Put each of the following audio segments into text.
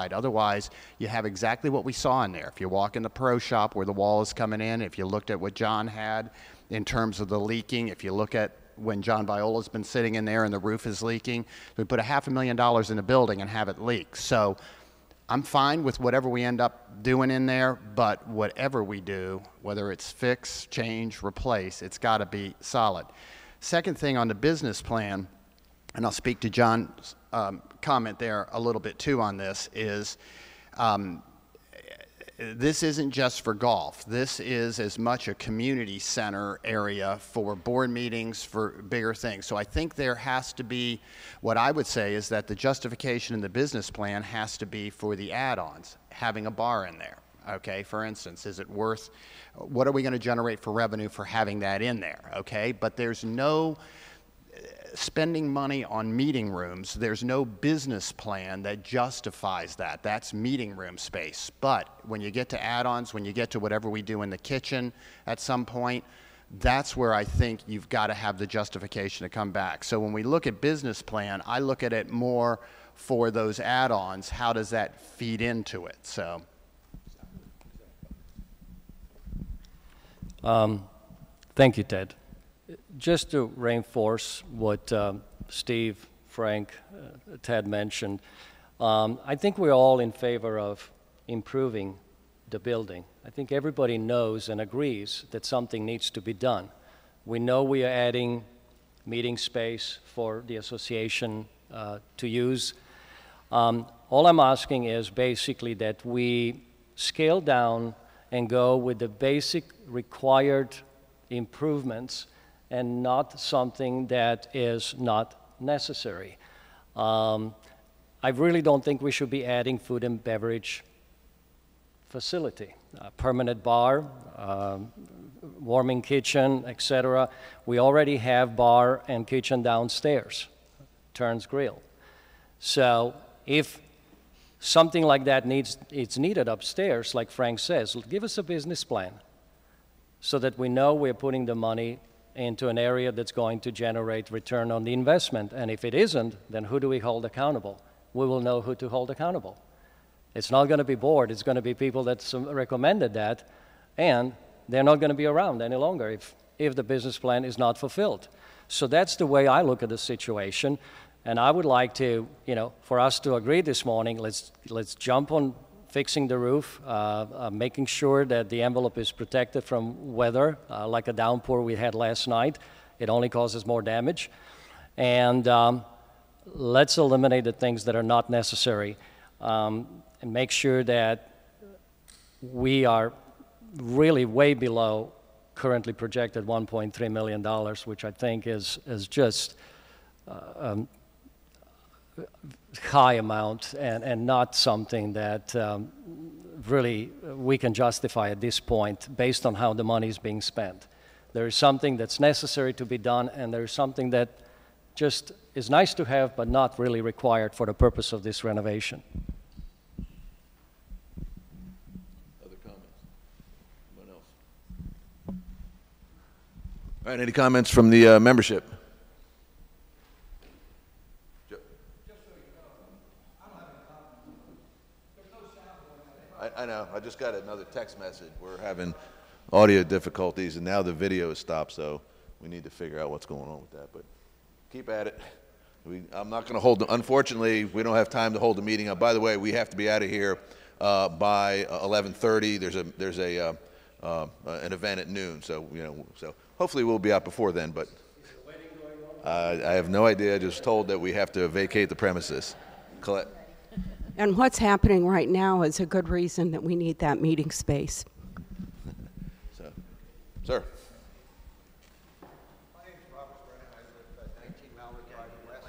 Otherwise, you have exactly what we saw in there. If you walk in the pro shop where the wall is coming in, if you looked at what John had in terms of the leaking, if you look at when John Viola's been sitting in there and the roof is leaking, we put $500,000 in a building and have it leak. So I'm fine with whatever we end up doing in there, but whatever we do, whether it's fix, change, replace, it's got to be solid. Second thing on the business plan, and I'll speak to John's comment there a little bit too on this, is this isn't just for golf. This is as much a community center area for board meetings, for bigger things. So I think there has to be, what I would say is that the justification in the business plan has to be for the add-ons, having a bar in there. Okay, for instance, is it worth, what are we going to generate for revenue for having that in there? Okay, but there's no spending money on meeting rooms. There's no business plan that justifies that. That's meeting room space. But when you get to add-ons, when you get to whatever we do in the kitchen at some point, that's where I think you've got to have the justification to come back. So when we look at business plan, I look at it more for those add-ons. How does that feed into it? So. Thank you, Ted. Just to reinforce what Steve, Frank, Ted mentioned, I think we're all in favor of improving the building. I think everybody knows and agrees that something needs to be done. We know we are adding meeting space for the association to use. All I'm asking is basically that we scale down and go with the basic required improvements and not something that is not necessary. I really don't think we should be adding food and beverage facility, permanent bar, warming kitchen, etc. We already have bar and kitchen downstairs, Turns Grill. So if something like that it's needed upstairs, like Frank says, give us a business plan so that we know we're putting the money into an area that's going to generate return on the investment. And if it isn't, then who do we hold accountable? We will know who to hold accountable. It's not going to be board. It's going to be people that recommended that, and they're not going to be around any longer if the business plan is not fulfilled. So that's the way I look at the situation. And I would like to, for us to agree this morning, let's jump on fixing the roof, making sure that the envelope is protected from weather, like a downpour we had last night. It only causes more damage. And let's eliminate the things that are not necessary and make sure that we are really way below currently projected $1.3 million, which I think is just high amount and not something that really we can justify at this point based on how the money is being spent. There is something that's necessary to be done, and there is something that just is nice to have but not really required for the purpose of this renovation. Other comments? Anyone else? All right, any comments from the membership? I know. I just got another text message. We're having audio difficulties, and now the video is stopped, so we need to figure out what's going on with that. But keep at it. I'm not going to hold unfortunately, we don't have time to hold the meeting up. By the way, we have to be out of here by 11:30. There's an event at noon, so so hopefully we'll be out before then. But I have no idea. Just told that we have to vacate the premises. Colette. And what's happening right now is a good reason that we need that meeting space. So, sir. My name is Robert Brennan. I live at 19 Mallard Drive West.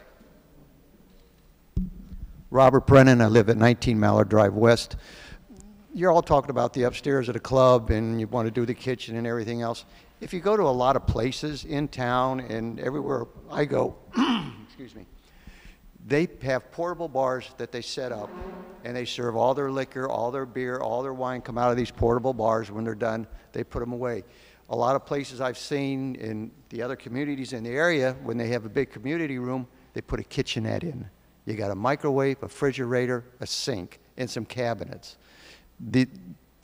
Robert Brennan. I live at 19 Mallard Drive West. You're all talking about the upstairs of the club, and you want to do the kitchen and everything else. If you go to a lot of places in town and everywhere I go, excuse me, they have portable bars that they set up, and they serve all their liquor, all their beer, all their wine come out of these portable bars. When they're done, they put them away. A lot of places I've seen in the other communities in the area, when they have a big community room, they put a kitchenette in. You got a microwave, a refrigerator, a sink, and some cabinets.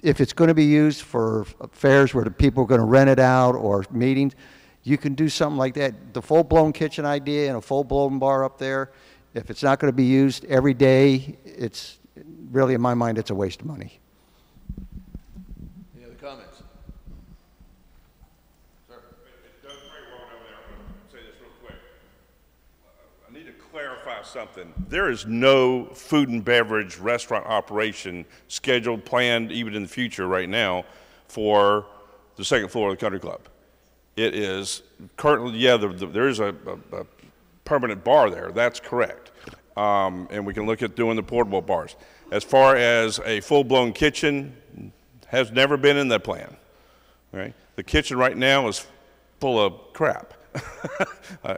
If it's going to be used for fairs where the people are going to rent it out or meetings, you can do something like that. The full-blown kitchen idea and a full-blown bar up there, if it's not going to be used every day, it's really, in my mind, it's a waste of money. Any other comments? Sir? It does very well down there. I'm going to say this real quick. I need to clarify something. There is no food and beverage restaurant operation scheduled, planned, even in the future right now for the second floor of the country club. It is currently, yeah, there is a permanent bar there. That's correct. And we can look at doing the portable bars. As far as a full-blown kitchen, has never been in that plan. Right? The kitchen right now is full of crap,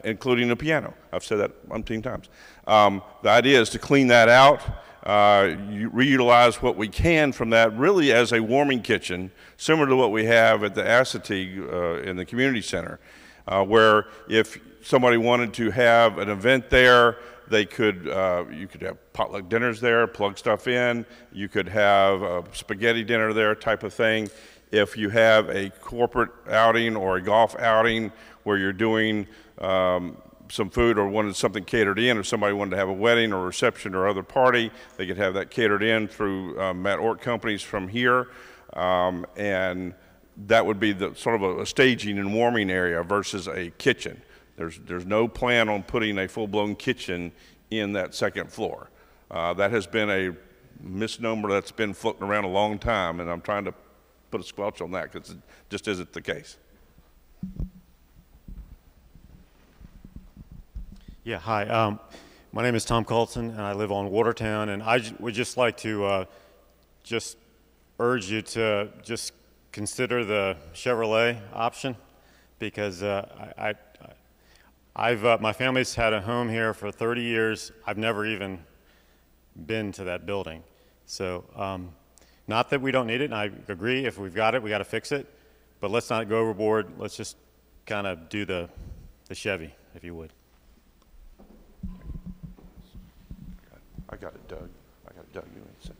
including the piano. I've said that umpteen times. The idea is to clean that out, reutilize what we can from that, really as a warming kitchen, similar to what we have at the Assateague in the community center, where if somebody wanted to have an event there, they could, you could have potluck dinners there, plug stuff in. You could have a spaghetti dinner there type of thing. If you have a corporate outing or a golf outing where you're doing some food or wanted something catered in, or somebody wanted to have a wedding or reception or other party, they could have that catered in through Matt Ort Companies from here. And that would be the sort of a staging and warming area versus a kitchen. There's no plan on putting a full-blown kitchen in that second floor. That has been a misnomer that's been floating around a long time, and I'm trying to put a squelch on that because it just isn't the case. Yeah, hi. My name is Tom Colton, and I live on Watertown, and I would just like to just urge you to just consider the Chevrolet option, because my family's had a home here for 30 years. I've never even been to that building. So not that we don't need it, and I agree, if we've got it, we got to fix it, but let's not go overboard. Let's just kind of do the Chevy, if you would. I got it, Doug. I got it, Doug. You want to say?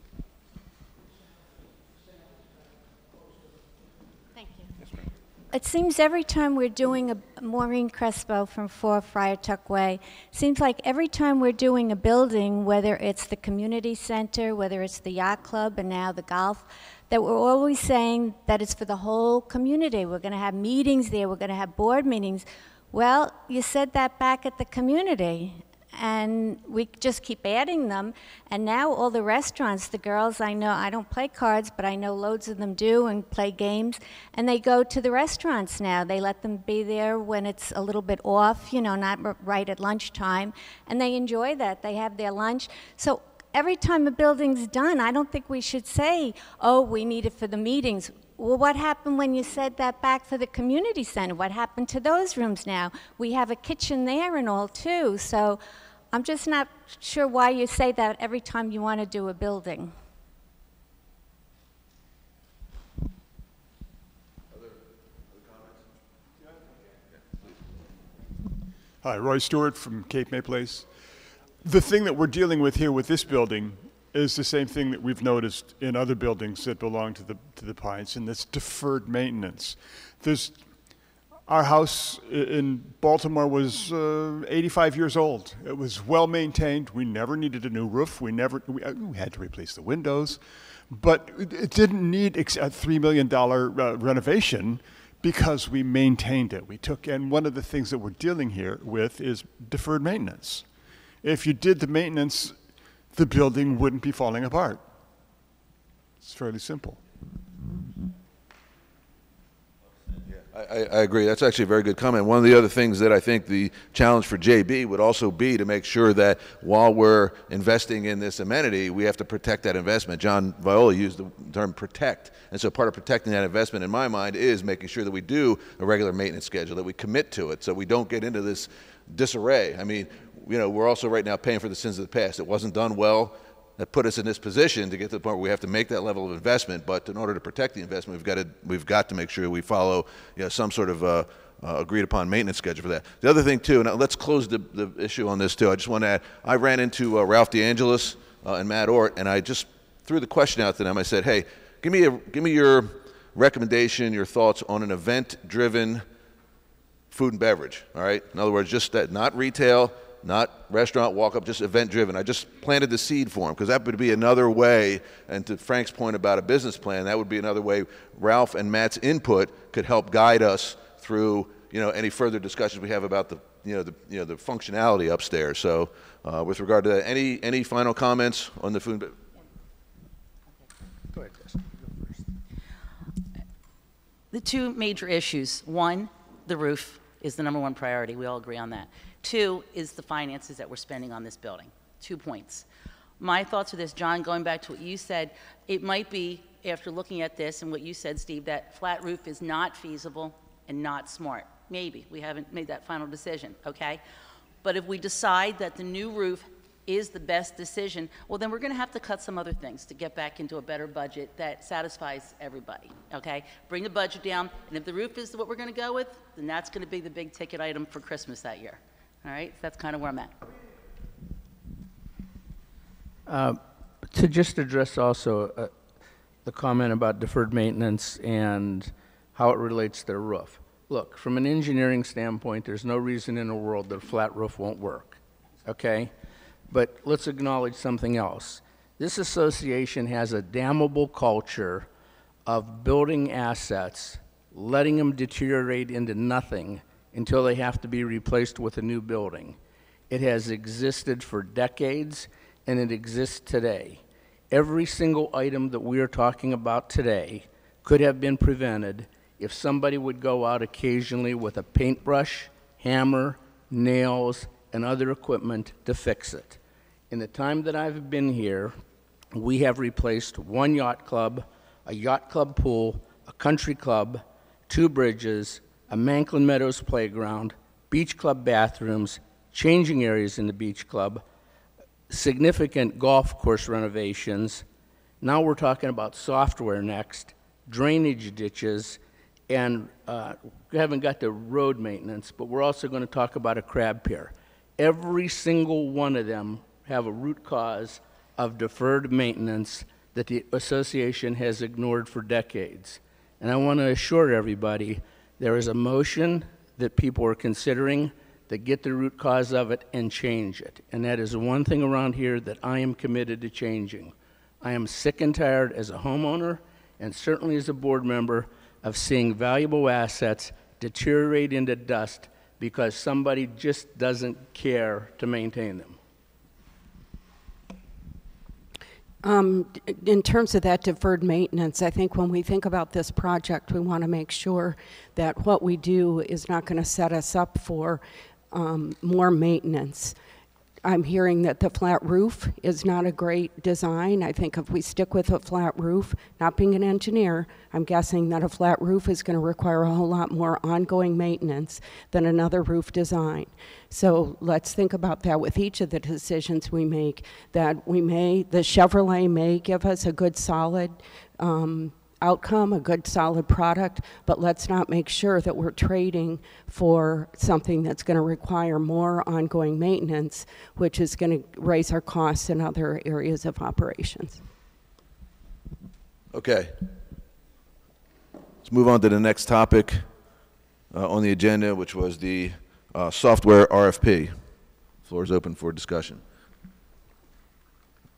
Thank you. Yes, ma'am. It seems every time we're doing Maureen Crespo from 4 Friar Tuck Way, seems like every time we're doing a building, whether it's the community center, whether it's the yacht club, and now the golf, that we're always saying that it's for the whole community. We're going to have meetings there. We're going to have board meetings. Well, you said that back at the community, and we just keep adding them. And now all the restaurants, the girls I know, I don't play cards, but I know loads of them do and play games, and they go to the restaurants now. They let them be there when it's a little bit off, you know, not right at lunchtime, and they enjoy that. They have their lunch. So every time a building's done, I don't think we should say, oh, we need it for the meetings. Well, what happened when you said that back for the community center? What happened to those rooms now? We have a kitchen there and all, too. So I'm just not sure why you say that every time you want to do a building. Other comments? Hi, Roy Stewart from Cape May Place. The thing that we're dealing with here with this building is the same thing that we've noticed in other buildings that belong to the Pines, and that's deferred maintenance. Our house in Baltimore was 85 years old. It was well maintained. We never needed a new roof. We had to replace the windows, but it didn't need a $3 million renovation because we maintained it. And one of the things that we're dealing here with is deferred maintenance. If you did the maintenance, the building wouldn't be falling apart. It's fairly simple. I agree. That's actually a very good comment. One of the other things that I think the challenge for JB would also be to make sure that while we're investing in this amenity, we have to protect that investment. John Viola used the term protect. And so part of protecting that investment, in my mind, is making sure that we do a regular maintenance schedule, that we commit to it, so we don't get into this disarray. I mean, you know, we're also right now paying for the sins of the past. It wasn't done well. That put us in this position to get to the point where we have to make that level of investment. But in order to protect the investment, we've got to make sure we follow, you know, some sort of agreed upon maintenance schedule for that. The other thing too, now let's close the issue on this too. I just want to add, I ran into Ralph DeAngelis and Matt Ort, and I just threw the question out to them. I said, hey, give me your recommendation, your thoughts on an event-driven food and beverage, all right? In other words, just that, not retail, not restaurant walk-up, just event-driven. I just planted the seed for them because that would be another way, and to Frank's point about a business plan, that would be another way Ralph and Matt's input could help guide us through, any further discussions we have about the functionality upstairs. So with regard to that, any final comments on the food? Go ahead, Chris. The two major issues. One, the roof is the #1 priority. We all agree on that. Two is the finances that we're spending on this building. 2 points. My thoughts are this, John, going back to what you said, it might be, after looking at this and what you said, Steve, that flat roof is not feasible and not smart. Maybe. We haven't made that final decision, okay? But if we decide that the new roof is the best decision, well, then we're going to have to cut some other things to get back into a better budget that satisfies everybody, okay? Bring the budget down, and if the roof is what we're going to go with, then that's going to be the big ticket item for Christmas that year, all right? So that's kind of where I'm at. To just address also the comment about deferred maintenance and how it relates to the roof. Look, from an engineering standpoint, there's no reason in the world that a flat roof won't work, okay? But let's acknowledge something else. This association has a damnable culture of building assets, letting them deteriorate into nothing until they have to be replaced with a new building. It has existed for decades, and it exists today. Every single item that we are talking about today could have been prevented if somebody would go out occasionally with a paintbrush, hammer, nails, and other equipment to fix it. In the time that I've been here, we have replaced 1 yacht club, a yacht club pool, a country club, 2 bridges, a Manklin Meadows playground, beach club bathrooms, changing areas in the beach club, significant golf course renovations. Now we're talking about software next, drainage ditches, and we haven't got to road maintenance, but we're also going to talk about a crab pier. Every single one of them have a root cause of deferred maintenance that the association has ignored for decades. And I want to assure everybody there is a motion that people are considering to get the root cause of it and change it. And that is the one thing around here that I am committed to changing. I am sick and tired as a homeowner and certainly as a board member of seeing valuable assets deteriorate into dust because somebody just doesn't care to maintain them. In terms of that deferred maintenance, I think when we think about this project, we want to make sure that what we do is not going to set us up for more maintenance. I'm hearing that the flat roof is not a great design. I think if we stick with a flat roof, not being an engineer, I'm guessing that a flat roof is going to require a whole lot more ongoing maintenance than another roof design. So let's think about that with each of the decisions we make, that the Chevrolet may give us a good solid outcome, a good solid product, but let's not make sure that we're trading for something that's going to require more ongoing maintenance, which is going to raise our costs in other areas of operations. Okay. Let's move on to the next topic on the agenda, which was the software RFP. Floor is open for discussion.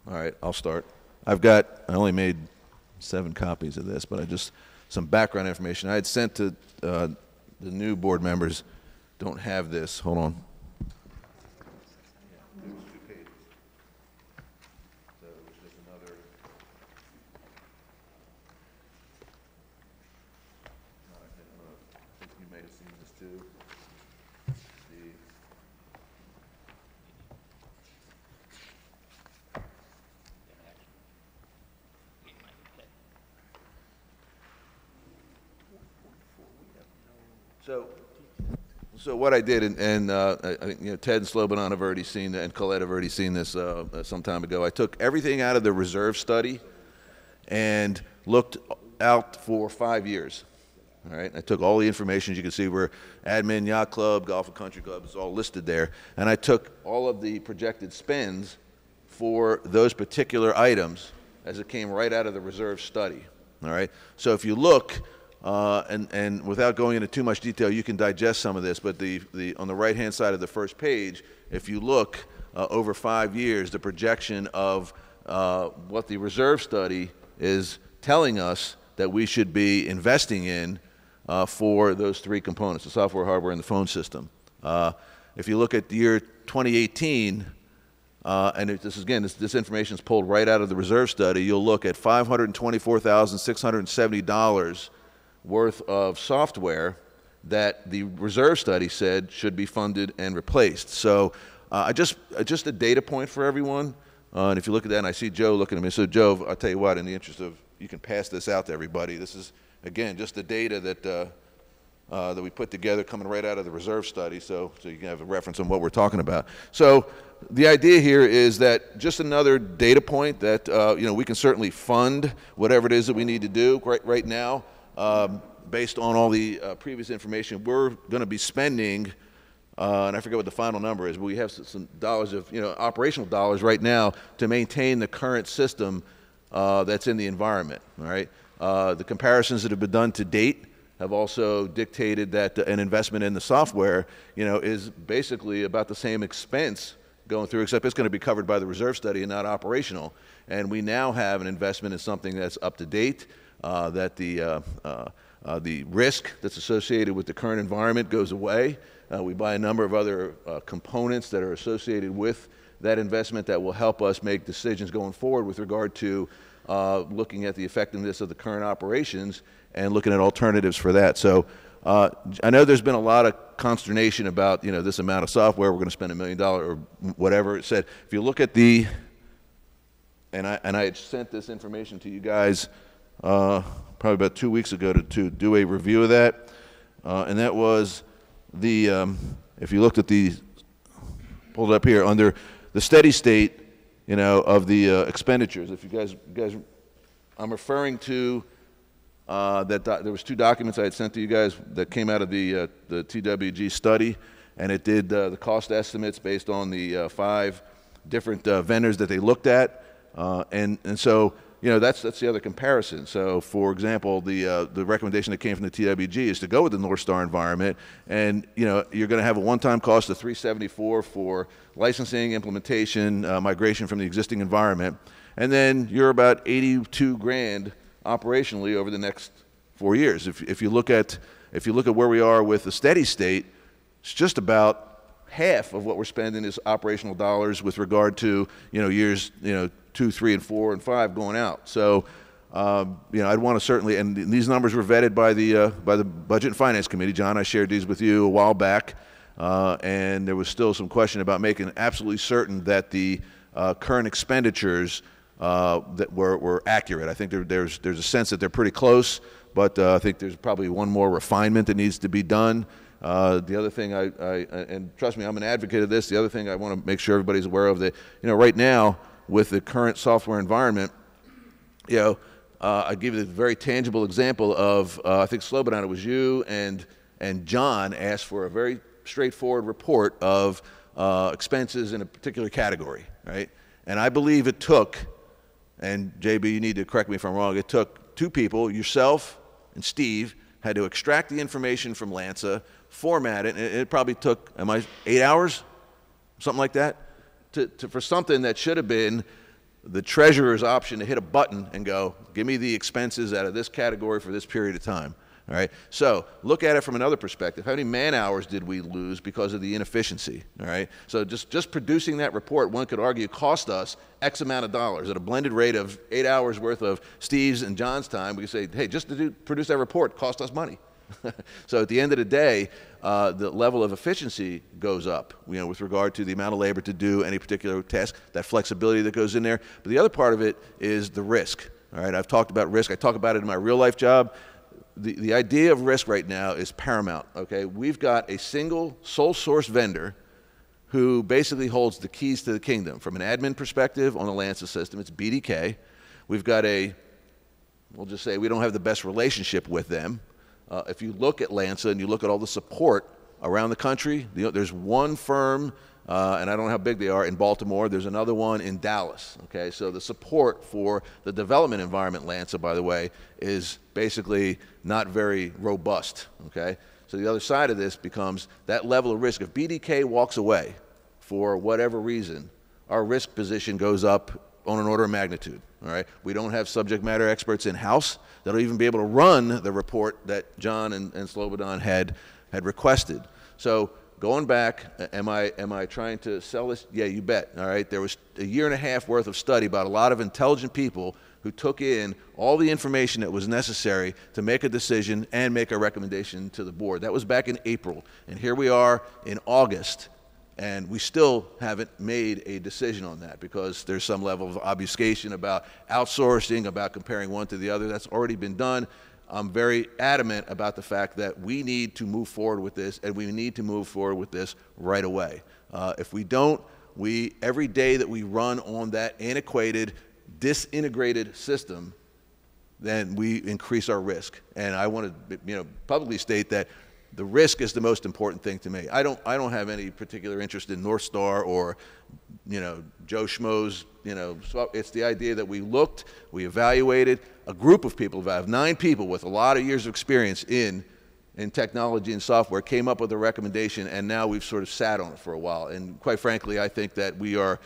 All right, I'll start. I only made 7 copies of this, but some background information. I had sent to the new board members, don't have this, hold on. You may have seen this too. So what I did, and I think Ted and Slobodan have already seen, and Colette have already seen this some time ago. I took everything out of the reserve study and looked out for 5 years. All right, I took all the information, as you can see, where admin, yacht club, golf and country club is all listed there, and I took all of the projected spends for those particular items as it came right out of the reserve study. All right. So if you look, and without going into too much detail, you can digest some of this. But on the right-hand side of the first page, if you look over 5 years, the projection of what the reserve study is telling us that we should be investing in for those three components: the software, hardware, and the phone system. If you look at the year 2018. And this information is pulled right out of the reserve study. You'll look at $524,670 worth of software that the reserve study said should be funded and replaced. So just a data point for everyone. And if you look at that, and I see Joe looking at me. So Joe, I'll tell you what, in the interest of, you can pass this out to everybody. This is, again, just the data that we put together coming right out of the reserve study, so you can have a reference on what we're talking about. So the idea here is that just another data point that we can certainly fund whatever it is that we need to do right now, based on all the previous information. We're going to be spending, and I forget what the final number is, but we have some dollars of operational dollars right now to maintain the current system that's in the environment. All right, the comparisons that have been done to date have also dictated that an investment in the software, is basically about the same expense going through, except it's going to be covered by the reserve study and not operational. And we now have an investment in something that's up to date, that the risk that's associated with the current environment goes away. We buy a number of other components that are associated with that investment that will help us make decisions going forward with regard to looking at the effectiveness of the current operations and looking at alternatives for that. So I know there's been a lot of consternation about this amount of software. We're going to spend $1 million or whatever it said. If you look at and I had sent this information to you guys probably about 2 weeks ago to do a review of that, and that was if you looked at pulled it up here under the steady state of the expenditures. If you guys, I'm referring to there was 2 documents I had sent to you guys that came out of the TWG study, and it did the cost estimates based on the 5 different vendors that they looked at, and so that's the other comparison. So for example, the recommendation that came from the TWG is to go with the North Star environment, and you're going to have a one-time cost of $374 for licensing, implementation, migration from the existing environment, and then you're about $82,000 operationally over the next 4 years. If you look at where we are with the steady state, it's just about half of what we're spending is operational dollars with regard to years 2, 3, and 4, and 5 going out. So I'd want to certainly, and these numbers were vetted by the Budget and Finance Committee. John, I shared these with you a while back, and there was still some question about making absolutely certain that the current expenditures that were accurate. I think there's a sense that they're pretty close, but I think there's probably one more refinement that needs to be done. The other thing, and trust me, I'm an advocate of this. The other thing I want to make sure everybody's aware of that, right now with the current software environment, I give you a very tangible example of I think Slobodan, it was you and John asked for a very straightforward report of expenses in a particular category, right? And I believe it took, and JB, you need to correct me if I'm wrong, it took 2 people, yourself and Steve, had to extract the information from LANSA, format it, and it probably took, 8 hours? Something like that? For something that should have been the treasurer's option to hit a button and go, give me the expenses out of this category for this period of time. All right. So look at it from another perspective. How many man hours did we lose because of the inefficiency? All right. So just producing that report, one could argue, cost us X amount of dollars at a blended rate of 8 hours worth of Steve's and John's time. We could say, hey, just to produce that report cost us money. So at the end of the day, the level of efficiency goes up, with regard to the amount of labor to do any particular task, that flexibility that goes in there. But the other part of it is the risk. All right. I've talked about risk. I talk about it in my real life job. The idea of risk right now is paramount, okay? We've got a single sole source vendor who basically holds the keys to the kingdom. From an admin perspective on the LANSA system, it's BDK. We've got we'll just say we don't have the best relationship with them. If you look at LANSA and you look at all the support around the country, there's one firm and I don't know how big they are, in Baltimore. There's another one in Dallas, okay? So the support for the development environment, LANSA, by the way, is basically not very robust, okay? So the other side of this becomes that level of risk. If BDK walks away for whatever reason, our risk position goes up on an order of magnitude, all right? We don't have subject matter experts in-house that'll even be able to run the report that John and Slobodan had requested. So going back, am I trying to sell this? Yeah, you bet, all right? There was a year and a half worth of study about a lot of intelligent people who took in all the information that was necessary to make a decision and make a recommendation to the board. That was back in April, and here we are in August, and we still haven't made a decision on that because there's some level of obfuscation about outsourcing, about comparing one to the other. That's already been done. I'm very adamant about the fact that we need to move forward with this, and we need to move forward with this right away. If we don't, every day that we run on that antiquated, disintegrated system, then we increase our risk. And I want to, publicly state that the risk is the most important thing to me. I don't have any particular interest in North Star or, Joe Schmo's, it's the idea that we looked, we evaluated, a group of people, about 9 people with a lot of years of experience in technology and software came up with a recommendation, and now we've sort of sat on it for a while. And quite frankly, I think that we are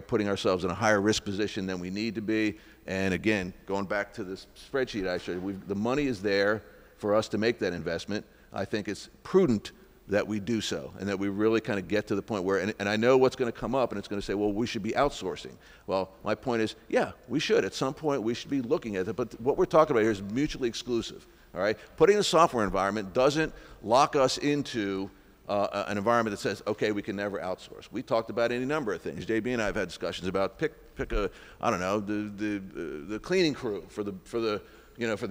putting ourselves in a higher risk position than we need to be. And again, going back to this spreadsheet I showed you, the money is there for us to make that investment. I think it's prudent that we do so, and that we really kind of get to the point where, and I know what's going to come up, and it's going to say, well, we should be outsourcing. Well, my point is, yeah, we should. At some point, we should be looking at it, but what we're talking about here is mutually exclusive, all right? Putting a software environment doesn't lock us into an environment that says, okay, we can never outsource. We talked about any number of things. JB and I have had discussions about pick a, I don't know, the cleaning crew for the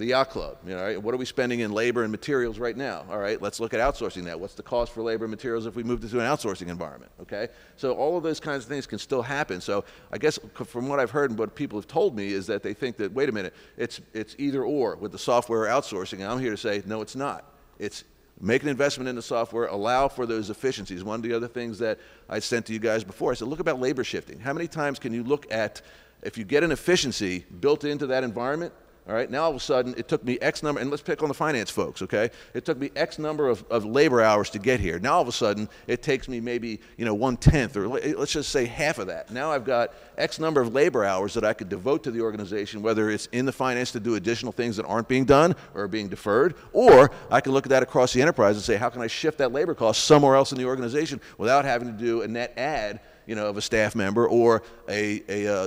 yacht club. Right? What are we spending in labor and materials right now? All right, let's look at outsourcing that. What's the cost for labor and materials if we moved into an outsourcing environment? Okay, so all of those kinds of things can still happen. So I guess from what I've heard and what people have told me is that they think that, wait a minute, it's either or with the software outsourcing. And I'm here to say, no, it's not. It's make an investment in the software, allow for those efficiencies. One of the other things that I sent to you guys before, I said, look about labor shifting. How many times can you look at, if you get an efficiency built into that environment, all right, now all of a sudden it took me X number, and let's pick on the finance folks, okay? It took me X number of labor hours to get here. Now all of a sudden it takes me maybe, 1/10, or let's just say half of that. Now I've got X number of labor hours that I could devote to the organization, whether it's in the finance to do additional things that aren't being done or are being deferred, or I can look at that across the enterprise and say, how can I shift that labor cost somewhere else in the organization without having to do a net add of a staff member or a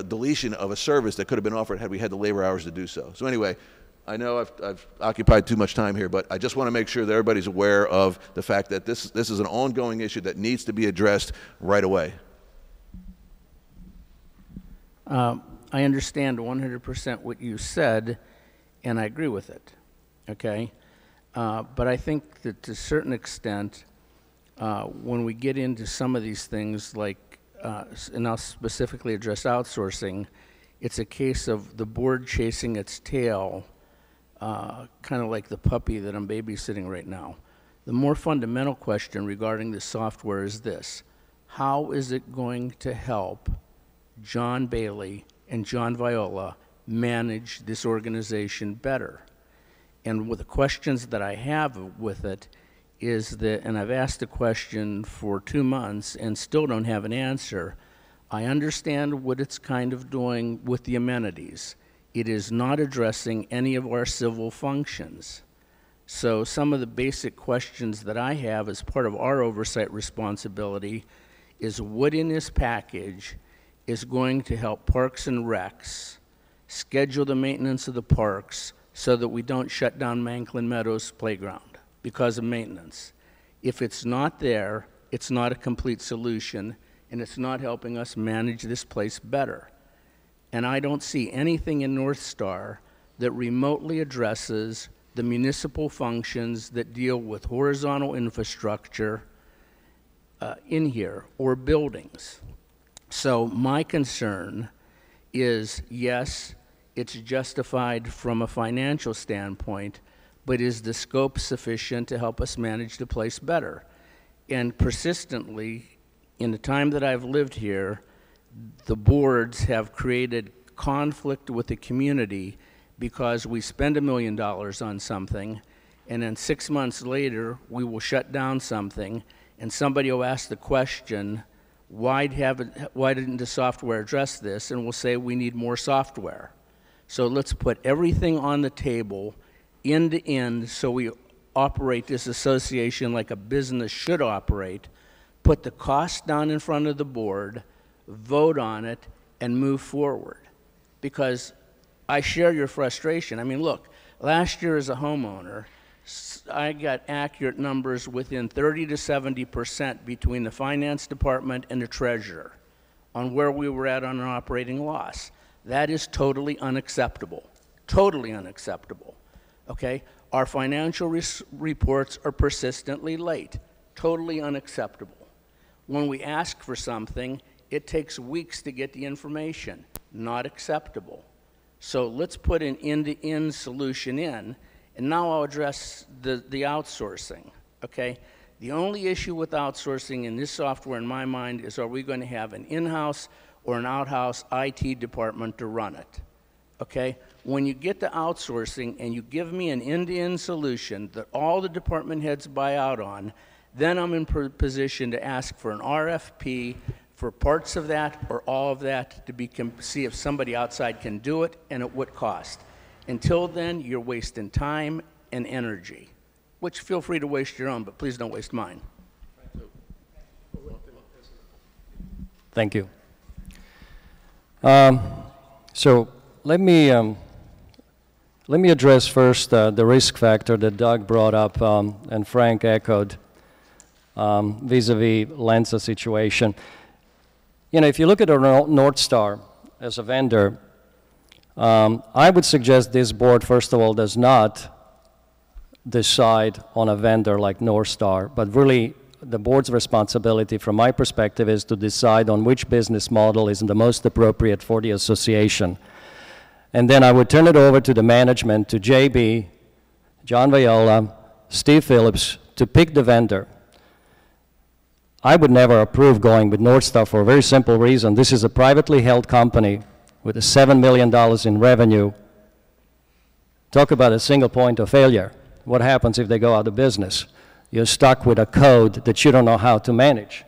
deletion of a service that could have been offered had we had the labor hours to do so. So anyway, I know I've occupied too much time here, but I just want to make sure that everybody's aware of the fact that this is an ongoing issue that needs to be addressed right away. I understand 100% what you said, and I agree with it, okay? But I think that to a certain extent, when we get into some of these things like, and I'll specifically address outsourcing, it's a case of the board chasing its tail, kind of like the puppy that I'm babysitting right now. The more fundamental question regarding the software is this: how is it going to help John Bailey and John Viola manage this organization better? And with the questions that I have with it is that, and I've asked the question for 2 months and still don't have an answer. I understand what it's kind of doing with the amenities. It is not addressing any of our civil functions. So some of the basic questions that I have as part of our oversight responsibility is what in this package is going to help Parks and Recs schedule the maintenance of the parks so that we don't shut down Manklin Meadows Playground because of maintenance. If it's not there, it's not a complete solution, and it's not helping us manage this place better. And I don't see anything in North Star that remotely addresses the municipal functions that deal with horizontal infrastructure in here, or buildings. So my concern is, yes, it's justified from a financial standpoint, but is the scope sufficient to help us manage the place better? And persistently, in the time that I've lived here, the boards have created conflict with the community because we spend $1 million on something, and then 6 months later, we will shut down something, and somebody will ask the question, why didn't the software address this? And we'll say we need more software. So let's put everything on the table, end to end, so we operate this association like a business should operate, put the cost down in front of the board, vote on it, and move forward. Because I share your frustration. I mean, look, last year as a homeowner, I got accurate numbers within 30 to 70% between the finance department and the treasurer on where we were at on an operating loss. That is totally unacceptable. Totally unacceptable. Okay? Our financial reports are persistently late. Totally unacceptable. When we ask for something, it takes weeks to get the information. Not acceptable. So let's put an end-to-end solution in. And now I'll address the outsourcing, okay? The only issue with outsourcing in this software, in my mind, is are we going to have an in-house or an out-house IT department to run it, okay? When you get to outsourcing and you give me an end-to-end solution that all the department heads buy out on, then I'm in position to ask for an RFP for parts of that or all of that to see if somebody outside can do it and at what cost. Until then, you're wasting time and energy, which feel free to waste your own, but please don't waste mine. Thank you. So let me address first the risk factor that Doug brought up and Frank echoed vis-a-vis Lensa situation. You know, if you look at North Star as a vendor, I would suggest this board, first of all, does not decide on a vendor like North Star, but really the board's responsibility, from my perspective, is to decide on which business model is the most appropriate for the association. And then I would turn it over to the management, to JB, John Viola, Steve Phillips, to pick the vendor. I would never approve going with North Star for a very simple reason. This is a privately held company with $7 million in revenue. Talk about a single point of failure. What happens if they go out of business? You're stuck with a code that you don't know how to manage.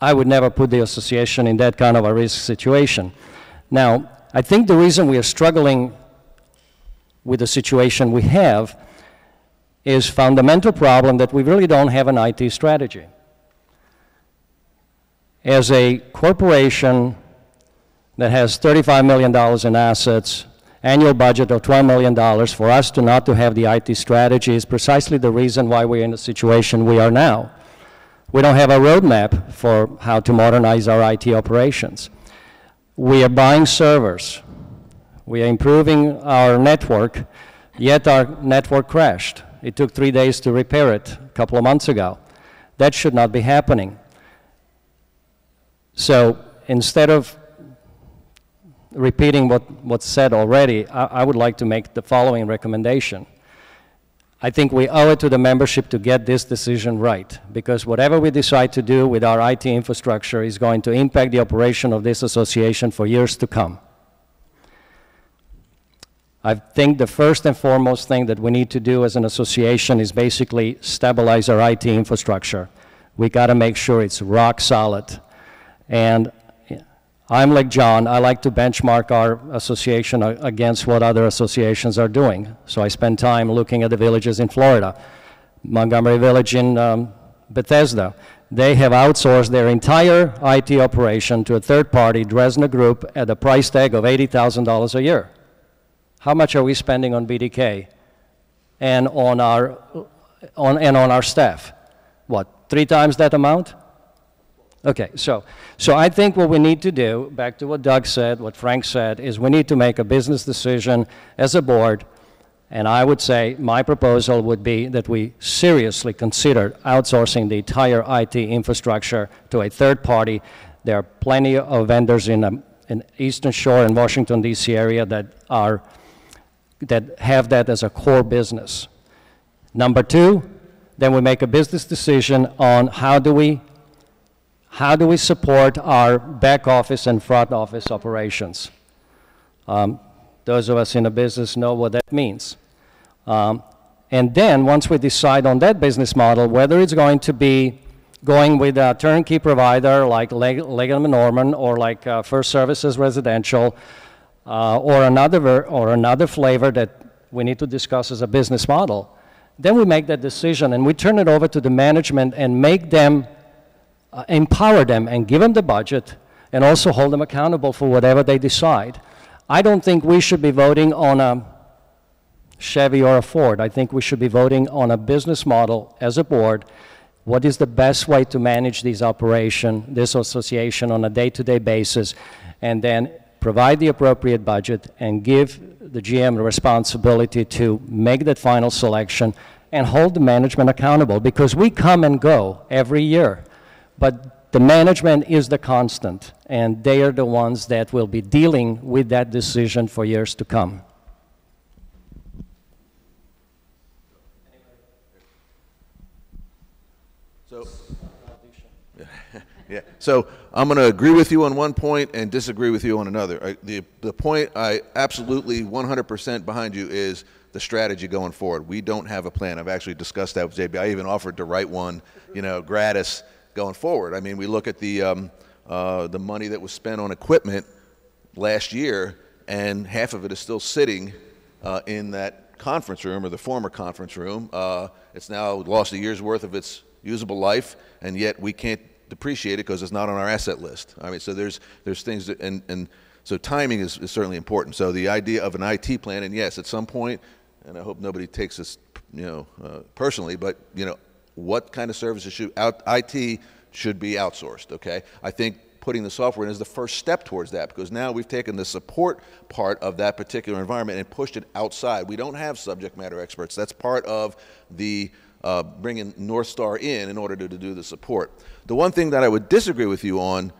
I would never put the association in that kind of a risk situation. Now, I think the reason we are struggling with the situation we have is fundamental problem that we really don't have an IT strategy. As a corporation that has $35 million in assets, annual budget of $12 million, for us to not to have the IT strategy is precisely the reason why we're in the situation we are now. We don't have a roadmap for how to modernize our IT operations. We are buying servers. We are improving our network, yet our network crashed. It took 3 days to repair it a couple of months ago. That should not be happening. So instead of repeating what's said already, I would like to make the following recommendation. I think we owe it to the membership to get this decision right, because whatever we decide to do with our IT infrastructure is going to impact the operation of this association for years to come. I think the first and foremost thing that we need to do as an association is basically stabilize our IT infrastructure. We got to make sure it's rock solid. And I'm like John, I like to benchmark our association against what other associations are doing. So I spend time looking at the villages in Florida. Montgomery Village in Bethesda. They have outsourced their entire IT operation to a third party, Dresdner Group, at a price tag of $80,000 a year. How much are we spending on BDK and on our staff? What, 3 times that amount? Okay, so I think what we need to do, back to what Doug said, what Frank said, is we need to make a business decision as a board, and I would say my proposal would be that we seriously consider outsourcing the entire IT infrastructure to a third party. There are plenty of vendors in Eastern Shore and Washington, D.C. area that have that as a core business. Number 2, then we make a business decision on how do we how do we support our back office and front office operations? Those of us in the business know what that means. And then once we decide on that business model, whether it's going to be going with a turnkey provider like Leggett & Norman or like First Services Residential or another flavor that we need to discuss as a business model, then we make that decision and we turn it over to the management and make them, empower them and give them the budget and also hold them accountable for whatever they decide. I don't think we should be voting on a Chevy or a Ford. I think we should be voting on a business model as a board. What is the best way to manage this association on a day-to-day basis, and then provide the appropriate budget and give the GM the responsibility to make that final selection and hold the management accountable, because we come and go every year. But the management is the constant, and they are the ones that will be dealing with that decision for years to come. Yeah, so I'm going to agree with you on one point and disagree with you on another. The point I absolutely 100% behind you is the strategy going forward. We don't have a plan. I've actually discussed that with JB. I even offered to write one, gratis going forward. I mean, we look at the money that was spent on equipment last year, and half of it is still sitting in that conference room, or the former conference room. It's now lost a year's worth of its usable life, and yet we can't depreciate it because it's not on our asset list. I mean, so there's things that, and so timing is certainly important. So the idea of an IT plan, and yes, at some point, and I hope nobody takes this, personally, but what kind of services should IT should be outsourced? Okay, I think putting the software in is the first step towards that, because now we've taken the support part of that particular environment and pushed it outside. We don't have subject matter experts. That's part of the bringing North Star in order to do the support. The one thing that I would disagree with you on,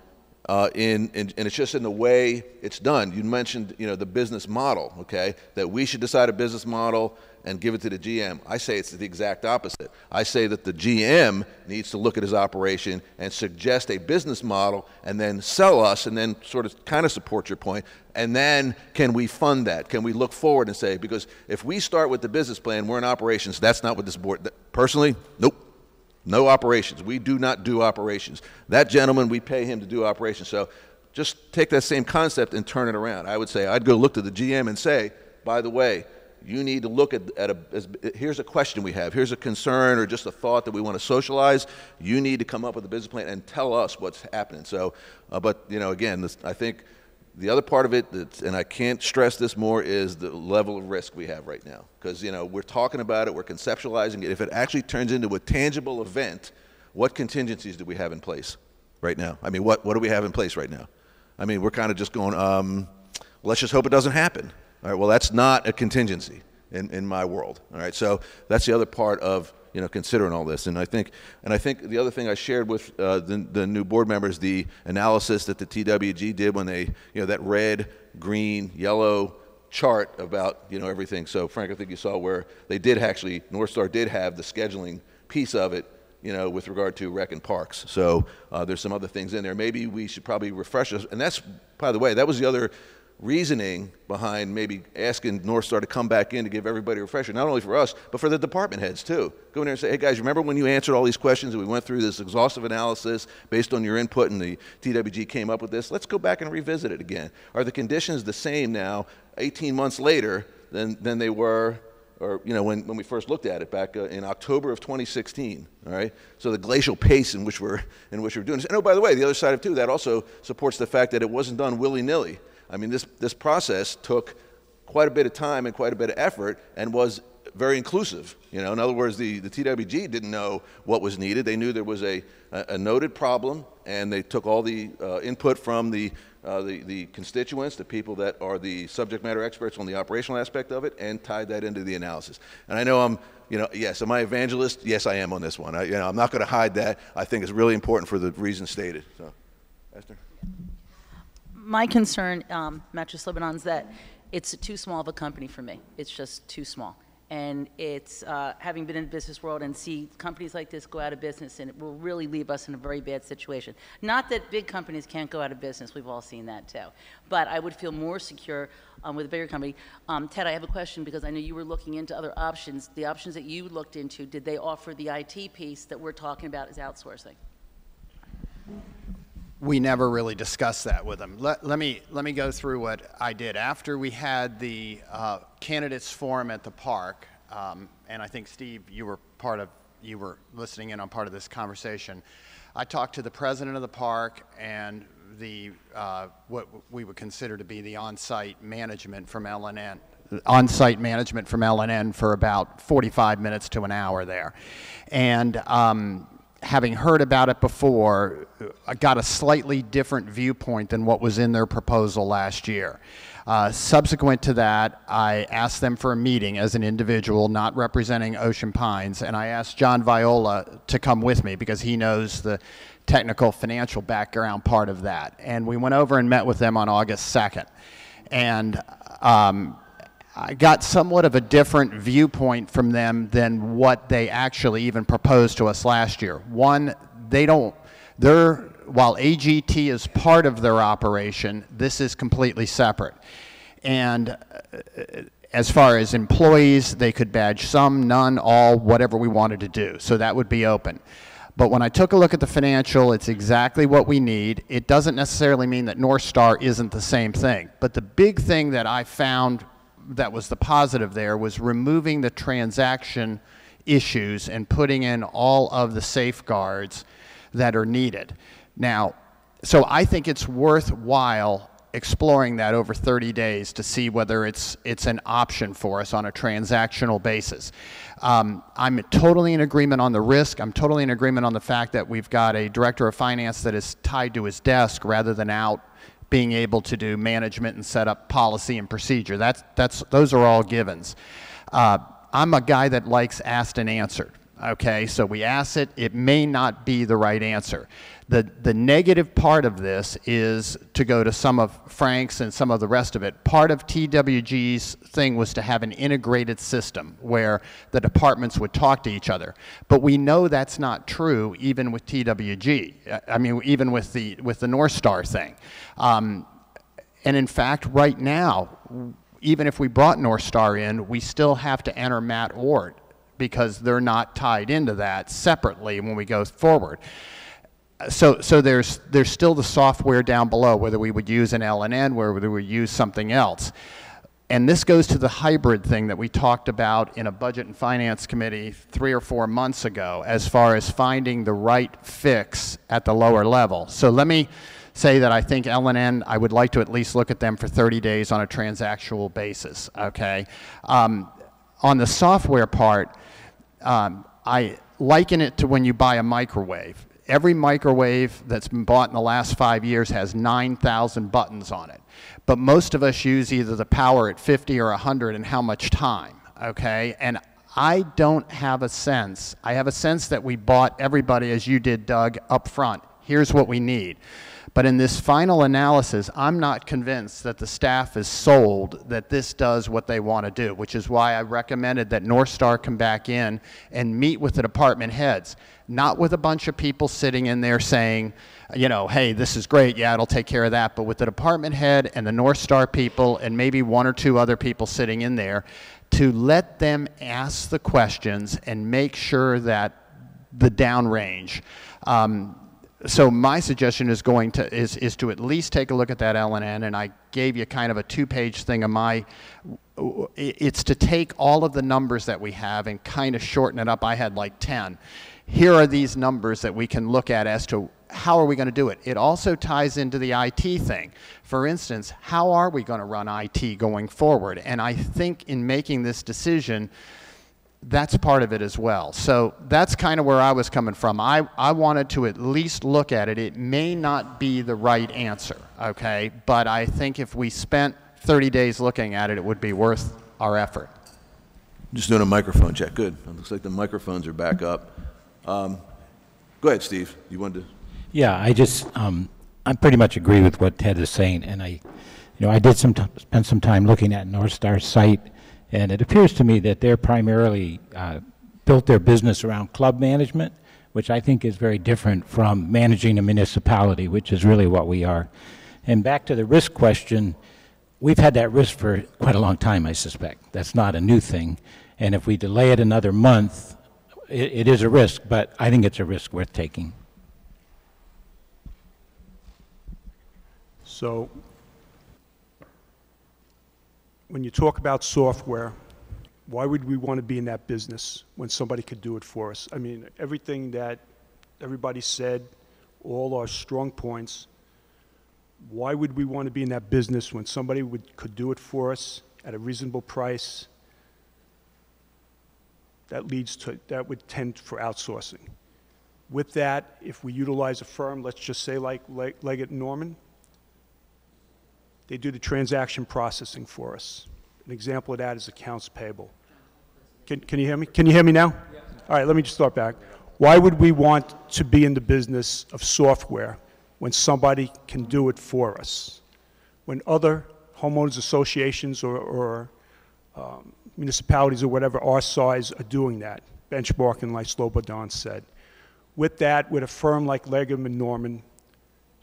and it's just in the way it's done. You mentioned, the business model, okay? That we should decide a business model and give it to the GM. I say it's the exact opposite. I say that the GM needs to look at his operation and suggest a business model and then sell us, and then sort of kind of support your point. And then can we fund that? Can we look forward and say, because if we start with the business plan, we're in operations. That's not what this board, personally, nope. No operations. We do not do operations. That gentleman, we pay him to do operations. So just take that same concept and turn it around. I would say I'd go look to the GM and say, by the way, you need to look here's a question we have, here's a concern or just a thought that we want to socialize. You need to come up with a business plan and tell us what's happening. So, but again, I think the other part of it, and I can't stress this more, is the level of risk we have right now. Because we're talking about it, we're conceptualizing it. If it actually turns into a tangible event, what contingencies do we have in place right now? I mean, what do we have in place right now? I mean, we're kind of just going, let's just hope it doesn't happen. All right, well, that's not a contingency in my world. All right, so that's the other part of considering all this. And I think the other thing I shared with the new board members, the analysis that the TWG did when they, that red, green, yellow chart about everything. So Frank, I think you saw where they did actually, North Star did have the scheduling piece of it, with regard to rec and parks. So there's some other things in there. Maybe we should probably refresh those. And that's, by the way, that was the other reasoning behind maybe asking North Star to come back in to give everybody a refresher, not only for us, but for the department heads too. Go in there and say, hey guys, remember when you answered all these questions and we went through this exhaustive analysis based on your input and the TWG came up with this? Let's go back and revisit it again. Are the conditions the same now, 18 months later, than they were, or when we first looked at it back in October of 2016, all right? So the glacial pace in which we're doing this. And oh, by the way, the other side of it too, that also supports the fact that it wasn't done willy-nilly. I mean, this process took quite a bit of time and quite a bit of effort and was very inclusive. In other words, the TWG didn't know what was needed. They knew there was a noted problem, and they took all the input from the constituents, the people that are the subject matter experts on the operational aspect of it, and tied that into the analysis. And I know I'm, yes, am I evangelist? Yes, I am on this one. I'm not going to hide that. I think it's really important for the reasons stated. So, Esther? My concern, Mattress Lebanon, is that it's too small of a company for me. It's just too small. And it's, having been in the business world and see companies like this go out of business, and it will really leave us in a very bad situation. Not that big companies can't go out of business, we've all seen that too. But I would feel more secure with a bigger company. Ted, I have a question because I know you were looking into other options. The options that you looked into, did they offer the IT piece that we're talking about as outsourcing? We never really discussed that with them. Let me go through what I did. After we had the candidates forum at the park, and I think, Steve, you were listening in on part of this conversation. I talked to the president of the park and the what we would consider to be the on-site management from LNN. On-site management from LNN for about 45 minutes to an hour there. And having heard about it before, I got a slightly different viewpoint than what was in their proposal last year. Subsequent to that, I asked them for a meeting as an individual, not representing Ocean Pines, and I asked John Viola to come with me because he knows the technical financial background part of that. And we went over and met with them on August 2nd. And I got somewhat of a different viewpoint from them than what they actually even proposed to us last year. One, while AGT is part of their operation, this is completely separate. And as far as employees, they could badge some, none, all, whatever we wanted to do. So that would be open. But when I took a look at the financial, it's exactly what we need. It doesn't necessarily mean that North Star isn't the same thing. But the big thing that I found that was the positive there was removing the transaction issues and putting in all of the safeguards that are needed. Now, so I think it's worthwhile exploring that over 30 days to see whether it's an option for us on a transactional basis. I'm totally in agreement on the risk. I'm totally in agreement on the fact that we've got a director of finance that is tied to his desk rather than out being able to do management and set up policy and procedure. Those are all givens. I'm a guy that likes asked and answered. Okay, so we ask it, it may not be the right answer. The negative part of this is to go to some of Frank's and some of the rest of it. Part of TWG's thing was to have an integrated system where the departments would talk to each other. But we know that's not true even with TWG. I mean, even with the North Star thing. And in fact, right now, even if we brought North Star in, we still have to enter Matt Ort because they're not tied into that separately when we go forward. So there's still the software down below, whether we would use an LNN, whether we use something else. And this goes to the hybrid thing that we talked about in a Budget and Finance Committee 3 or 4 months ago, as far as finding the right fix at the lower level. So let me say that I think LNN, I would like to at least look at them for 30 days on a transactional basis, okay? On the software part, I liken it to when you buy a microwave. Every microwave that's been bought in the last 5 years has 9,000 buttons on it. But most of us use either the power at 50 or 100 and how much time, okay? And I don't have a sense. I have a sense that we bought everybody, as you did, Doug, up front. Here's what we need. But in this final analysis, I'm not convinced that the staff is sold that this does what they want to do, which is why I recommended that North Star come back in and meet with the department heads, not with a bunch of people sitting in there saying, you know, hey, this is great, yeah, it'll take care of that, but with the department head and the North Star people and maybe 1 or 2 other people sitting in there to let them ask the questions and make sure that the downrange. So my suggestion is is to at least take a look at that LNN, and I gave you kind of a 2-page thing of it's to take all of the numbers that we have and kind of shorten it up. I had like 10. Here are these numbers that we can look at as to how are we going to do it. It also ties into the IT thing. For instance, how are we going to run IT going forward? And I think in making this decision, that's part of it as well. So that's kind of where I was coming from. I wanted to at least look at it. It may not be the right answer, okay? But I think if we spent 30 days looking at it, it would be worth our effort. Just doing a microphone check. Good. It looks like the microphones are back up. Go ahead, Steve. You wanted to? Yeah, I pretty much agree with what Ted is saying, and I did spend some time looking at North Star's site And it appears to me that they're primarily built their business around club management, which I think is very different from managing a municipality, which is really what we are. And back to the risk question, we've had that risk for quite a long time, I suspect. That's not a new thing. And if we delay it another month, it is a risk, but I think it's a risk worth taking. So when you talk about software, why would we want to be in that business when somebody could do it for us? I mean, everything that everybody said, all our strong points, why would we want to be in that business when somebody could do it for us at a reasonable price? That would tend for outsourcing. With that, if we utilize a firm, let's just say like Leggett & Norman, they do the transaction processing for us. An example of that is accounts payable. Can you hear me? Can you hear me now? Yes. All right, let me just start back. Why would we want to be in the business of software when somebody can do it for us? When other homeowners associations or municipalities or whatever our size are doing that, benchmarking like Slobodan said. With that, with a firm like Leggett & Norman,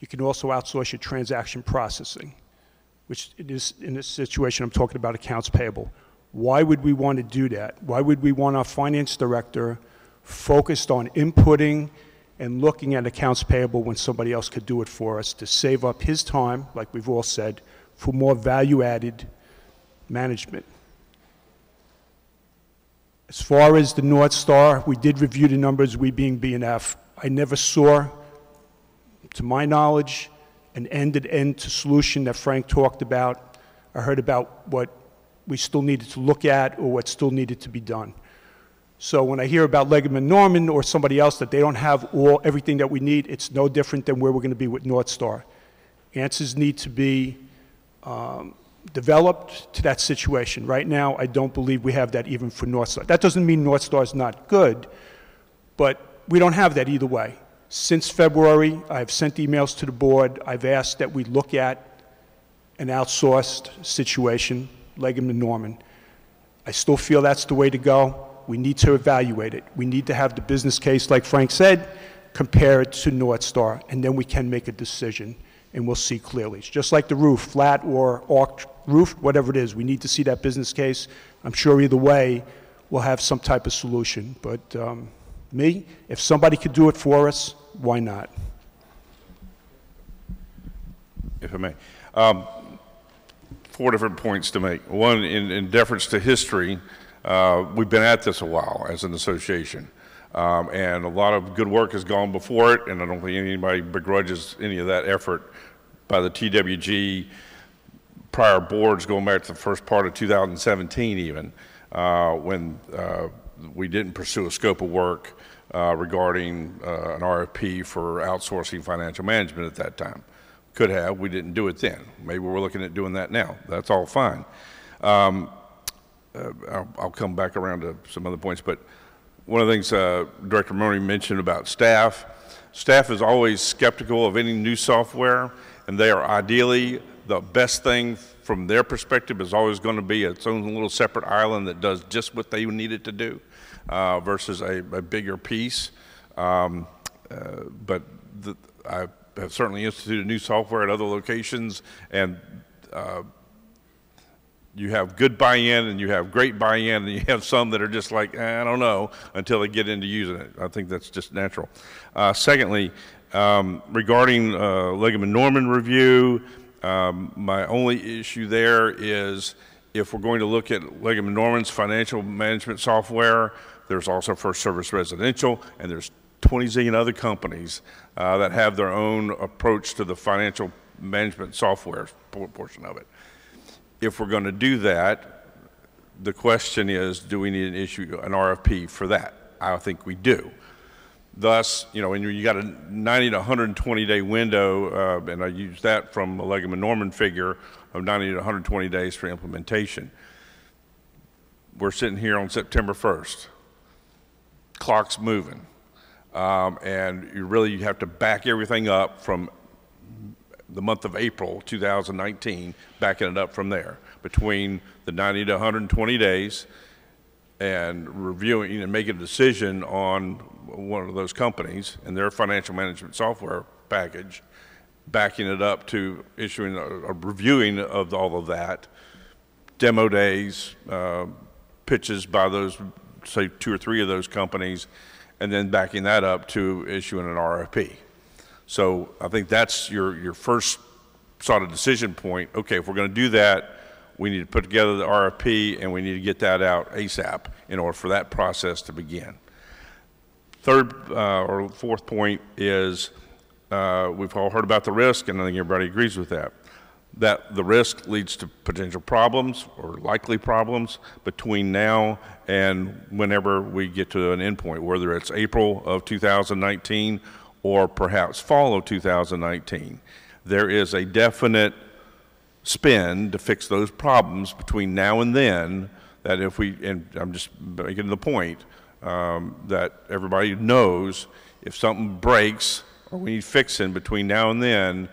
you can also outsource your transaction processing, which it is in this situation I'm talking about accounts payable. Why would we want to do that? Why would we want our finance director focused on inputting and looking at accounts payable when somebody else could do it for us to save up his time, like we've all said, for more value-added management? As far as the North Star, we did review the numbers, we being B&F. I never saw, to my knowledge, an end-to-end solution that Frank talked about. I heard about what we still needed to look at or what still needed to be done. So when I hear about Leggett & Norman or somebody else that they don't have everything that we need, it's no different than where we're going to be with North Star. Answers need to be developed to that situation. Right now, I don't believe we have that even for North Star. That doesn't mean North Star is not good, but we don't have that either way. Since February, I've sent emails to the board. I've asked that we look at an outsourced situation, Leggett & Norman. I still feel that's the way to go. We need to evaluate it. We need to have the business case, like Frank said, compare it to North Star, and then we can make a decision, and we'll see clearly. It's just like the roof, flat or arched roof, whatever it is. We need to see that business case. I'm sure either way, we'll have some type of solution. But if somebody could do it for us, why not? If I may. 4 different points to make. One, in deference to history, we've been at this a while as an association. And a lot of good work has gone before it, and I don't think anybody begrudges any of that effort by the TWG prior boards going back to the first part of 2017 even, when we didn't pursue a scope of work regarding an RFP for outsourcing financial management at that time. Could have, we didn't do it then. Maybe we're looking at doing that now. That's all fine. I'll come back around to some other points, but one of the things Director Maroney mentioned about staff is always skeptical of any new software, and they are ideally, the best thing from their perspective is always going to be its own little separate island that does just what they need it to do versus a bigger piece. But I have certainly instituted new software at other locations, and you have good buy-in and you have great buy-in, and you have some that are just like, I don't know, until they get into using it. I think that's just natural. Secondly, regarding Leggett & Norman review, my only issue there is if we're going to look at Leggett & Norman's financial management software, there's also First Service Residential, and there's 20 zillion other companies that have their own approach to the financial management software portion of it. If we're going to do that, the question is, do we need an RFP for that? I think we do. Thus, when you got a 90 to 120 day window, and I use that from a Leggett & Norman figure of 90 to 120 days for implementation. We're sitting here on September 1st. Clock's moving. And you have to back everything up from the month of April 2019, backing it up from there. between the 90 to 120 days and reviewing and making a decision on one of those companies and their financial management software package, backing it up to issuing a reviewing of all of that, demo days, pitches by those, say, 2 or 3 of those companies, and then backing that up to issuing an RFP. So I think that's your first sort of decision point. Okay, if we're going to do that, we need to put together the RFP and we need to get that out ASAP in order for that process to begin. Third or fourth point is we've all heard about the risk, and I think everybody agrees with that. That the risk leads to potential problems or likely problems between now and whenever we get to an endpoint, whether it's April of 2019 or perhaps fall of 2019. There is a definite spend to fix those problems between now and then that if we, and I'm just making the point, that everybody knows if something breaks or we need fixing between now and then,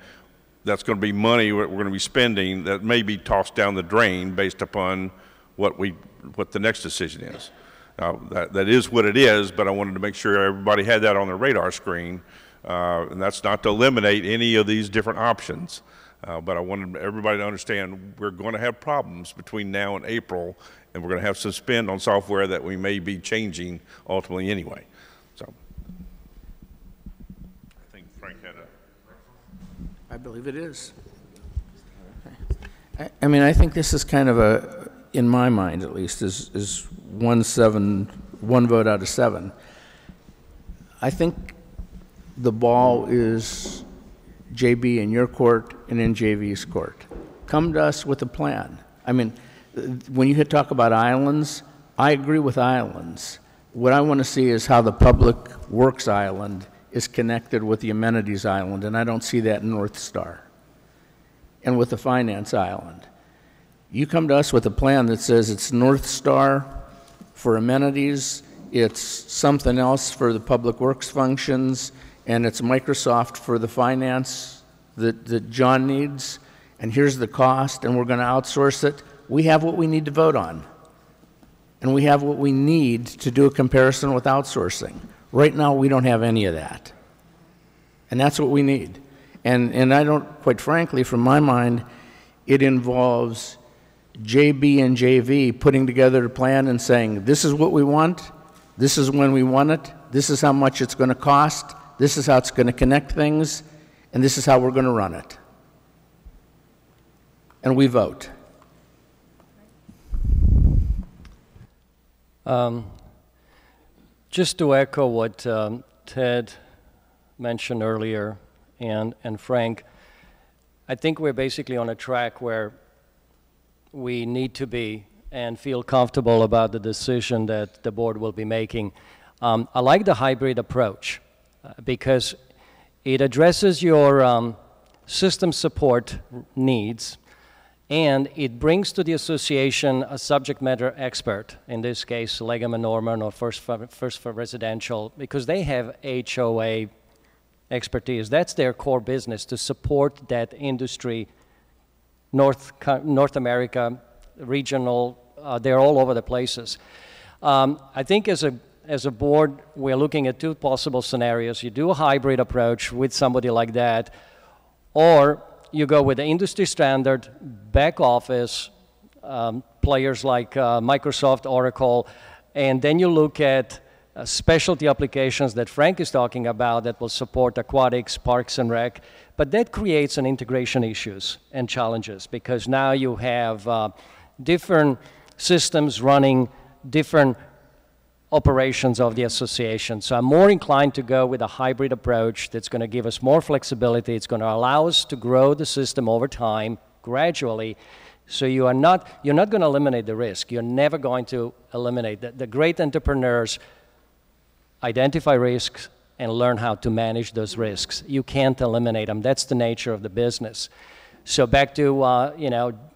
that's going to be money we're going to be spending that may be tossed down the drain based upon what the next decision is. That is what it is, but I wanted to make sure everybody had that on their radar screen, and that's not to eliminate any of these different options, but I wanted everybody to understand we're going to have problems between now and April, and we're going to have some spend on software that we may be changing ultimately anyway. So I think Frank had a... I believe it is. I mean, I think this is kind of a, in my mind at least, is 1 vote out of 7. I think the ball is JB in your court and in JV's court. Come to us with a plan. I mean, when you talk about islands, I agree with islands. What I want to see is how the Public Works Island is connected with the amenities island, and I don't see that in North Star. And with the finance island. You come to us with a plan that says it's North Star for amenities, it's something else for the public works functions, and it's Microsoft for the finance that John needs, and here's the cost, and we're going to outsource it. We have what we need to vote on. And we have what we need to do a comparison with outsourcing. Right now, we don't have any of that. And that's what we need. And I don't, quite frankly, from my mind, it involves JB and JV putting together a plan and saying, this is what we want, this is when we want it, this is how much it's going to cost, this is how it's going to connect things, and this is how we're going to run it. And we vote. Just to echo what Ted mentioned earlier and Frank, I think we're basically on a track where we need to be and feel comfortable about the decision that the board will be making. I like the hybrid approach because it addresses your system support needs, and it brings to the association a subject matter expert, in this case, Legaman Norman or First for Residential, because they have HOA expertise. That's their core business, to support that industry, North America, regional, they're all over the places. I think as a board, we're looking at 2 possible scenarios. You do a hybrid approach with somebody like that, or you go with the industry standard back office players like Microsoft, Oracle, and then you look at specialty applications that Frank is talking about that will support aquatics, parks and rec, but that creates an integration issues and challenges because now you have different systems running different operations of the association. So I'm more inclined to go with a hybrid approach that's going to give us more flexibility. It's going to allow us to grow the system over time, gradually. So you're not going to eliminate the risk. You're never going to eliminate the great entrepreneurs identify risks and learn how to manage those risks. You can't eliminate them. That's the nature of the business. So back to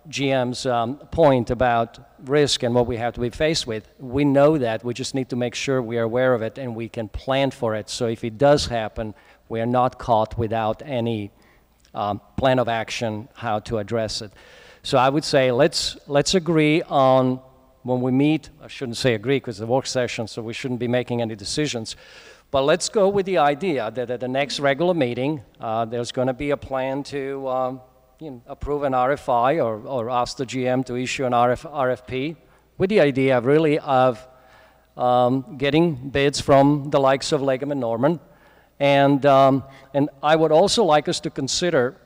GM's point about risk and what we have to be faced with. We know that. We just need to make sure we are aware of it and we can plan for it. So if it does happen, we are not caught without any plan of action how to address it. So I would say let's agree on when we meet. I shouldn't say agree because it's a work session, so we shouldn't be making any decisions. But let's go with the idea that at the next regular meeting, there's going to be a plan to approve an RFI or ask the GM to issue an RFP with the idea really of getting bids from the likes of Legum and Norman. And I would also like us to consider,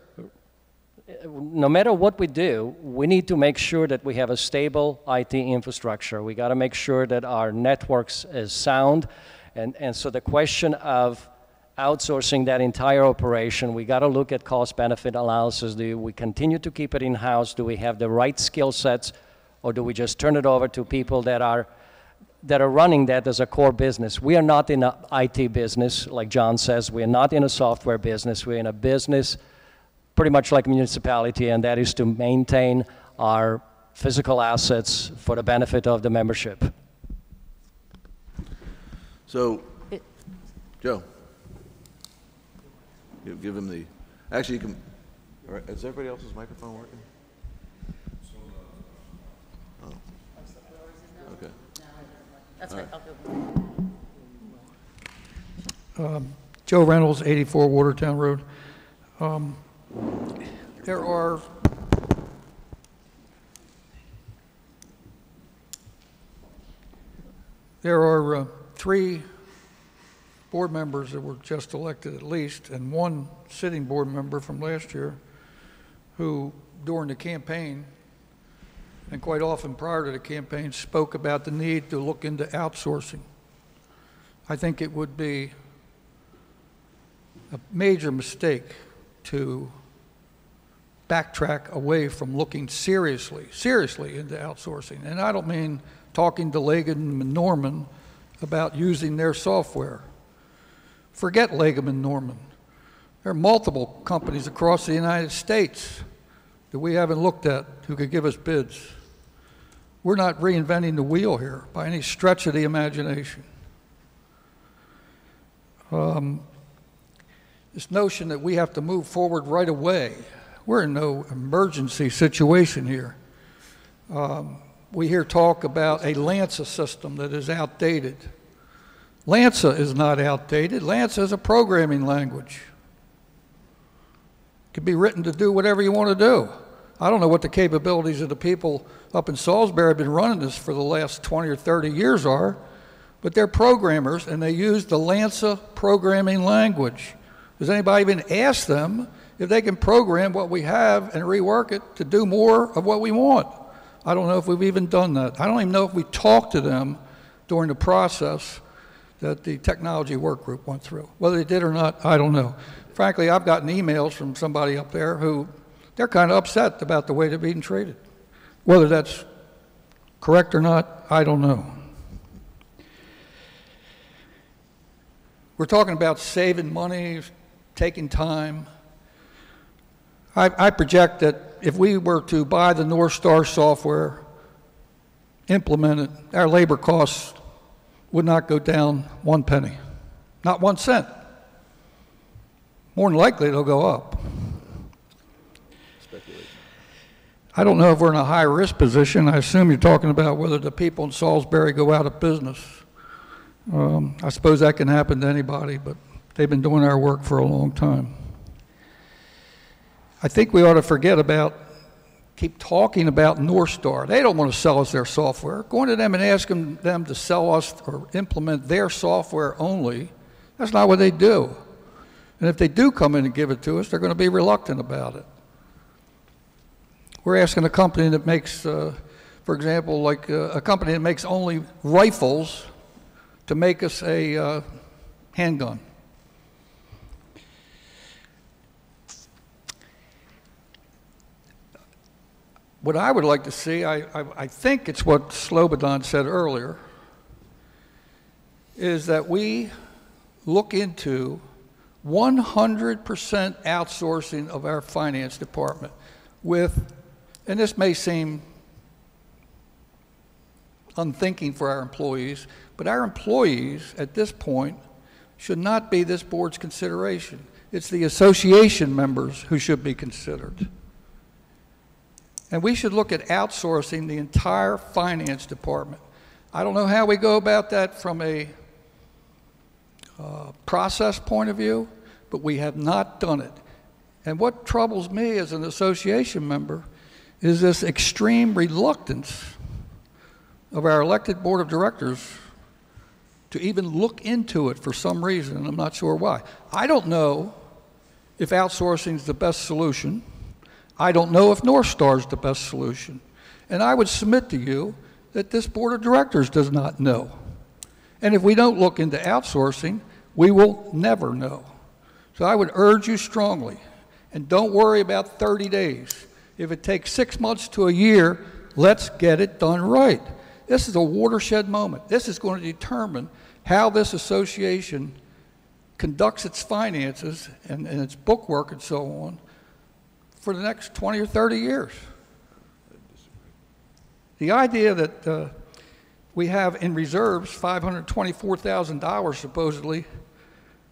no matter what we do, we need to make sure that we have a stable IT infrastructure. We got to make sure that our networks is sound. And so the question of outsourcing that entire operation, we got to look at cost-benefit analysis. Do we continue to keep it in-house? Do we have the right skill sets? Or do we just turn it over to people that are running that as a core business? We are not in an IT business, like John says. We are not in a software business. We're in a business pretty much like a municipality, and that is to maintain our physical assets for the benefit of the membership. So, Joe, give him the, actually you can, all right, is everybody else's microphone working? Oh. Okay. That's right. Joe Reynolds, 84 Watertown Road. There are 3 board members that were just elected at least, and 1 sitting board member from last year who, during the campaign, and quite often prior to the campaign, spoke about the need to look into outsourcing. I think it would be a major mistake to backtrack away from looking seriously into outsourcing. And I don't mean talking to Legum and Norman about using their software. Forget Legum and Norman. There are multiple companies across the United States that we haven't looked at who could give us bids. We're not reinventing the wheel here by any stretch of the imagination. This notion that we have to move forward right away, we're in no emergency situation here. We hear talk about a LANSA system that is outdated. LANSA is not outdated. LANSA is a programming language. It can be written to do whatever you want to do. I don't know what the capabilities of the people up in Salisbury have been running this for the last 20 or 30 years are, but they're programmers and they use the LANSA programming language. Does anybody even ask them if they can program what we have and rework it to do more of what we want? I don't know if we've even done that. I don't even know if we talked to them during the process that the technology work group went through. Whether they did or not, I don't know. Frankly, I've gotten emails from somebody up there who they're kind of upset about the way they're being treated. Whether that's correct or not, I don't know. We're talking about saving money, taking time. I project that if we were to buy the North Star software, implement it, our labor costs would not go down 1 penny, not 1 cent. More than likely, it'll go up. I don't know if we're in a high-risk position. I assume you're talking about whether the people in Salisbury go out of business. I suppose that can happen to anybody, but they've been doing our work for a long time. I think we ought to keep talking about North Star. They don't want to sell us their software. Going to them and asking them to sell us or implement their software only, that's not what they do. And if they do come in and give it to us, they're going to be reluctant about it. We're asking a company that makes, for example, like a company that makes only rifles to make us a handgun. What I would like to see, I think it's what Slobodan said earlier, is that we look into 100% outsourcing of our finance department with, and this may seem unthinking for our employees, but our employees at this point should not be this board's consideration. It's the association members who should be considered. And we should look at outsourcing the entire finance department. I don't know how we go about that from a process point of view, but we have not done it. And what troubles me as an association member is this extreme reluctance of our elected board of directors to even look into it for some reason, and I'm not sure why. I don't know if outsourcing is the best solution. I don't know if North Star is the best solution. And I would submit to you that this board of directors does not know. And if we don't look into outsourcing, we will never know. So I would urge you strongly, and don't worry about 30 days. If it takes 6 months to a year, let's get it done right. This is a watershed moment. This is going to determine how this association conducts its finances and its bookwork and so on for the next 20 or 30 years. The idea that we have in reserves $524,000 supposedly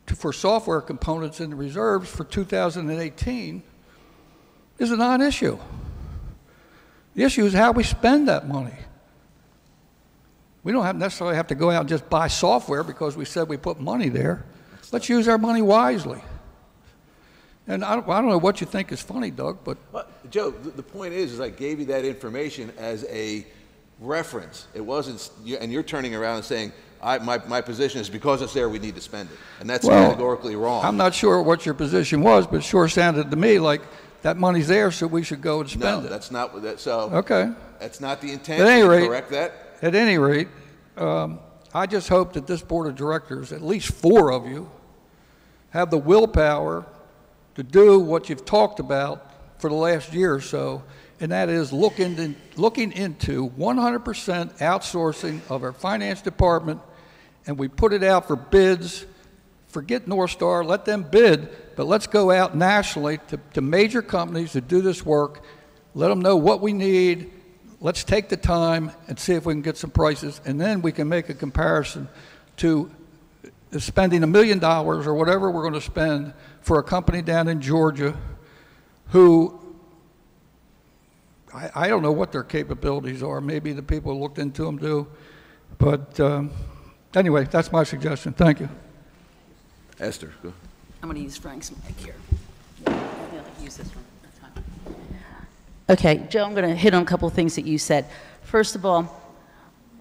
for software components in the reserves for 2018 is a non-issue. The issue is how we spend that money. We don't necessarily have to go out and just buy software because we said we put money there. Let's use our money wisely. And I don't know what you think is funny, Doug, but... Well, Joe, the point is I gave you that information as a reference. It wasn't, and you're turning around and saying, my position is because it's there, we need to spend it. And that's categorically wrong. I'm not sure what your position was, but it sure sounded to me like that money's there, so we should go and spend it. No, that's not what that, so... Okay. That's not the intent. At any rate, correct that? At any rate, I just hope that this board of directors, at least 4 of you, have the willpower to do what you've talked about for the last year or so, and that is looking into 100% outsourcing of our finance department, and we put it out for bids. Forget North Star, let them bid, but let's go out nationally to major companies that do this work, let them know what we need. Let's take the time and see if we can get some prices, and then we can make a comparison to spending $1 million or whatever we're going to spend for a company down in Georgia who, I don't know what their capabilities are. Maybe the people who looked into them do. But anyway, that's my suggestion. Thank you. Esther, go. I'm going to use Frank's mic here. Yeah, use this one. Okay, Joe, I'm going to hit on a couple of things that you said. First of all,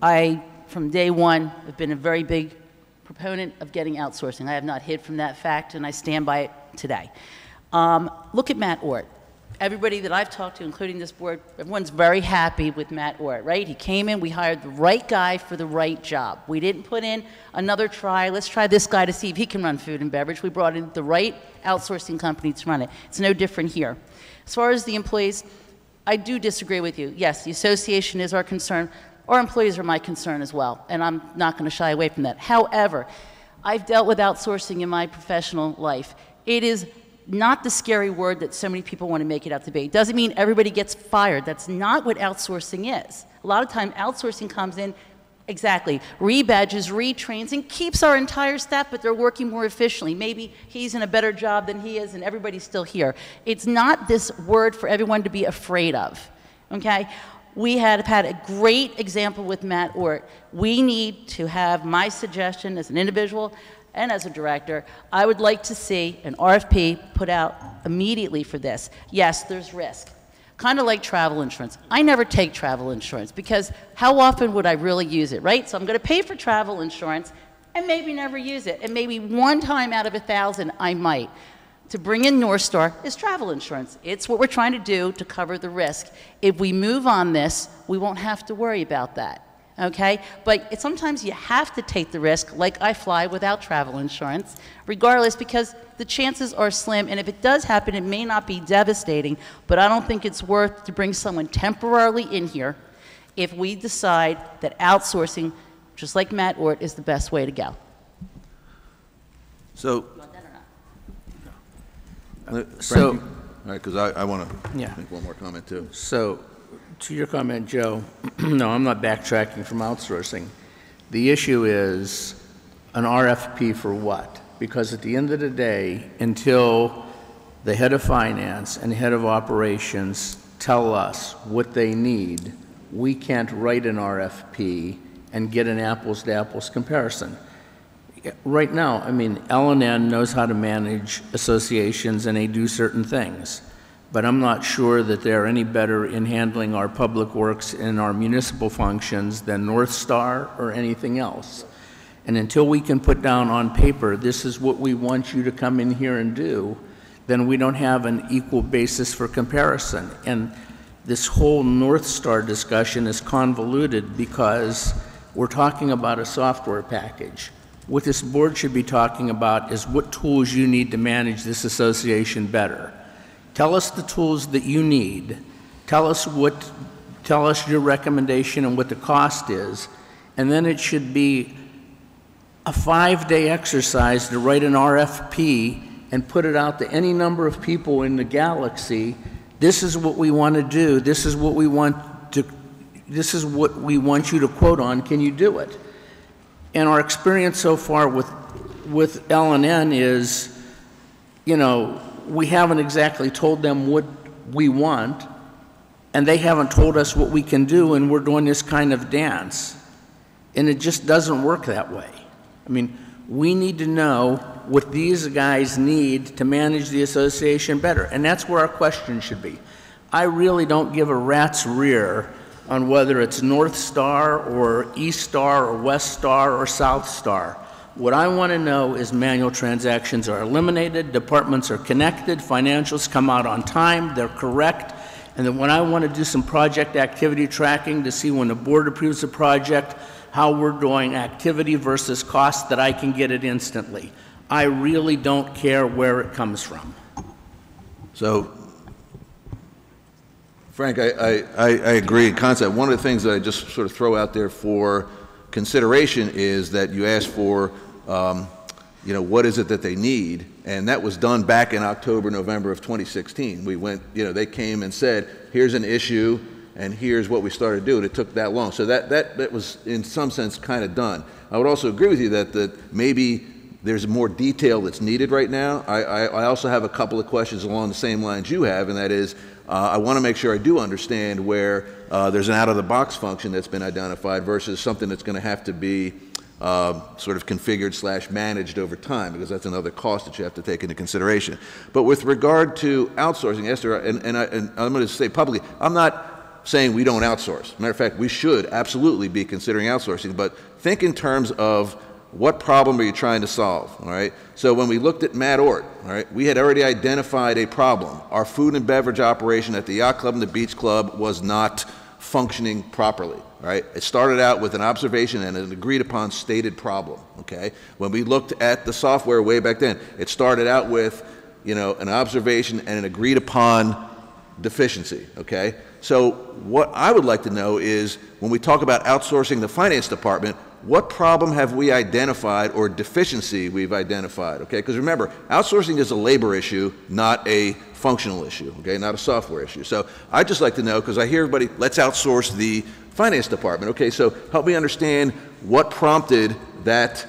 I, from day one, have been a very big proponent of getting outsourcing. I have not hid from that fact, and I stand by it today. Look at Matt Ort. Everybody that I've talked to, including this board, everyone's very happy with Matt Ort, right? He came in, we hired the right guy for the right job. We didn't put in another try, let's try this guy to see if he can run food and beverage. We brought in the right outsourcing company to run it. It's no different here. As far as the employees, I do disagree with you. Yes, the association is our concern. Our employees are my concern as well, and I'm not going to shy away from that. However, I've dealt with outsourcing in my professional life. It is not the scary word that so many people want to make it out to be. It doesn't mean everybody gets fired. That's not what outsourcing is. A lot of time, outsourcing comes in, exactly, rebadges, retrains, and keeps our entire staff, but they're working more efficiently. Maybe he's in a better job than he is, and everybody's still here. It's not this word for everyone to be afraid of, okay? We have had a great example with Matt Ort. We need to have, my suggestion as an individual and as a director, I would like to see an RFP put out immediately for this. Yes, there's risk. Kind of like travel insurance. I never take travel insurance because how often would I really use it, right? So I'm going to pay for travel insurance and maybe never use it. And maybe one time out of 1,000 I might. To bring in North Star is travel insurance. It's what we're trying to do to cover the risk. If we move on this, we won't have to worry about that, okay? But sometimes you have to take the risk, like I fly without travel insurance, regardless, because the chances are slim, and if it does happen, it may not be devastating, but I don't think it's worth to bring someone temporarily in here if we decide that outsourcing, just like Matt Ort, is the best way to go. So, So, all right, because I want to Yeah. make one more comment too. So, to your comment, Joe, no, I'm not backtracking from outsourcing. The issue is an RFP for what? Because at the end of the day, until the head of finance and the head of operations tell us what they need, we can't write an RFP and get an apples-to-apples comparison. Right now, I mean, L&N knows how to manage associations and they do certain things, but I'm not sure that they're any better in handling our public works and our municipal functions than North Star or anything else. And until we can put down on paper, this is what we want you to come in here and do, then we don't have an equal basis for comparison. And this whole North Star discussion is convoluted because we're talking about a software package. What this board should be talking about is what tools you need to manage this association better. Tell us the tools that you need. Tell us your recommendation and what the cost is. And then it should be a 5-day exercise to write an RFP and put it out to any number of people in the galaxy. This is what we want to do. This is what we want you to quote on. Can you do it? And our experience so far with L&N is, you know, we haven't exactly told them what we want, and they haven't told us what we can do, and we're doing this kind of dance. And it just doesn't work that way. I mean, we need to know what these guys need to manage the association better, and that's where our question should be. I really don't give a rat's rear on whether it's North Star or East Star or West Star or South Star. What I want to know is manual transactions are eliminated, departments are connected, financials come out on time, they're correct, and then when I want to do some project activity tracking to see when the board approves a project, how we're doing activity versus cost, that I can get it instantly. I really don't care where it comes from. So, Frank, I agree in concept. One of the things that I just sort of throw out there for consideration is that you asked for, you know, what is it that they need? And that was done back in October, November of 2016. We went, you know, they came and said, here's an issue, and here's what we started doing. It took that long. So that was, in some sense, kind of done. I would also agree with you that maybe there's more detail that's needed right now. I also have a couple of questions along the same lines you have, and that is, I want to make sure I do understand where there's an out-of-the-box function that's been identified versus something that's going to have to be sort of configured / managed over time, because that's another cost that you have to take into consideration. But with regard to outsourcing, Esther, and I'm going to say publicly, I'm not saying we don't outsource. Matter of fact, we should absolutely be considering outsourcing, but think in terms of what problem are you trying to solve, all right? So when we looked at Matt Ort, all right, we had already identified a problem. Our food and beverage operation at the yacht club and the beach club was not functioning properly, all right? It started out with an observation and an agreed upon stated problem, okay? When we looked at the software way back then, it started out with, you know, an observation and an agreed upon deficiency, okay? So what I would like to know is, when we talk about outsourcing the finance department, what problem have we identified or deficiency we've identified, okay? Because remember, outsourcing is a labor issue, not a functional issue, okay? Not a software issue. So I'd just like to know, because I hear everybody, let's outsource the finance department. Okay, so help me understand what prompted that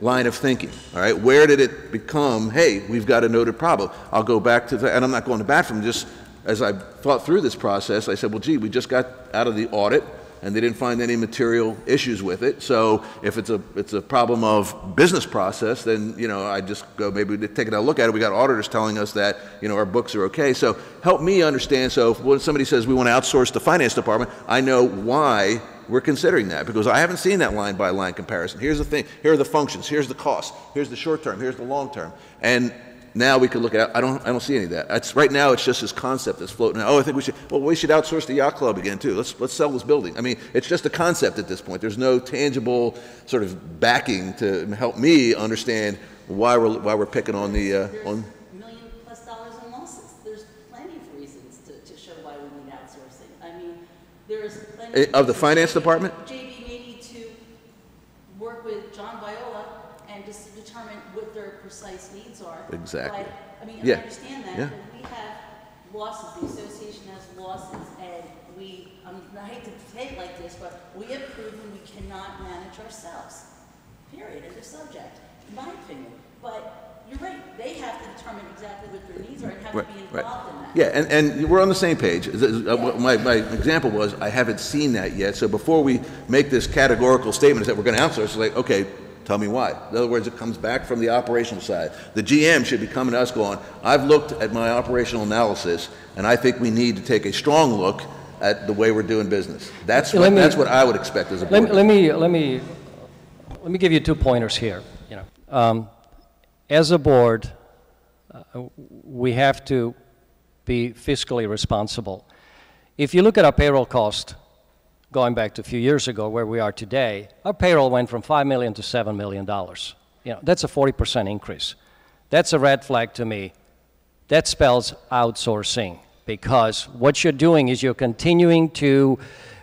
line of thinking, all right? Where did it become, hey, we've got a noted problem? I'll go back to the, and I'm not going to bat from just, as I thought through this process, I said, well, gee, we just got out of the audit, and they didn't find any material issues with it. So if it's a problem of business process, then, you know, I just go, maybe we take a look at it. We got auditors telling us that, you know, our books are okay. So help me understand. So when somebody says we want to outsource the finance department, I know why we're considering that, because I haven't seen that line by line comparison. Here's the thing, here are the functions, here's the cost, here's the short term, here's the long term. And now we could look at, I don't see any of that. Right now it's just this concept that's floating out. Oh, I think we should outsource the yacht club again too. Let's sell this building. I mean, it's just a concept at this point. There's no tangible sort of backing to help me understand why we're picking on the $1 million+ in losses. There's plenty of reasons to show why we need outsourcing. I mean, there's plenty of the finance department. JB may need to work with John Viola and just determine what their precise needs are. Exactly. But, I mean, yeah. I understand that, yeah. but we have losses. The association has losses, and I hate to say it like this, but we have proven we cannot manage ourselves. Period. End of subject, in my opinion. But you're right, they have to determine exactly what their needs are and have to be involved in that. Yeah, and we're on the same page. My example was, I haven't seen that yet, so before we make this categorical statement that we're going to outsource, it's like, okay, tell me why. In other words, it comes back from the operational side. The GM should be coming to us going, I've looked at my operational analysis, and I think we need to take a strong look at the way we're doing business. That's what I would expect as a board. Let me give you 2 pointers here. You know, as a board, we have to be fiscally responsible. If you look at our payroll cost, going back to a few years ago where we are today, our payroll went from $5 million to $7 million. You know, that's a 40% increase. That's a red flag to me. That spells outsourcing, because what you're doing is you're continuing to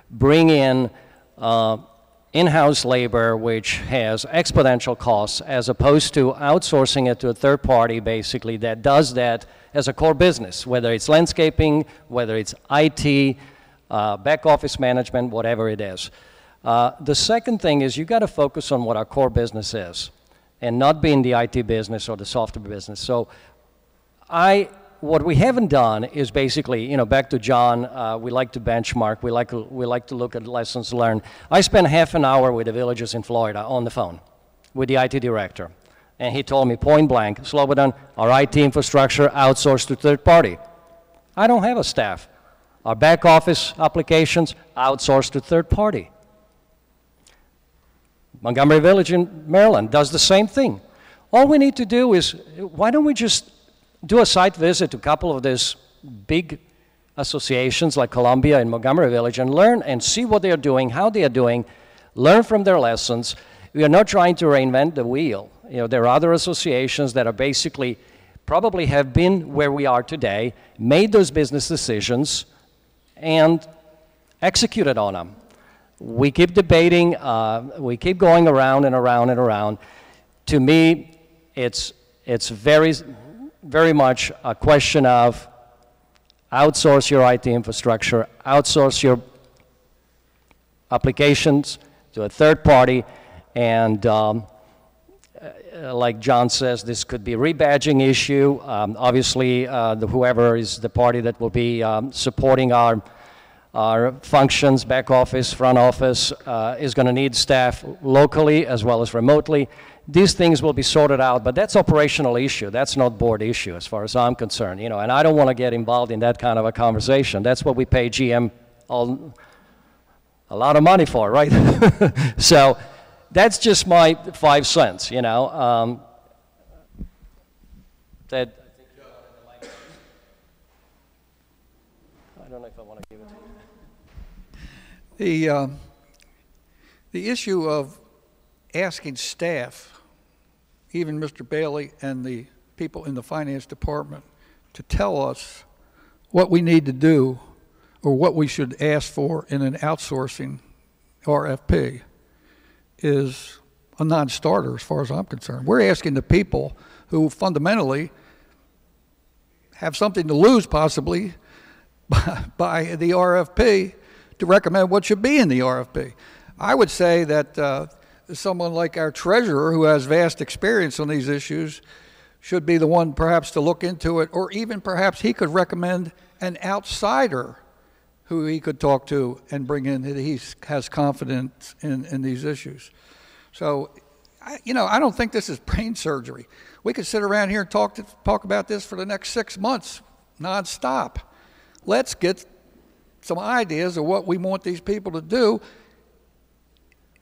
bring in in-house labor, which has exponential costs, as opposed to outsourcing it to a third party, basically, that does that as a core business, whether it's landscaping, whether it's IT, back office management, whatever it is. The second thing is you got to focus on what our core business is and not be in the IT business or the software business. So what we haven't done is basically, you know, back to John, we like to benchmark, we like to look at lessons learned. I spent half an hour with the villagers in Florida on the phone with the IT director, and he told me point blank, Slobodan, our IT infrastructure outsourced to third party. I don't have a staff. Our back office applications outsourced to third party. Montgomery Village in Maryland does the same thing. All we need to do is, why don't we just do a site visit to a couple of these big associations like Columbia and Montgomery Village and learn and see what they are doing, how they are doing, learn from their lessons. We are not trying to reinvent the wheel. You know, there are other associations that are basically probably have been where we are today, made those business decisions, and executed on them. We keep debating, we keep going around and around and around. To me, it's very much a question of outsource your IT infrastructure, outsource your applications to a third party, and like John says, this could be a rebadging issue. Obviously, whoever is the party that will be supporting our functions, back office, front office, is going to need staff locally as well as remotely. These things will be sorted out, but that's operational issue. That's not board issue as far as I'm concerned, you know, and I don't want to get involved in that kind of a conversation. That's what we pay GM a lot of money for, right? So that's just my 5 cents, you know. I don't know if I want to give it to you. The issue of asking staff, even Mr. Bailey and the people in the finance department, to tell us what we need to do or what we should ask for in an outsourcing RFP is a non-starter as far as I'm concerned. We're asking the people who fundamentally have something to lose possibly by the RFP to recommend what should be in the RFP. I would say that someone like our treasurer, who has vast experience on these issues, should be the one perhaps to look into it, or even perhaps he could recommend an outsider who he could talk to and bring in that he has confidence in these issues. So, you know, I don't think this is brain surgery. We could sit around here and talk about this for the next 6 months nonstop. Let's get some ideas of what we want these people to do.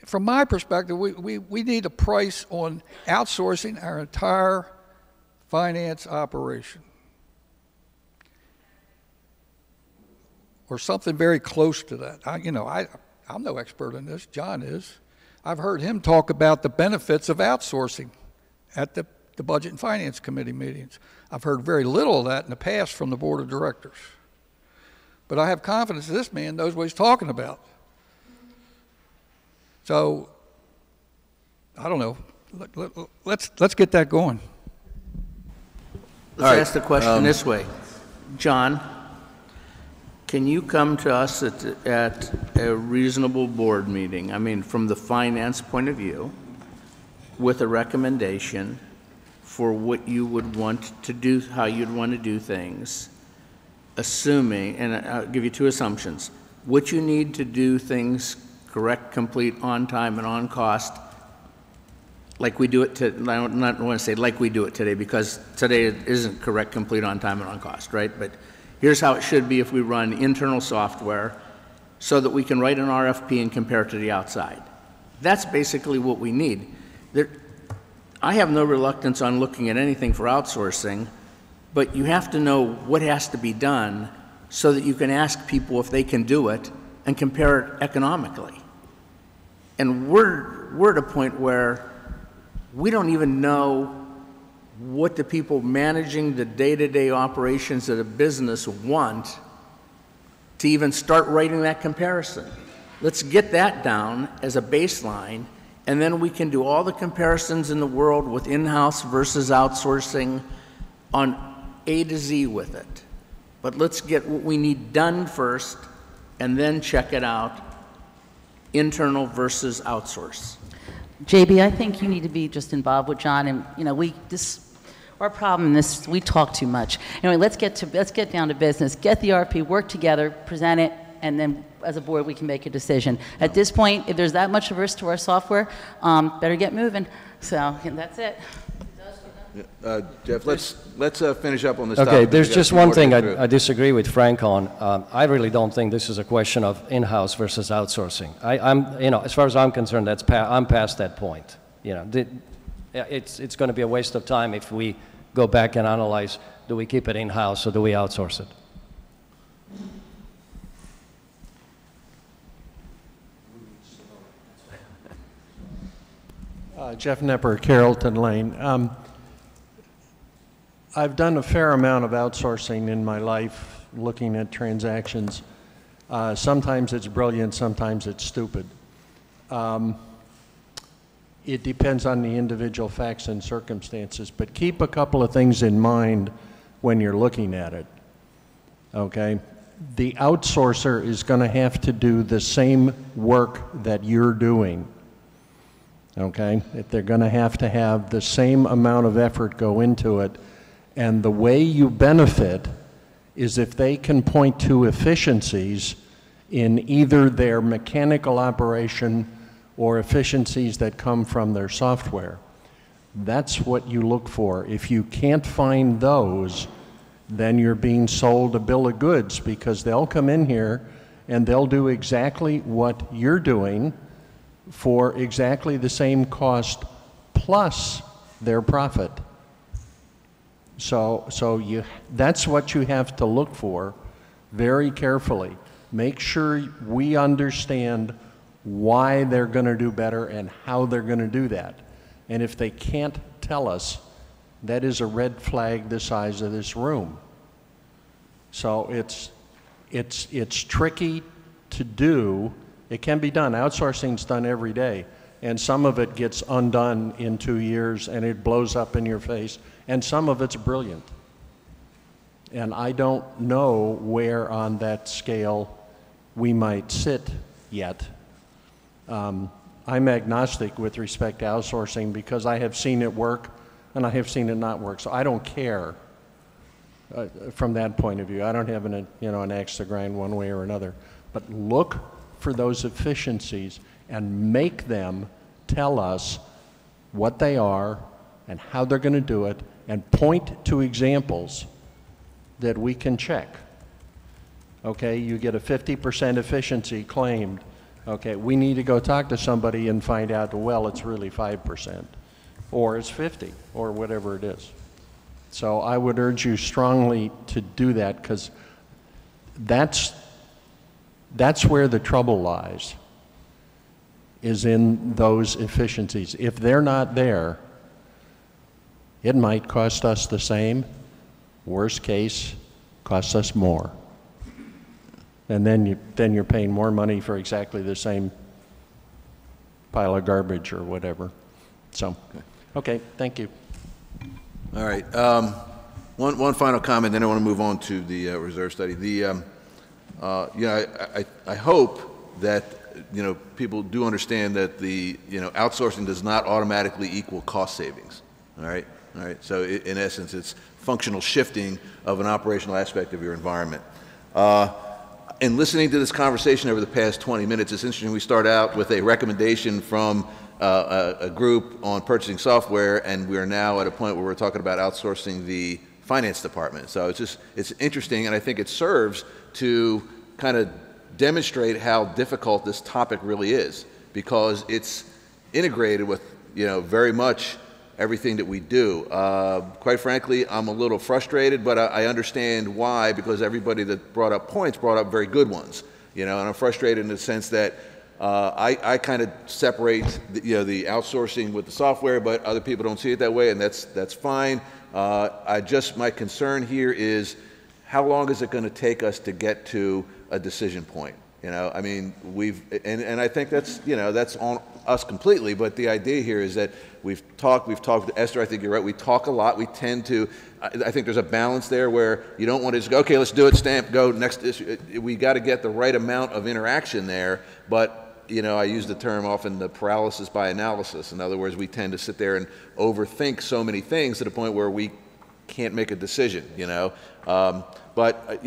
From my perspective, we need a price on outsourcing our entire finance operation, or something very close to that. I'm no expert in this. John is. I've heard him talk about the benefits of outsourcing at the Budget and Finance Committee meetings. I've heard very little of that in the past from the Board of Directors. But I have confidence that this man knows what he's talking about. So, I don't know. Let's get that going. Let's ask the question this way. John, can you come to us at a reasonable board meeting, I mean, from the finance point of view, with a recommendation for what you would want to do, how you'd want to do things, assuming, and I'll give you two assumptions, what you need to do things correct, complete, on time, and on cost, like we do it I don't want to say like we do it today, because today it isn't correct, complete, on time, and on cost, right? But here's how it should be if we run internal software so that we can write an RFP and compare it to the outside. That's basically what we need. I have no reluctance on looking at anything for outsourcing, but you have to know what has to be done so that you can ask people if they can do it and compare it economically. And we're at a point where we don't even know what the people managing the day-to-day operations of a business want to even start writing that comparison. Let's get that down as a baseline, and then we can do all the comparisons in the world with in-house versus outsourcing on A to Z with it. But let's get what we need done first, and then check it out, internal versus outsource. JB, I think you need to be just involved with John, and our problem in this, we talk too much. Anyway, let's get down to business. Get the RFP, work together, present it, and then as a board we can make a decision. At this point, if there's that much averse to our software, better get moving. So that's it. Jeff, let's finish up on this Okay, topic. there's just one thing I disagree with Frank on. I really don't think this is a question of in-house versus outsourcing. As far as I'm concerned, I'm past that point. It's going to be a waste of time if we go back and analyze, do we keep it in-house or do we outsource it? Jeff Nepper, Carrollton Lane. I've done a fair amount of outsourcing in my life, looking at transactions. Sometimes it's brilliant, sometimes it's stupid. It depends on the individual facts and circumstances, but keep a couple of things in mind when you're looking at it, okay? The outsourcer is going to have to do the same work that you're doing, okay? If they're going to have the same amount of effort go into it, and the way you benefit is if they can point to efficiencies in either their mechanical operation or efficiencies that come from their software. That's what you look for. If you can't find those, then you're being sold a bill of goods, because they'll come in here and they'll do exactly what you're doing for exactly the same cost plus their profit. So that's what you have to look for very carefully. Make sure we understand why they're going to do better and how they're going to do that. And if they can't tell us, that is a red flag the size of this room. So it's tricky to do. It can be done. Outsourcing's done every day. And some of it gets undone in 2 years and it blows up in your face. And some of it's brilliant. And I don't know where on that scale we might sit yet. I'm agnostic with respect to outsourcing because I have seen it work and I have seen it not work. So I don't care from that point of view. I don't have an axe to grind one way or another. But look for those efficiencies and make them tell us what they are and how they're going to do it, and point to examples that we can check. Okay, you get a 50% efficiency claimed. Okay, we need to go talk to somebody and find out, well, it's really 5%, or it's 50, or whatever it is. So I would urge you strongly to do that, because that's where the trouble lies, is in those efficiencies. If they're not there, it might cost us the same. Worst case, costs us more. And then you're paying more money for exactly the same pile of garbage or whatever. So, okay, thank you. All right. One final comment, then I want to move on to the reserve study. I hope that people do understand that the outsourcing does not automatically equal cost savings. All right. All right, so in essence, it's functional shifting of an operational aspect of your environment. In listening to this conversation over the past 20 minutes, it's interesting we start out with a recommendation from a group on purchasing software, and we are now at a point where we're talking about outsourcing the finance department. So it's interesting, and I think it serves to kind of demonstrate how difficult this topic really is, because it's integrated with, very much everything that we do. Quite frankly, I'm a little frustrated, but I understand why, because everybody that brought up points brought up very good ones, and I'm frustrated in the sense that I kind of separate the outsourcing with the software, but other people don't see it that way, and that's fine. My concern here is, how long is it going to take us to get to a decision point? I mean, and I think that's on us completely, but the idea here is that we've talked, Esther, I think you're right, we talk a lot, we tend to, I think there's a balance there where you don't want to just go, okay, let's do it, stamp, go, next issue. We got to get the right amount of interaction there, but I use the term often, the paralysis by analysis. In other words, we tend to sit there and overthink so many things to the point where we can't make a decision, But,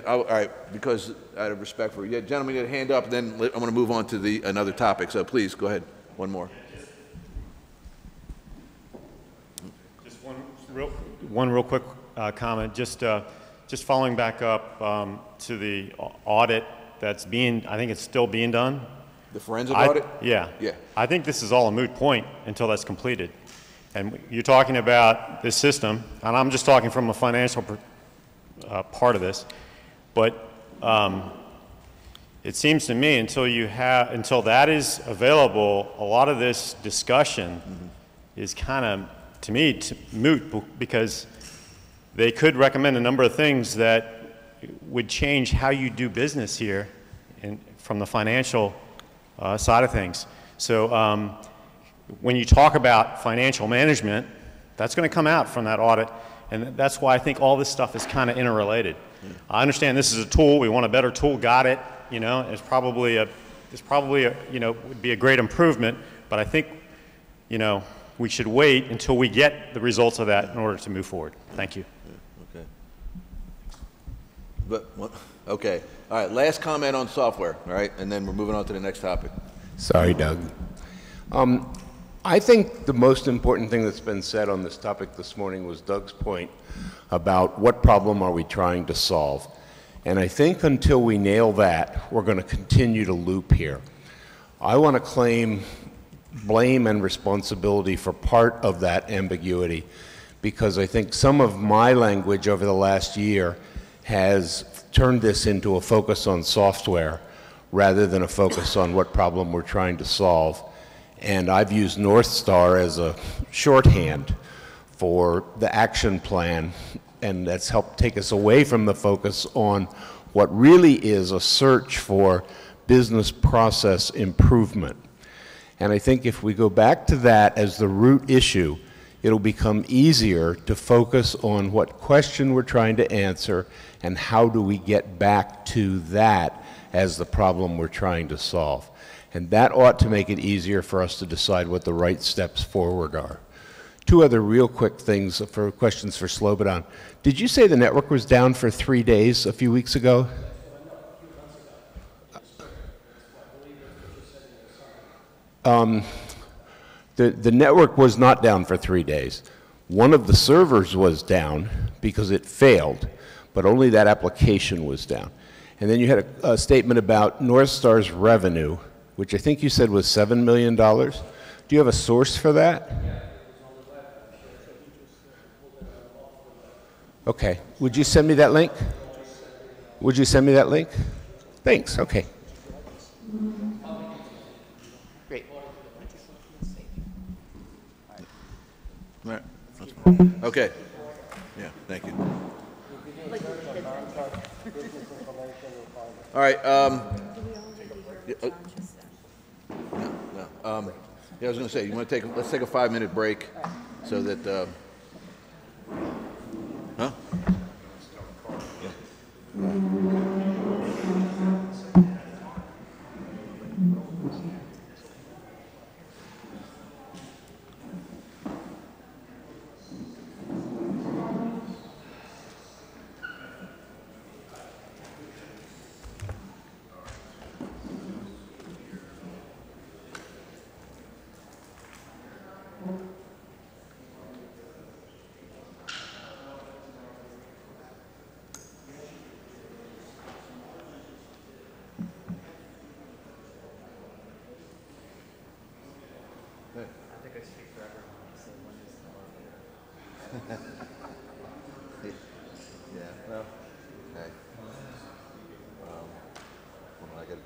all right, because out of respect for you, gentlemen, get a hand up, then I'm going to move on to another topic. So please, go ahead. One more. Just one real quick comment. Just following back up to the audit that's I think it's still being done. The forensic audit? Yeah. Yeah. I think this is all a moot point until that's completed. And you're talking about this system, and I'm just talking from a financial part of this, but it seems to me until that is available, a lot of this discussion is kind of, to me, moot, because they could recommend a number of things that would change how you do business here from the financial side of things. So when you talk about financial management, that's going to come out from that audit, and that's why I think all this stuff is kind of interrelated. I understand this is a tool, we want a better tool, got it, it's probably would be a great improvement, but I think, we should wait until we get the results of that in order to move forward. Thank you. Okay. All right, last comment on software, all right, and then we're moving on to the next topic. Sorry, Doug. I think the most important thing that's been said on this topic this morning was Doug's point about what problem are we trying to solve. And I think until we nail that, we're going to continue to loop here. I want to claim blame and responsibility for part of that ambiguity, because I think some of my language over the last year has turned this into a focus on software rather than a focus on what problem we're trying to solve. And I've used North Star as a shorthand for the action plan, and that's helped take us away from the focus on what really is a search for business process improvement. And I think if we go back to that as the root issue, it'll become easier to focus on what question we're trying to answer and how do we get back to that as the problem we're trying to solve. And that ought to make it easier for us to decide what the right steps forward are. Two other real quick things for questions for Slobodan. Did you say the network was down for 3 days a few weeks ago? The network was not down for 3 days. One of the servers was down because it failed, but only that application was down. And then you had a statement about North Star's revenue, which I think you said was $7 million. Do you have a source for that? Okay. Would you send me that link? Would you send me that link? Thanks. Okay. Great. Okay. Yeah, thank you. All right. Yeah, I was going to say, let's take a 5-minute break so that, huh? Yeah. I think I speak for everyone to say when is the Yeah, well, hey. Hold on, I got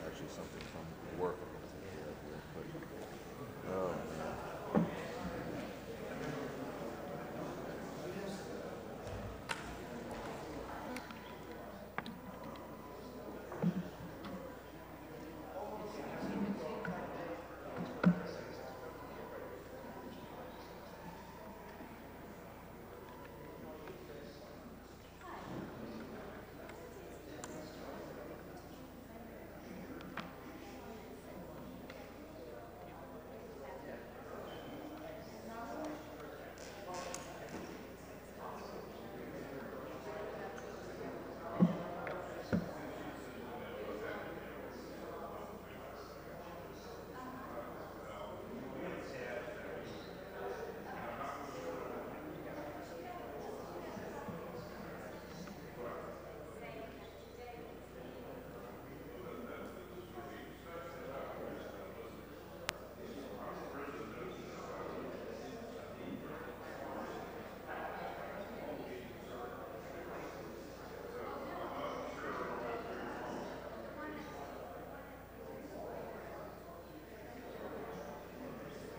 actually something from work I'm going to take care of here. But, oh, man.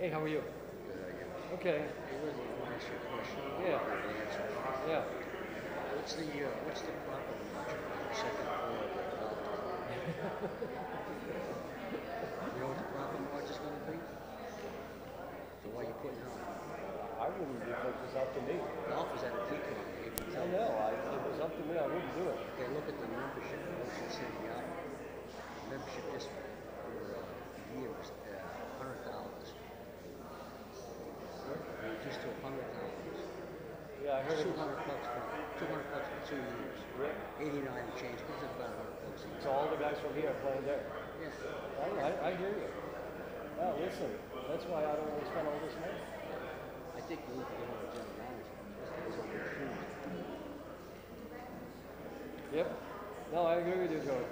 Hey, how are you? Okay. Yeah. Yeah. What's the property budget for the second floor of the golf? You know what the profit margin's gonna be? So why you putting it on? I wouldn't, if it was up to me. Golf is at a decline. I know, if it was up to me, I wouldn't do it. Okay, look at the membership, Ocean City Yacht. Membership just for the year was $100. Reduced to $100. Yeah, I heard it. $200 for 2 years. 89 and change. What's it about $100? So all the guys from here are playing there. Yeah. I hear you. Well, listen, that's why I don't want to spend all this money. I think we need to get on the general manager. It's a good food. Yep. No, I agree with you, Joe.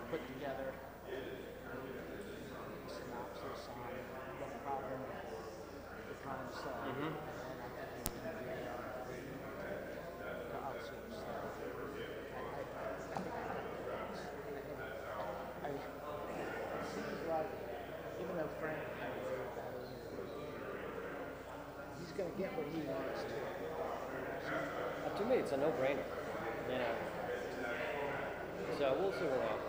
Put together a synopsis on what problem we're trying to solve. And I think we can get to outsource that. It seems like, even though Frank had a very bad he's going to get what he wants to. To me, it's a no-brainer, you know. So we'll see what happens.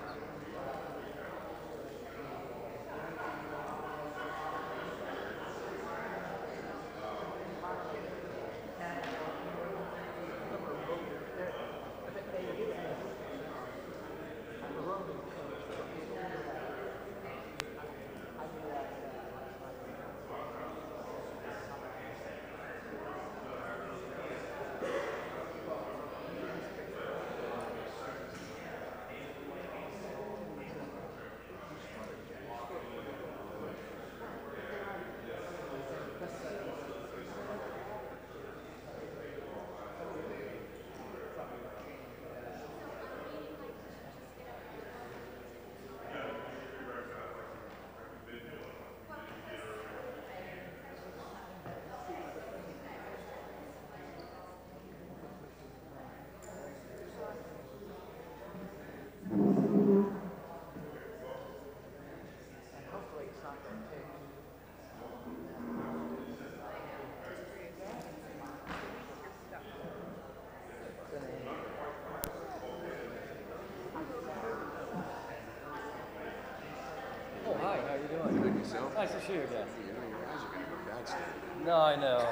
Hi, how you doing? Good, yourself? Nice to see you again. You know, your eyes are going to go bad soon. No, I know.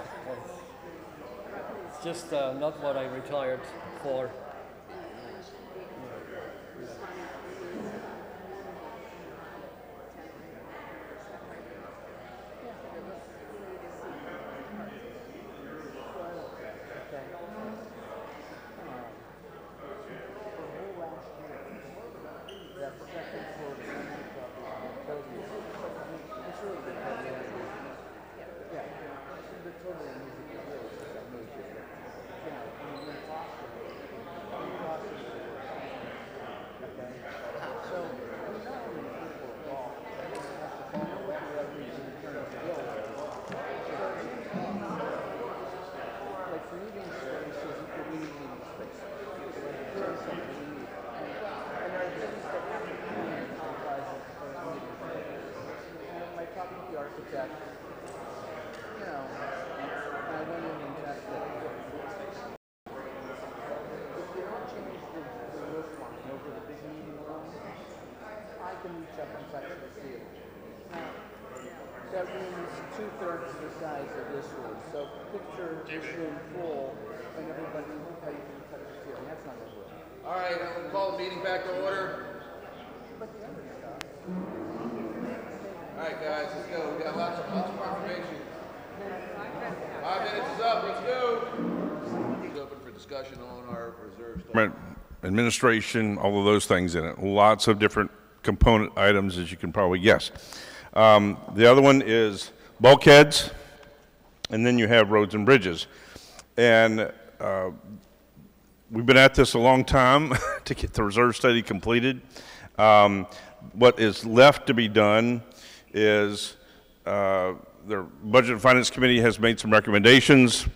It's just not what I retired for. That room is 2/3 the size of this room. So picture this room full and everybody how you can touch the ceiling. That's not going to work. All right, I'm going to call the meeting back to order. But the other stuff. All right, guys, let's go. We got lots more information. 5 minutes is up. Let's go. It's open for discussion on our reserve stuff. Administration, all of those things in it. Lots of different component items, as you can probably guess. The other one is bulkheads, and then you have roads and bridges. And we've been at this a long time to get the reserve study completed. What is left to be done is the Budget and Finance Committee has made some recommendations.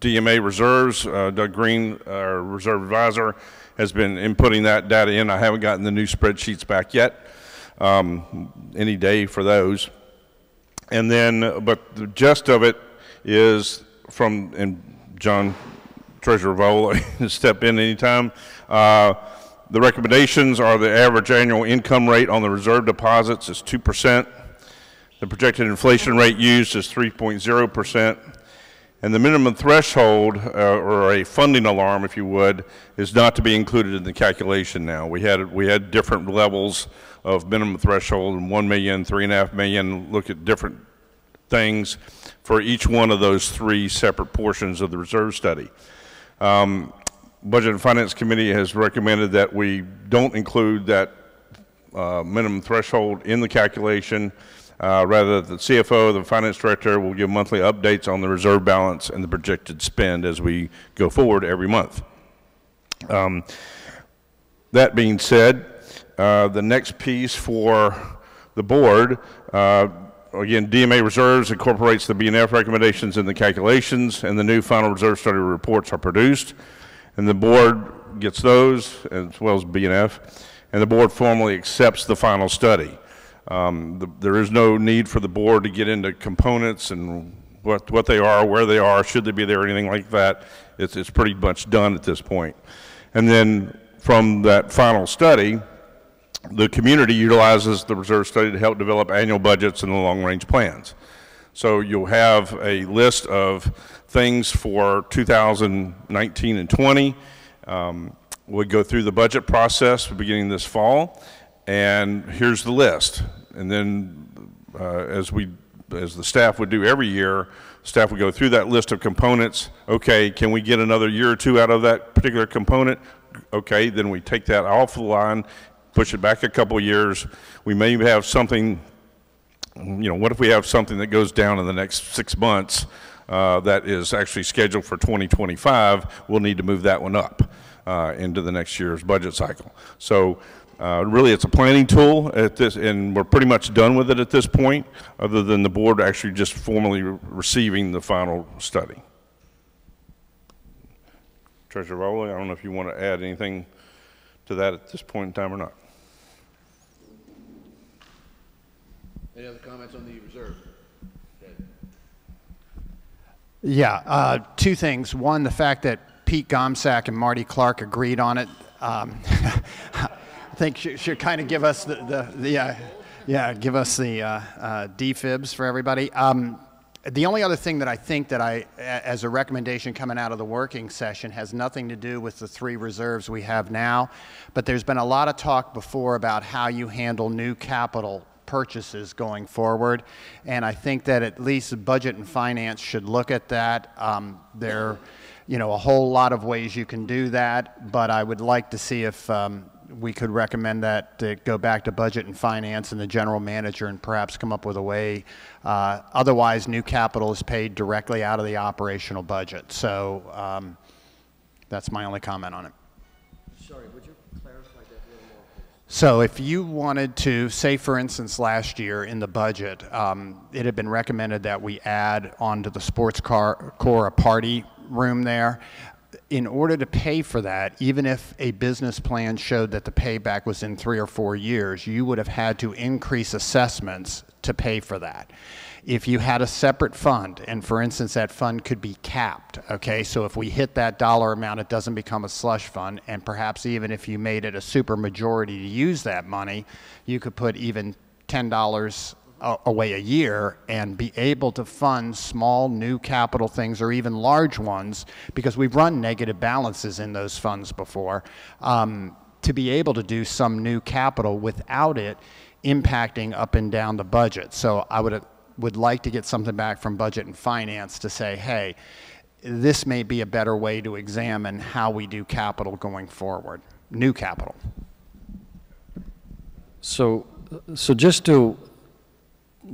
DMA reserves, Doug Green, our reserve advisor, has been inputting that data in. I haven't gotten the new spreadsheets back yet. Any day for those. And then, but the gist of it is from, and John Treasurer Vola step in anytime. The recommendations are the average annual income rate on the reserve deposits is 2%. The projected inflation rate used is 3.0%. And the minimum threshold, or a funding alarm, if you would, is not to be included in the calculation now. We had different levels of minimum threshold, 1 million, 3.5 million, look at different things for each one of those three separate portions of the reserve study. Budget and Finance Committee has recommended that we don't include that minimum threshold in the calculation. Rather, the CFO, the Finance Director, will give monthly updates on the reserve balance and the projected spend as we go forward every month. That being said, the next piece for the board, again, DMA reserves incorporates the BNF recommendations in the calculations, and the new final reserve study reports are produced. And the board gets those, as well as BNF, and the board formally accepts the final study. There is no need for the board to get into components and what they are, where they are, should they be there, anything like that. It's pretty much done at this point. And then from that final study, the community utilizes the reserve study to help develop annual budgets and the long-range plans. So you'll have a list of things for 2019 and 20. We'll go through the budget process beginning this fall, and here's the list. And then as the staff would do every year, staff would go through that list of components. Okay, can we get another year or two out of that particular component? Okay, then we take that off the line, push it back a couple of years. We may have something, what if we have something that goes down in the next 6 months that is actually scheduled for 2025? We'll need to move that one up into the next year's budget cycle. So really it's a planning tool at this, and we're pretty much done with it at this point, other than the board actually just formally receiving the final study. Treasurer Rowley, I don't know if you want to add anything to that at this point in time or not. Any other comments on the reserve? Yeah, two things. One, the fact that Pete Gomsak and Marty Clark agreed on it. I think should kind of give us give us the DFibs for everybody. The only other thing that I think that as a recommendation coming out of the working session, has nothing to do with the 3 reserves we have now, but there's been a lot of talk before about how you handle new capital purchases going forward, and I think that at least Budget and Finance should look at that. There, a whole lot of ways you can do that, but I would like to see if we could recommend that to go back to Budget and Finance and the General Manager and perhaps come up with a way. Otherwise, new capital is paid directly out of the operational budget. So that's my only comment on it. Sorry, would you clarify that a little more, please? So if you wanted to, say for instance last year in the budget, it had been recommended that we add onto the sports core a party room there. In order to pay for that, even if a business plan showed that the payback was in 3 or 4 years, you would have had to increase assessments to pay for that. If you had a separate fund, and for instance that fund could be capped, okay, so if we hit that dollar amount it doesn't become a slush fund, and perhaps even if you made it a super majority to use that money, you could put even $10 away a year and be able to fund small new capital things or even large ones, because we've run negative balances in those funds before, to be able to do some new capital without it impacting up and down the budget. So I would like to get something back from Budget and Finance to say, hey, this may be a better way to examine how we do capital going forward, new capital. So just to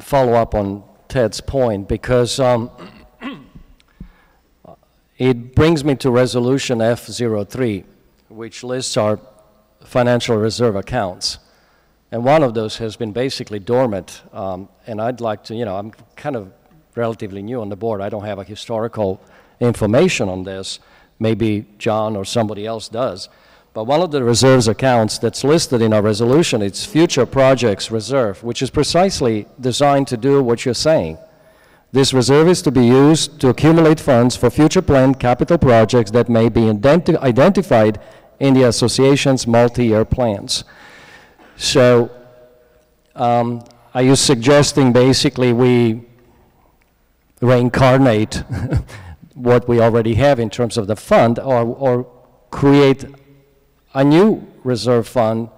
follow up on Ted's point, because it brings me to Resolution F03, which lists our financial reserve accounts. And one of those has been basically dormant. And I'd like to, I'm kind of relatively new on the board. I don't have a historical information on this. Maybe John or somebody else does. But one of the reserves accounts that's listed in our resolution, it's Future Projects Reserve, which is precisely designed to do what you're saying. This reserve is to be used to accumulate funds for future planned capital projects that may be identified in the association's multi-year plans. So are you suggesting basically we reincarnate what we already have in terms of the fund, or create a new reserve fund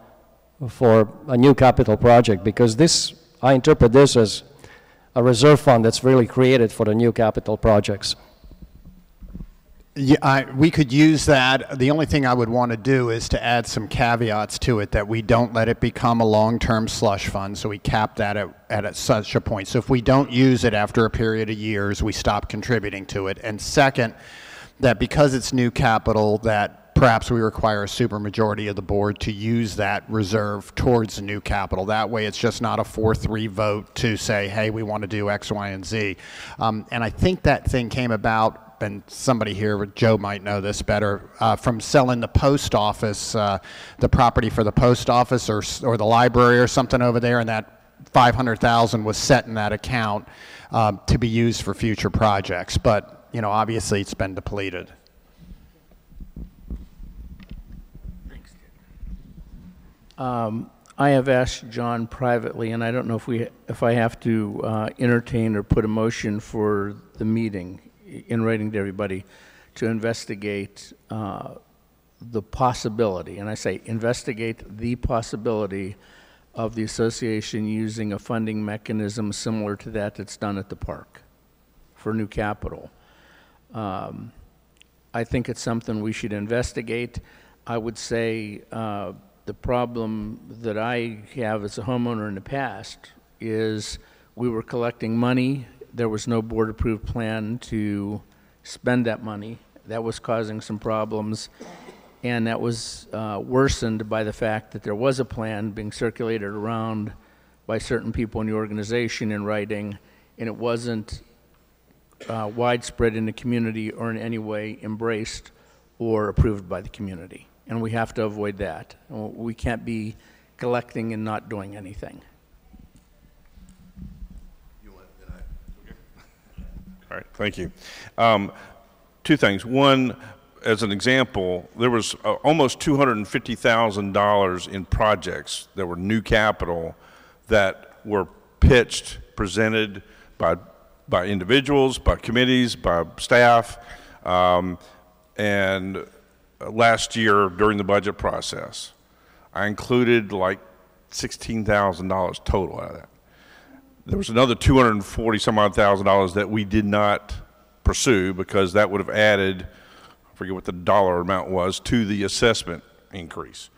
for a new capital project? Because this, I interpret this as a reserve fund that's really created for the new capital projects. Yeah, we could use that. The only thing I would want to do is to add some caveats to it, that we don't let it become a long-term slush fund, so we cap that at such a point. So if we don't use it after a period of years, we stop contributing to it. And second, that because it's new capital, that perhaps we require a supermajority of the board to use that reserve towards the new capital. That way it's just not a 4-3 vote to say, hey, we want to do X, Y, and Z. And I think that thing came about, and somebody here, Joe might know this better, from selling the post office, the property for the post office or the library or something over there, and that $500,000 was set in that account to be used for future projects. But, obviously it's been depleted. I have asked John privately, and I don't know if I have to entertain or put a motion for the meeting in writing to everybody to investigate the possibility, and I say investigate the possibility of the association using a funding mechanism similar to that's done at the park for new capital. I think it's something we should investigate. I would say the problem that I have as a homeowner in the past is we were collecting money. There was no board-approved plan to spend that money. That was causing some problems, and that was worsened by the fact that there was a plan being circulated around by certain people in the organization in writing, and it wasn't widespread in the community or in any way embraced or approved by the community. And we have to avoid that. We can't be collecting and not doing anything. All right, thank you. Two things. One, as an example, there was almost $250,000 in projects that were new capital that were pitched, presented by individuals, by committees, by staff, and last year during the budget process, I included like $16,000 total out of that. There was another $240,000 that we did not pursue because that would have added, I forget what the dollar amount was, to the assessment increase.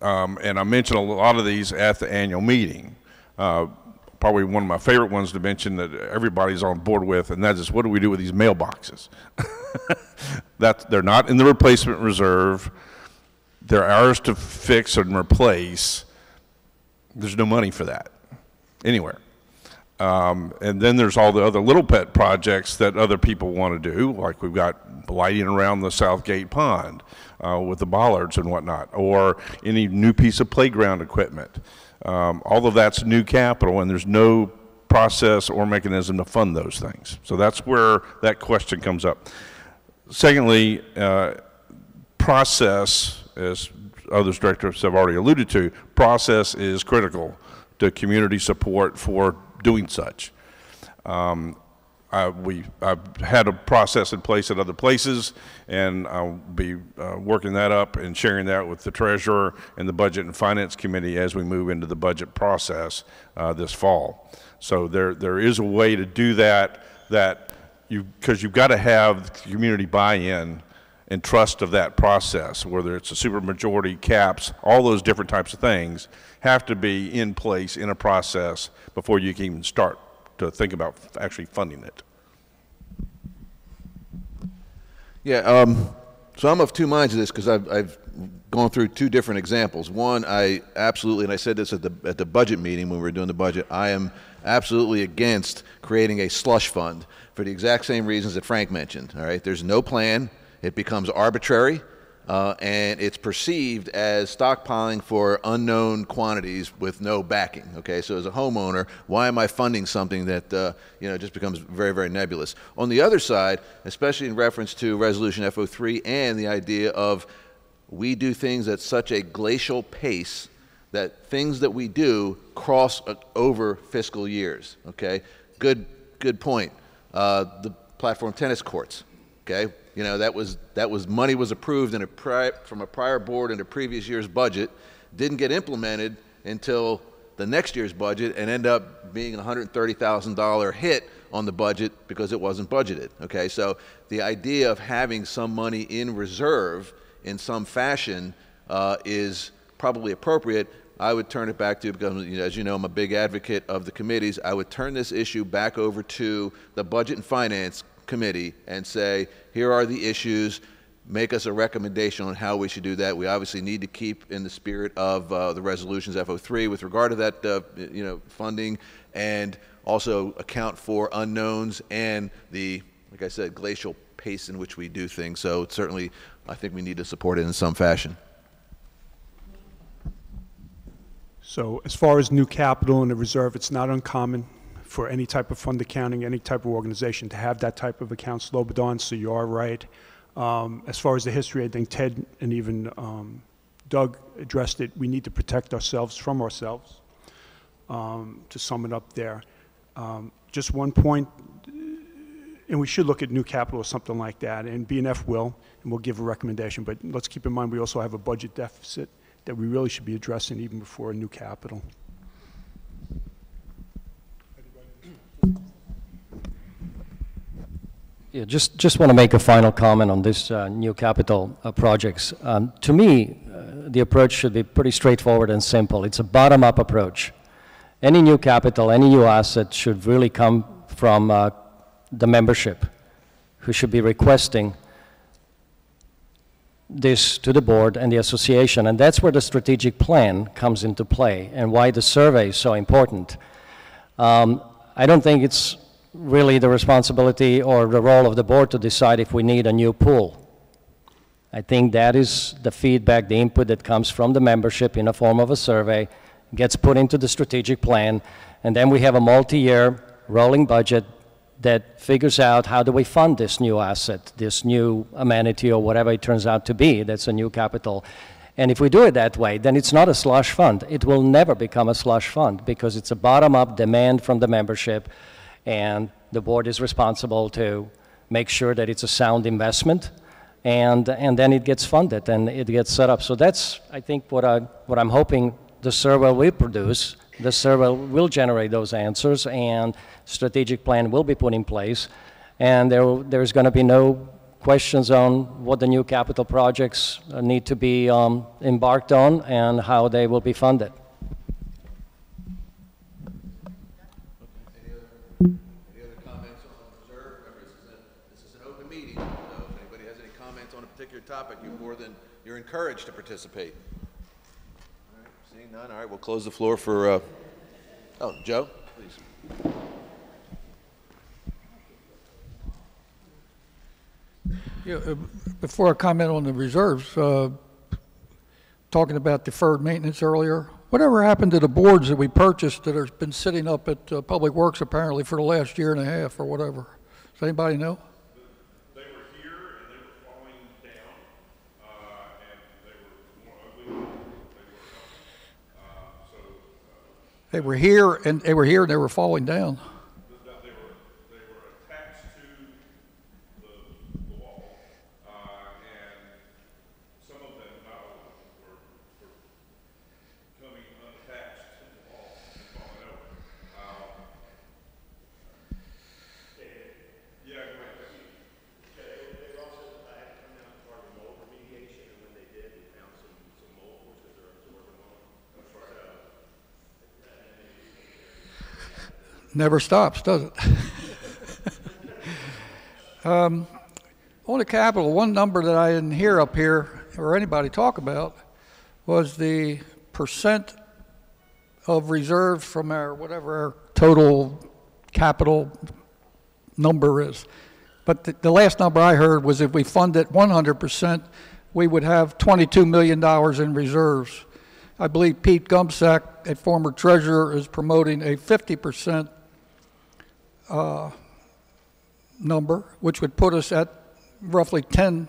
And I mentioned a lot of these at the annual meeting. Probably one of my favorite ones to mention that everybody's on board with, and that is, what do we do with these mailboxes? They're not in the replacement reserve. They're ours to fix and replace. There's no money for that anywhere. And then there's all the other little pet projects that other people want to do, like we've got lighting around the Southgate Pond with the bollards and whatnot, or any new piece of playground equipment. All of that's new capital, and there's no process or mechanism to fund those things. So that's where that question comes up. Secondly, process, as others directors have already alluded to, process is critical to community support for doing such. I've had a process in place at other places, and I'll be working that up and sharing that with the treasurer and the Budget and Finance Committee as we move into the budget process this fall. So there is a way to do that, because you've got to have community buy-in and trust of that process, whether it's a supermajority, caps, all those different types of things have to be in place in a process before you can even start to think about actually funding it. Yeah, so I'm of two minds of this because I've gone through two different examples. One, I absolutely, and I said this at the budget meeting when we were doing the budget, I am absolutely against creating a slush fund for the exact same reasons that Frank mentioned. All right, there's no plan. It becomes arbitrary, and it's perceived as stockpiling for unknown quantities with no backing. Okay, so as a homeowner, why am I funding something that just becomes very, very nebulous? On the other side, especially in reference to Resolution F03 and the idea of we do things at such a glacial pace that things that we do cross over fiscal years. Okay, good point. The platform tennis courts. Okay. You know, that was money was approved in from a prior board in a previous year's budget, didn't get implemented until the next year's budget, and end up being a $130,000 hit on the budget because it wasn't budgeted. Okay, so the idea of having some money in reserve in some fashion is probably appropriate. I would turn it back to, because as you know, I'm a big advocate of the committees, I would turn this issue back over to the Budget and Finance Committee and say, here are the issues, make us a recommendation on how we should do that. We obviously need to keep in the spirit of the resolutions F03 with regard to that funding, and also account for unknowns and the, like I said, glacial pace in which we do things. So certainly I think we need to support it in some fashion. So as far as new capital in the reserve, it's not uncommon for any type of fund accounting, any type of organization to have that type of account, Slobodan, so you are right. As far as the history, I think Ted and even Doug addressed it. We need to protect ourselves from ourselves, to sum it up there. Just one point, and we should look at new capital or something like that, and BNF will, and we'll give a recommendation, but let's keep in mind we also have a budget deficit that we really should be addressing even before a new capital. Yeah, just want to make a final comment on this new capital projects. To me, the approach should be pretty straightforward and simple. It's a bottom-up approach. Any new capital, any new asset should really come from the membership, who should be requesting this to the board and the association, and that's where the strategic plan comes into play and why the survey is so important. I don't think it's really the responsibility or the role of the board to decide if we need a new pool. I think that is the feedback, the input that comes from the membership in the form of a survey, gets put into the strategic plan, and then we have a multi-year rolling budget that figures out how do we fund this new asset, this new amenity, or whatever it turns out to be. That's a new capital. And if we do it that way, then it's not a slush fund. It will never become a slush fund because it's a bottom-up demand from the membership, and the board is responsible to make sure that it's a sound investment, and then it gets funded and it gets set up. So that's, I think, what I'm hoping the survey will produce. The survey will generate those answers, and strategic plan will be put in place, and there's going to be no questions on what the new capital projects need to be embarked on and how they will be funded. Any other comments on reserve? Remember, this is an open meeting, so if anybody has any comments on a particular topic, you're encouraged to participate. All right, seeing none, all right, we'll close the floor for, Joe, please. Yeah, before I comment on the reserves, talking about deferred maintenance earlier, whatever happened to the boards that we purchased that have been sitting up at Public Works apparently for the last year and a half or whatever? Does anybody know? They were here and they were falling down, and they were more ugly than they were so. They were here and they were falling down. They were attached to the wall, and some of them, not all of them, were coming unattached to the wall and falling over. Yeah, go ahead. They also had to come down as part of the mold remediation, and when they did, we found some mold which are absorbing on. That's right. Never stops, does it? On the capital, one number that I didn't hear up here or anybody talk about was the percent of reserves from our whatever our total capital number is. But the last number I heard was if we fund it 100%, we would have $22 million in reserves. I believe Pete Gumpsack, a former treasurer, is promoting a 50% number, which would put us at roughly $12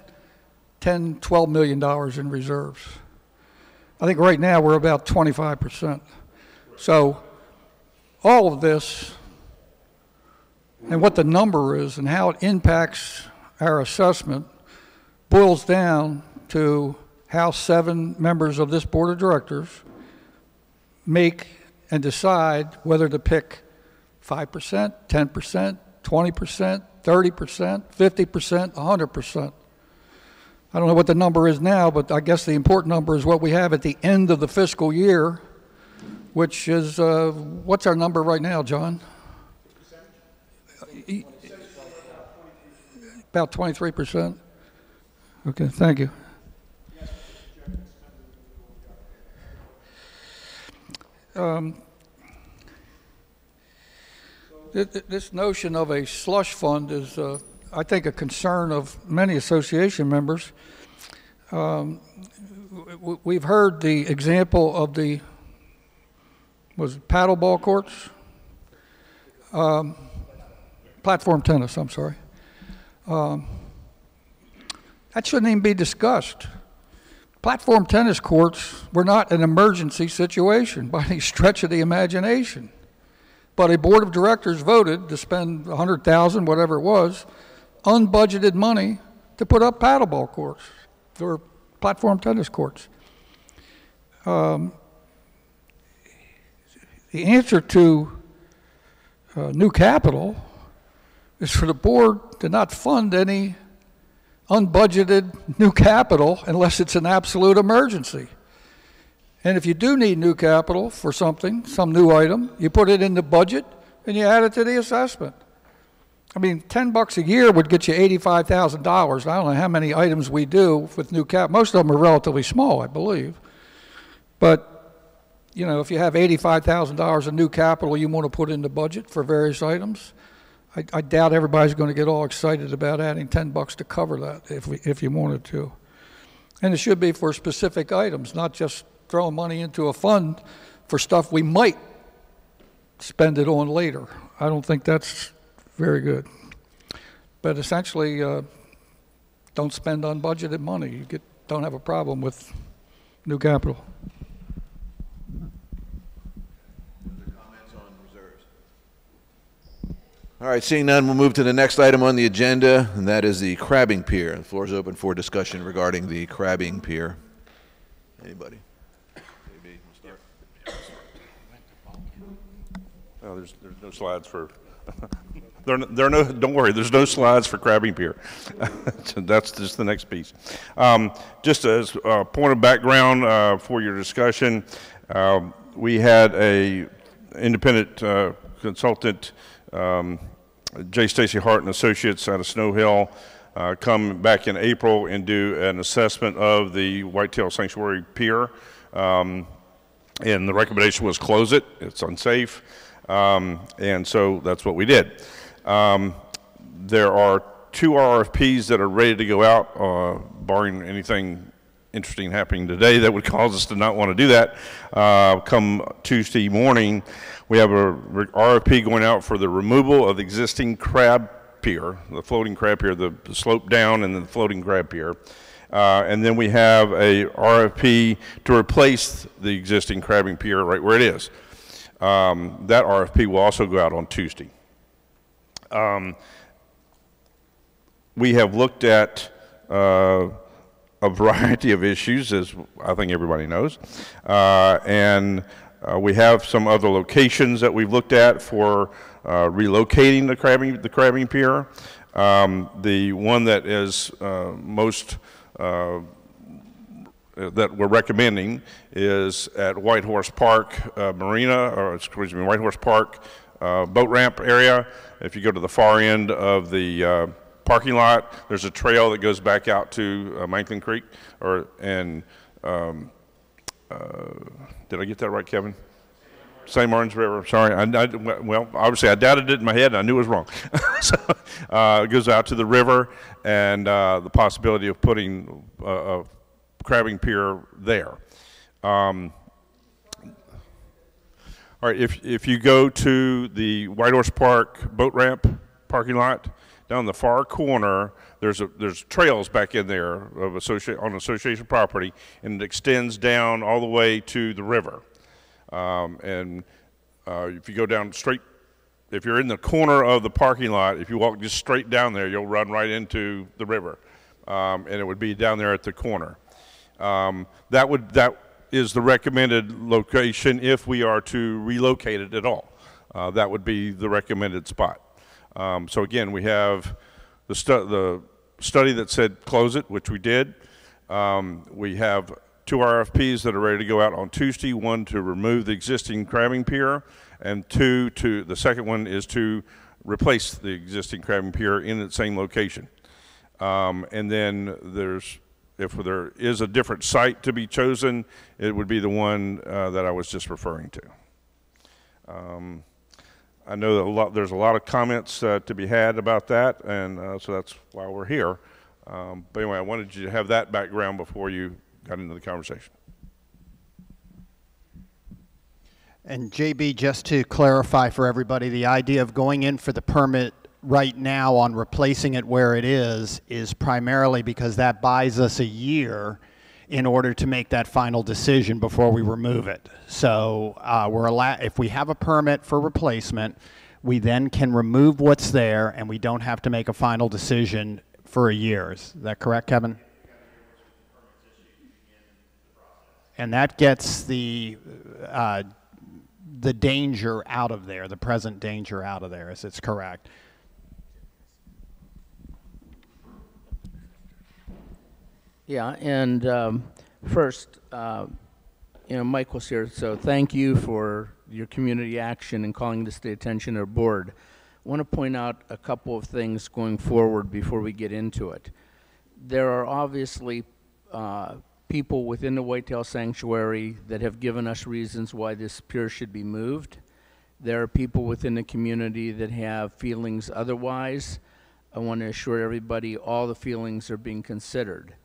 million in reserves. I think right now we're about 25%. So all of this and what the number is and how it impacts our assessment boils down to how 7 members of this board of directors make and decide whether to pick 5%, 10%, 20%, 30%, 50%, 100%. I don't know what the number is now, but I guess the important number is what we have at the end of the fiscal year, which is, what's our number right now, John? About 23%? Okay, thank you. This notion of a slush fund is, I think, a concern of many association members. We've heard the example of the, paddleball courts? Platform tennis, I'm sorry. That shouldn't even be discussed. Platform tennis courts were not an emergency situation by any stretch of the imagination. But a board of directors voted to spend $100,000, whatever it was, unbudgeted money to put up paddleball courts or platform tennis courts. The answer to new capital is for the board to not fund any unbudgeted new capital unless it's an absolute emergency. And if you do need new capital for something, some new item, you put it in the budget and you add it to the assessment. I mean, $10 a year would get you $85,000. I don't know how many items we do with new cap. Most of them are relatively small, I believe. But, you know, if you have $85,000 of new capital you want to put in the budget for various items, I doubt everybody's going to get all excited about adding $10 to cover that if you wanted to. And it should be for specific items, not just throwing money into a fund for stuff we might spend it on later. I don't think that's very good. But essentially, don't spend unbudgeted money. You don't have a problem with new capital. All right, seeing none, we'll move to the next item on the agenda, and that is the crabbing pier. The floor is open for discussion regarding the crabbing pier. Anybody? Oh, there's no slides for, don't worry, there's no slides for crabbing pier. So that's just the next piece. Just as a point of background for your discussion, we had a independent consultant, J. Stacy Hart and Associates out of Snow Hill, come back in April and do an assessment of the Whitetail Sanctuary Pier. And the recommendation was close it. It's unsafe. And so that's what we did. There are 2 RFPs that are ready to go out, barring anything interesting happening today that would cause us to not want to do that. Come Tuesday morning, we have a RFP going out for the removal of the existing crab pier, the floating crab pier, the slope down and the floating crab pier. And then we have a RFP to replace the existing crabbing pier right where it is. That RFP will also go out on Tuesday. We have looked at a variety of issues, as I think everybody knows, and we have some other locations that we've looked at for relocating the crabbing pier. The one that is most that we're recommending is at White Horse Park Marina, or excuse me, White Horse Park boat ramp area. If you go to the far end of the parking lot, there's a trail that goes back out to Manklin Creek, did I get that right, Kevin? St. Martin's River, sorry. Well, obviously I doubted it in my head and I knew it was wrong. So it goes out to the river, and the possibility of putting a crabbing pier there. All right, if you go to the White Horse Park boat ramp parking lot, down the far corner, there's trails back in there of on association property, and it extends down all the way to the river. If you go down straight, if you're in the corner of the parking lot, if you walk just straight down there, you'll run right into the river, and it would be down there at the corner. That is the recommended location if we are to relocate it at all. That would be the recommended spot. So again, we have the study that said close it, which we did. We have 2 RFPs that are ready to go out on Tuesday. 1 to remove the existing crabbing pier, and 2 the second one is to replace the existing crabbing pier in the same location. And then if there is a different site to be chosen, it would be the one that I was just referring to. I know that there's a lot of comments to be had about that, and so that's why we're here. But anyway, I wanted you to have that background before you got into the conversation. And JB, just to clarify for everybody, the idea of going in for the permit right now on replacing it where it is primarily because that buys us a year in order to make that final decision before we remove it. So if we have a permit for replacement, we then can remove what's there, and we don't have to make a final decision for a year. Is that correct, Kevin? And that gets the danger out of there, the present danger out of there, as it's correct. Yeah, and first, Mike was here, so thank you for your community action and calling this to the attention of the board. I want to point out a couple of things going forward before we get into it. There are obviously people within the Whitetail Sanctuary that have given us reasons why this pier should be moved. There are people within the community that have feelings otherwise. I want to assure everybody all the feelings are being considered.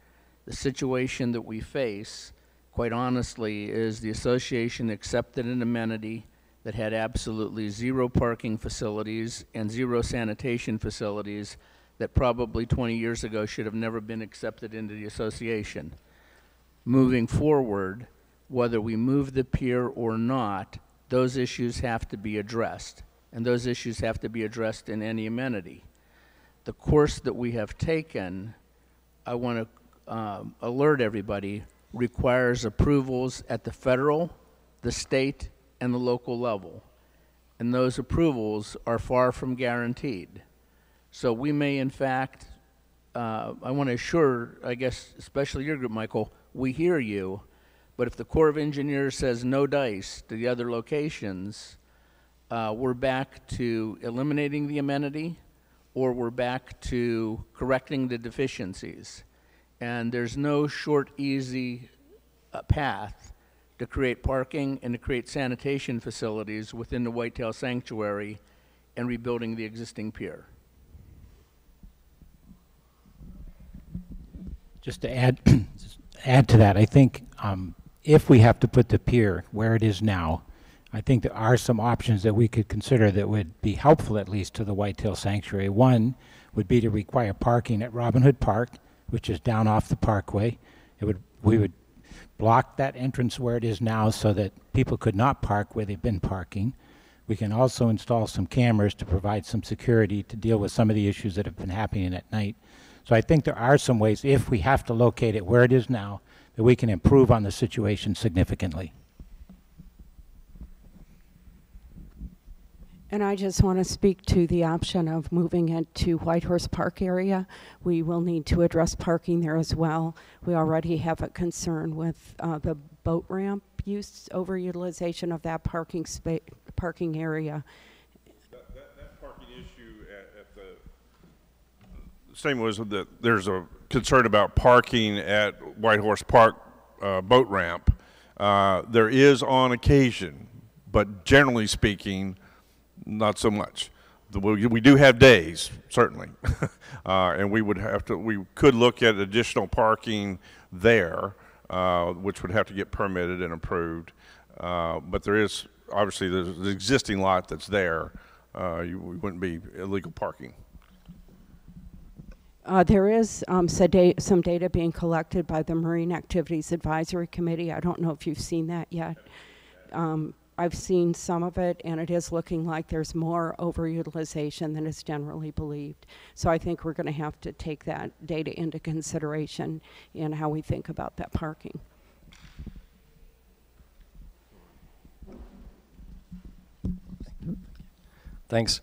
The situation that we face, quite honestly, is the association accepted an amenity that had absolutely zero parking facilities and zero sanitation facilities that probably 20 years ago should have never been accepted into the association. Moving forward, whether we move the pier or not, those issues have to be addressed, and those issues have to be addressed in any amenity. The course that we have taken, I want to alert everybody, requires approvals at the federal, the state, and the local level. And those approvals are far from guaranteed. So we may, in fact, I want to assure, I guess, especially your group, Michael, we hear you, but if the Corps of Engineers says no dice to the other locations, we're back to eliminating the amenity, or we're back to correcting the deficiencies. And there's no short, easy path to create parking and to create sanitation facilities within the Whitetail Sanctuary and rebuilding the existing pier. Just to add, add to that, I think if we have to put the pier where it is now, I think there are some options that we could consider that would be helpful, at least to the Whitetail Sanctuary. One would be to require parking at Robin Hood Park, which is down off the parkway. We would block that entrance where it is now so that people could not park where they've been parking. We can also install some cameras to provide some security to deal with some of the issues that have been happening at night. So I think there are some ways, if we have to locate it where it is now, that we can improve on the situation significantly. And I just want to speak to the option of moving it to Whitehorse Park area. We will need to address parking there as well. We already have a concern with the boat ramp use, overutilization of that parking area. That parking issue at the same was that there's a concern about parking at Whitehorse Park boat ramp. There is on occasion, but generally speaking, not so much. We do have days, certainly, and we could look at additional parking there, which would have to get permitted and approved. But there is obviously the existing lot that's there. We wouldn't be illegal parking. There is some data being collected by the Marine Activities Advisory Committee. I don't know if you've seen that yet. I've seen some of it, and it is looking like there's more overutilization than is generally believed. So I think we're going to have to take that data into consideration in how we think about that parking. Thanks.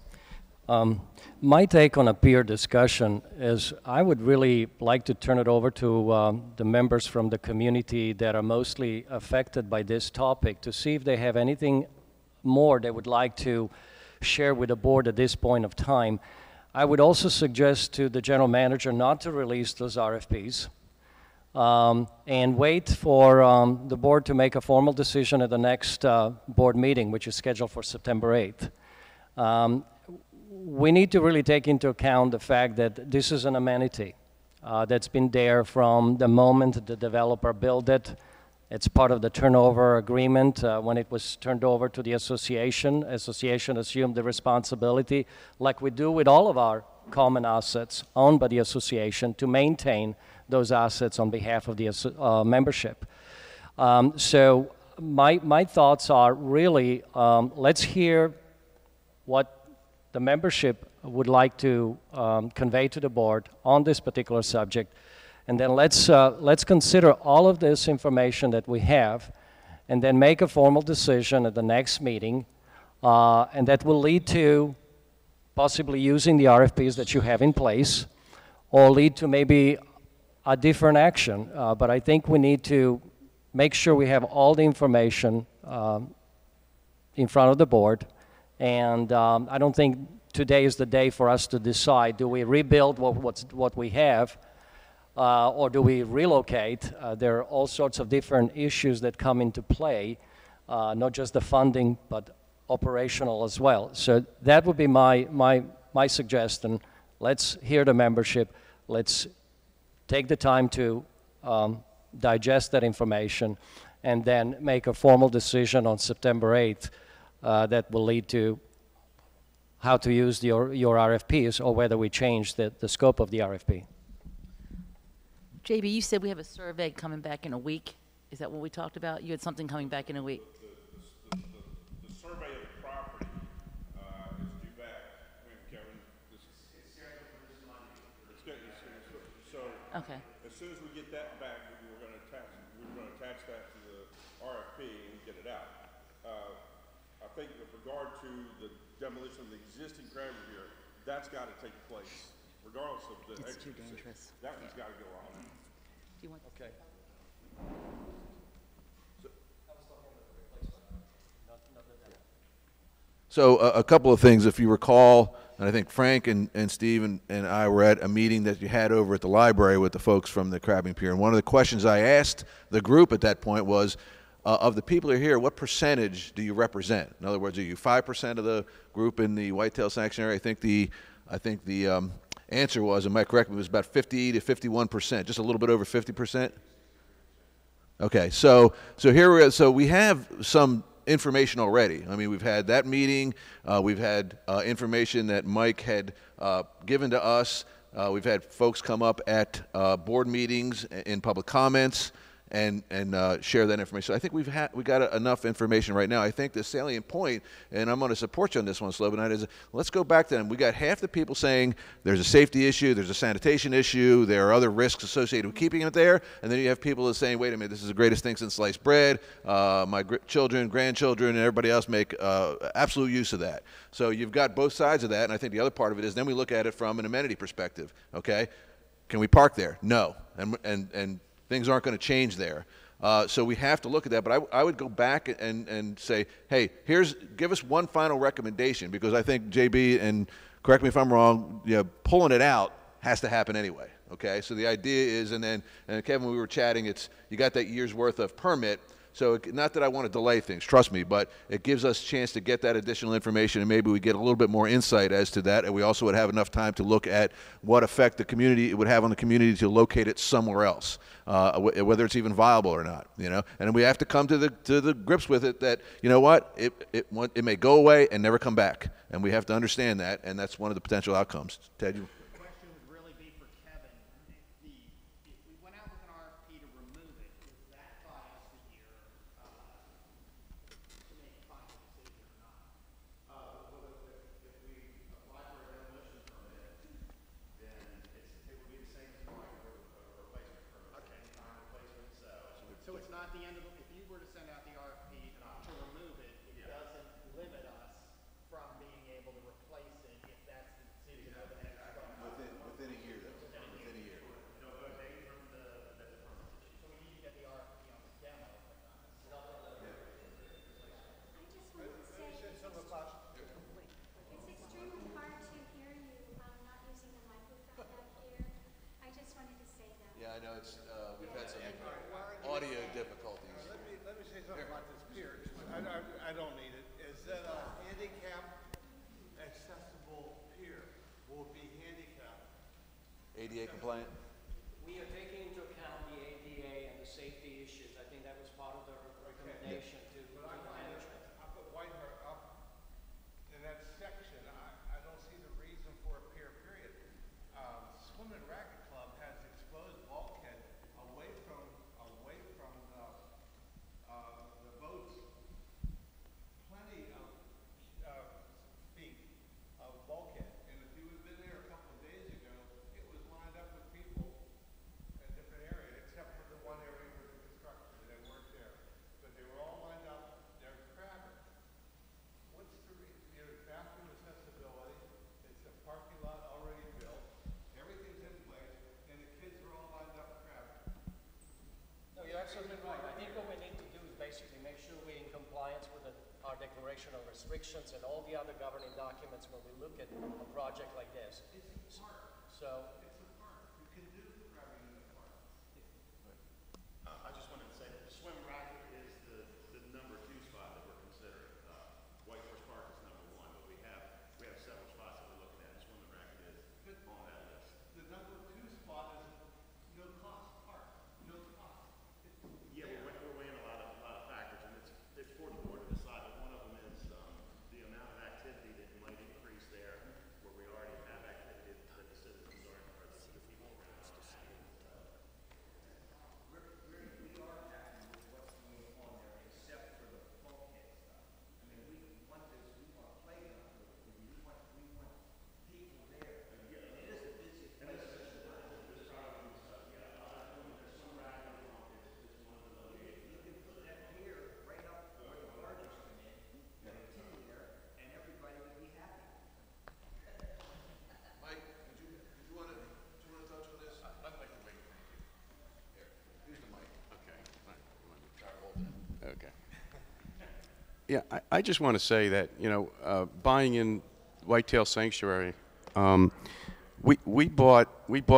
My take on a peer discussion is I would really like to turn it over to the members from the community that are mostly affected by this topic to see if they have anything more they would like to share with the board at this point of time. I would also suggest to the general manager not to release those RFPs and wait for the board to make a formal decision at the next board meeting, which is scheduled for September 8th. We need to really take into account the fact that this is an amenity that's been there from the moment the developer built it. It's part of the turnover agreement when it was turned over to the association. Association assumed the responsibility, like we do with all of our common assets owned by the association, to maintain those assets on behalf of the membership. So my thoughts are really, let's hear what the membership would like to convey to the board on this particular subject, and then let's consider all of this information that we have, and then make a formal decision at the next meeting, and that will lead to possibly using the RFPs that you have in place, or lead to maybe a different action. But I think we need to make sure we have all the information in front of the board. And I don't think today is the day for us to decide, do we rebuild what we have, or do we relocate? There are all sorts of different issues that come into play, not just the funding, but operational as well. So that would be my suggestion. Let's hear the membership. Let's take the time to digest that information, and then make a formal decision on September 8th that will lead to how to use your RFPs or whether we change the scope of the RFP. JB, you said we have a survey coming back in a week. Is that what we talked about? You had something coming back in a week. The survey of the property is due back when, Kevin? It's scheduled for this Monday. So okay. As soon as we get that back, we're going to attach that to the RFP and get it out. I think with regard to the demolition of the existing crab here, that's got to take place, regardless of the. It's too dangerous. That one's got to go on. Do you want? Okay. So a couple of things, if you recall, and I think Frank and Steve and I were at a meeting that you had over at the library with the folks from the Crabbing Pier, and one of the questions I asked the group at that point was, of the people who are here, what percentage do you represent? In other words, are you 5% of the group in the Whitetail Sanctuary? I think the answer was, and Mike correct me, was about 50 to 51%, just a little bit over 50%. Okay, so here we are. So we have some information already. I mean, we've had that meeting. We've had information that Mike had given to us. We've had folks come up at board meetings in public comments and share that information. So I think we got enough information right now. I think the salient point, and I'm going to support you on this one, Slobodan, is let's go back to them. We got half the people saying there's a safety issue, there's a sanitation issue, there are other risks associated with keeping it there, and then you have people that are saying, wait a minute, this is the greatest thing since sliced bread. My children, grandchildren, and everybody else make absolute use of that. So you've got both sides of that, and I think the other part of it is then we look at it from an amenity perspective. Okay, can we park there? No, and things aren't going to change there. So we have to look at that. But I would go back and say, hey, give us one final recommendation, because I think JB, and correct me if I'm wrong, pulling it out has to happen anyway. Okay, so the idea is, and Kevin, when we were chatting, you got that year's worth of permit. So not that I want to delay things, trust me, but it gives us a chance to get that additional information, and maybe we get a little bit more insight as to that, and we also would have enough time to look at what effect the community it would have on the community to locate it somewhere else, whether it's even viable or not, And we have to come to the grips with it that, you know what, it may go away and never come back, and we have to understand that, and that's one of the potential outcomes. Ted, you? So it's not the end of if you were to send out the RFP to remove it, it doesn't limit us from being able to replace it if that's the decision over the next 12 months. Within a year, though. Within a year. No, but maybe from the so we need to get the RFP on the demo. It's extremely hard to hear you not using the microphone back here. I just wanted to say that. Yeah, I know we've had some audio difficulties. Let me say something about this pier. I don't need it. Is that a handicap accessible pier? Will it be handicapped? ADA compliant? We are taking into account the ADA and the safety issues. I think that was part of the recommendation to management. Up at Whitehart, up in that section, I don't see the reason for a pier, period. Swim and Racket Club has exposed bulkhead away from the boats. Plenty of feet of bulkhead. And if you had been there a couple of days ago, it was lined up with people in different areas, except for the one area with the construction. They weren't there. But they were all lined up. They're crabbing. What's the reason? There's bathroom accessibility. It's a parking lot already built. Everything's in place. And the kids are all lined up crabbing. No, you're absolutely right. I think what we need to do is basically make sure we're in compliance with our declaration of restrictions and all the other governing documents when we look at a project like this. It's a park. So. It's a park. You can do crabbing in the park. I just wanted to say that the swim racket is the number 2 spot that we're considering. White Horse Park is number 1, but we have several spots that we're looking at. The swim racket is on that list. The number 2 spot is no cost park. No cost. Yeah, we're weighing a lot of factors, and it's for the board to decide. But one of them is Yeah, I just want to say that, you know, buying in Whitetail Sanctuary, we bought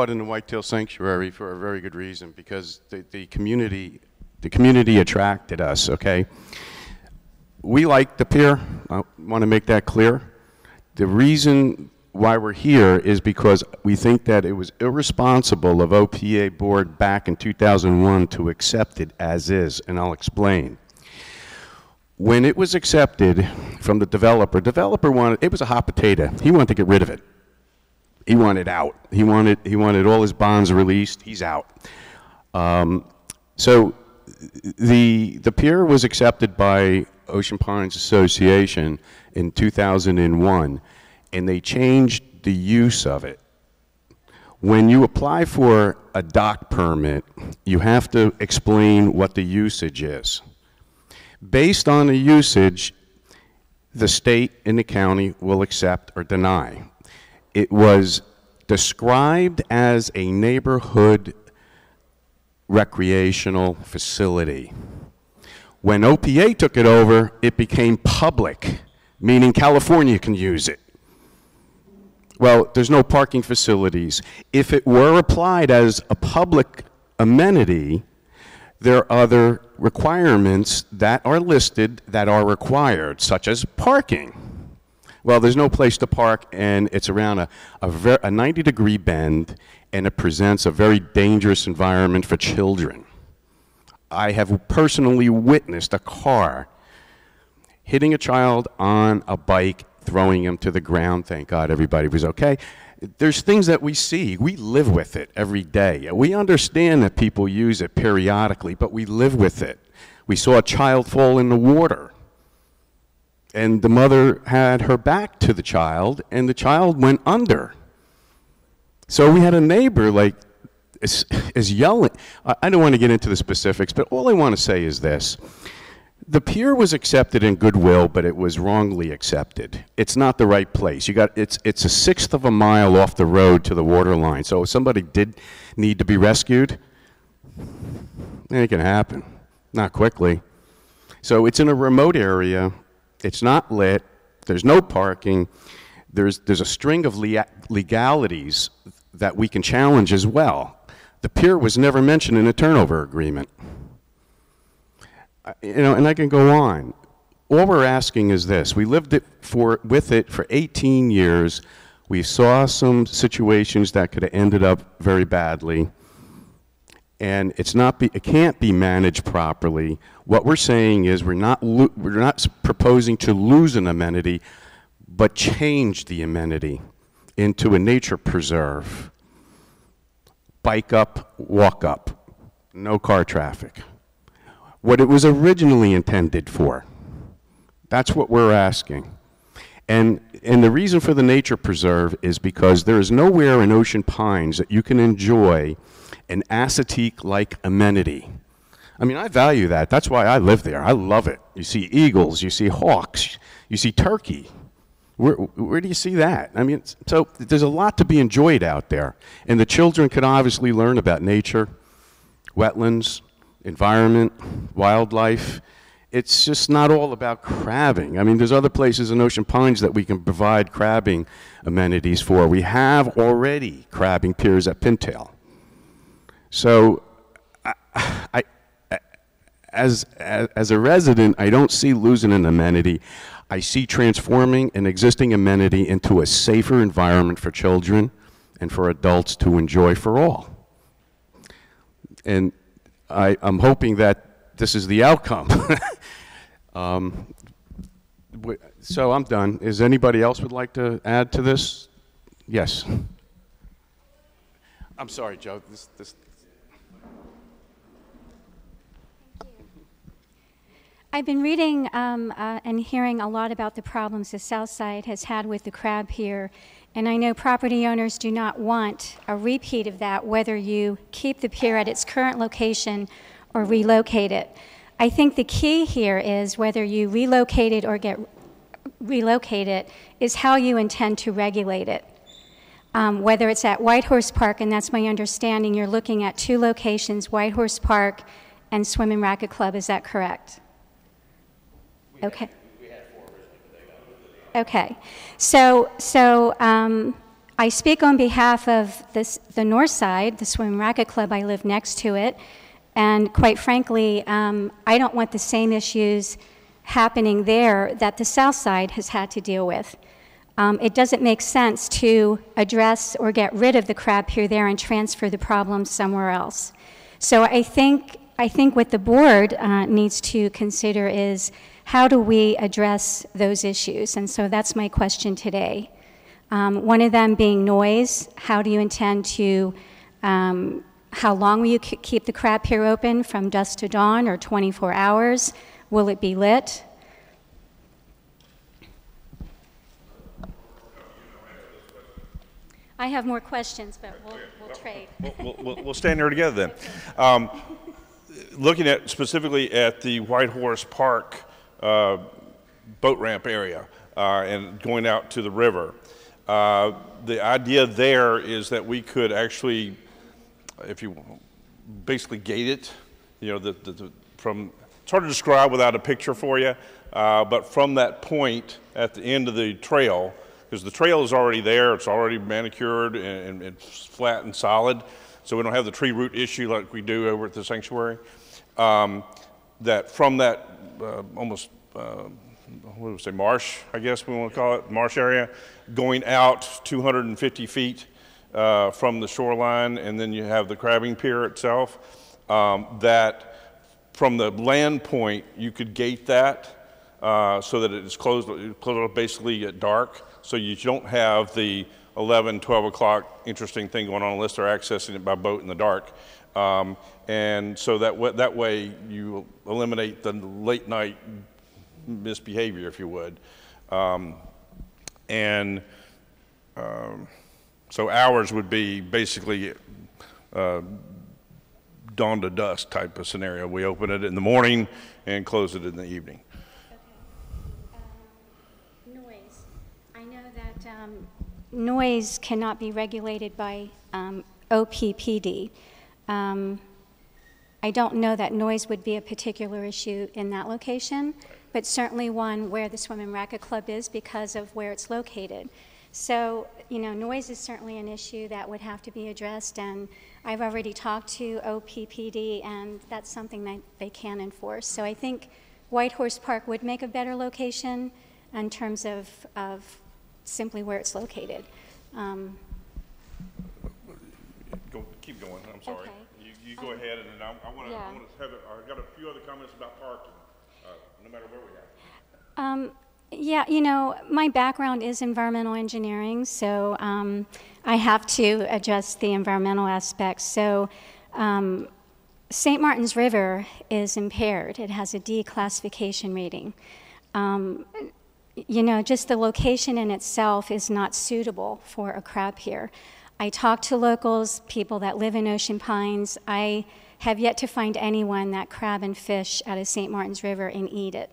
in the Whitetail Sanctuary for a very good reason, because the community attracted us, okay? We like the pier. I want to make that clear. The reason why we're here is because we think that it was irresponsible of OPA board back in 2001 to accept it as is, and I'll explain. When it was accepted from the developer wanted, it was a hot potato. He wanted to get rid of it. He wanted out. He wanted all his bonds released. He's out. So the pier was accepted by Ocean Pines Association in 2001, and they changed the use of it. When you apply for a dock permit, you have to explain what the usage is. Based on the usage, the state and the county will accept or deny. It was described as a neighborhood recreational facility. When OPA took it over, it became public, meaning California can use it. Well, there's no parking facilities. If it were applied as a public amenity, there are other requirements that are listed that are required, such as parking. Well, there's no place to park, and it's around a 90-degree bend, and it presents a very dangerous environment for children. I have personally witnessed a car hitting a child on a bike, throwing him to the ground. Thank God everybody was okay. There's things that we see. We live with it every day. We understand that people use it periodically, but we live with it. We saw a child fall in the water, and the mother had her back to the child, and the child went under. So we had a neighbor like is yelling. I don't want to get into the specifics, but all I want to say is this. The pier was accepted in goodwill, but it was wrongly accepted. It's not the right place. It's a sixth of a mile off the road to the water line. So if somebody did need to be rescued, it ain't gonna happen. Not quickly. So it's in a remote area. It's not lit. There's no parking. There's a string of legalities that we can challenge as well. The pier was never mentioned in a turnover agreement. You know, and I can go on. All we're asking is this. We lived with it for 18 years. We saw some situations that could have ended up very badly. And it can't be managed properly. What we're saying is we're not proposing to lose an amenity, but change the amenity into a nature preserve. Bike up, walk up, no car traffic. What it was originally intended for. That's what we're asking. And the reason for the nature preserve is because there is nowhere in Ocean Pines that you can enjoy an Assateague-like amenity. I mean, I value that. That's why I live there. I love it. You see eagles, you see hawks, you see turkey. Where do you see that? I mean, so there's a lot to be enjoyed out there. And the children can obviously learn about nature, wetlands, environment, wildlife. It's just not all about crabbing. I mean, there's other places in Ocean Pines that we can provide crabbing amenities for. We have already crabbing piers at Pintail. So as a resident, I don't see losing an amenity. I see transforming an existing amenity into a safer environment for children and for adults to enjoy for all. And I'm hoping that this is the outcome. So I'm done. Is anybody else would like to add to this? Yes. I'm sorry, Joe. I've been reading and hearing a lot about the problems the South Side has had with the crab pier, and I know property owners do not want a repeat of that, whether you keep the pier at its current location or relocate it. I think the key here is whether you relocate it or relocate it is how you intend to regulate it. Whether it's at Whitehorse Park, and that's my understanding, you're looking at two locations, Whitehorse Park and Swim and Racket Club, is that correct? Okay. Okay. So I speak on behalf of the North Side, the Swim Racket Club. I live next to it. And quite frankly, I don't want the same issues happening there that the South Side has had to deal with. It doesn't make sense to address or get rid of the crab pier there and transfer the problem somewhere else. So I think what the board needs to consider is how do we address those issues? And so that's my question today. One of them being noise. How do you intend to, how long will you keep the crab pier open, from dusk to dawn or 24 hours? Will it be lit? I have more questions, but we'll trade. We'll stand there together then. Looking at specifically at the White Horse Park boat ramp area and going out to the river, the idea there is that we could actually, if you basically gate it, you know, from, it's hard to describe without a picture for you, but from that point at the end of the trail, because the trail is already there, it's already manicured and it's flat and solid, so we don't have the tree root issue like we do over at the sanctuary. That from that almost, what do we say, marsh, I guess we want to call it, marsh area, going out 250 feet from the shoreline, and then you have the crabbing pier itself, that from the land point, you could gate that so that it is closed basically at dark, so you don't have the 11, 12 o'clock interesting thing going on unless they're accessing it by boat in the dark. And so that way you eliminate the late night misbehavior, if you would. So hours would be basically dawn to dusk type of scenario. We open it in the morning and close it in the evening. Noise. I know that noise cannot be regulated by OPPD. I don't know that noise would be a particular issue in that location, but certainly one where the Swim and Racket Club is because of where it's located. So, you know, noise is certainly an issue that would have to be addressed, and I've already talked to OPPD, and that's something that they can enforce. So I think White Horse Park would make a better location in terms of simply where it's located. Keep going, I'm sorry. Okay. You go ahead, and then I want to have I've got a few other comments about parking, no matter where we are. Yeah, you know, my background is environmental engineering, so I have to address the environmental aspects. So St. Martin's River is impaired. It has a D classification rating. You know, just the location in itself is not suitable for a crab pier. I talk to locals, people that live in Ocean Pines. I have yet to find anyone that crab and fish out of St. Martin's River and eat it.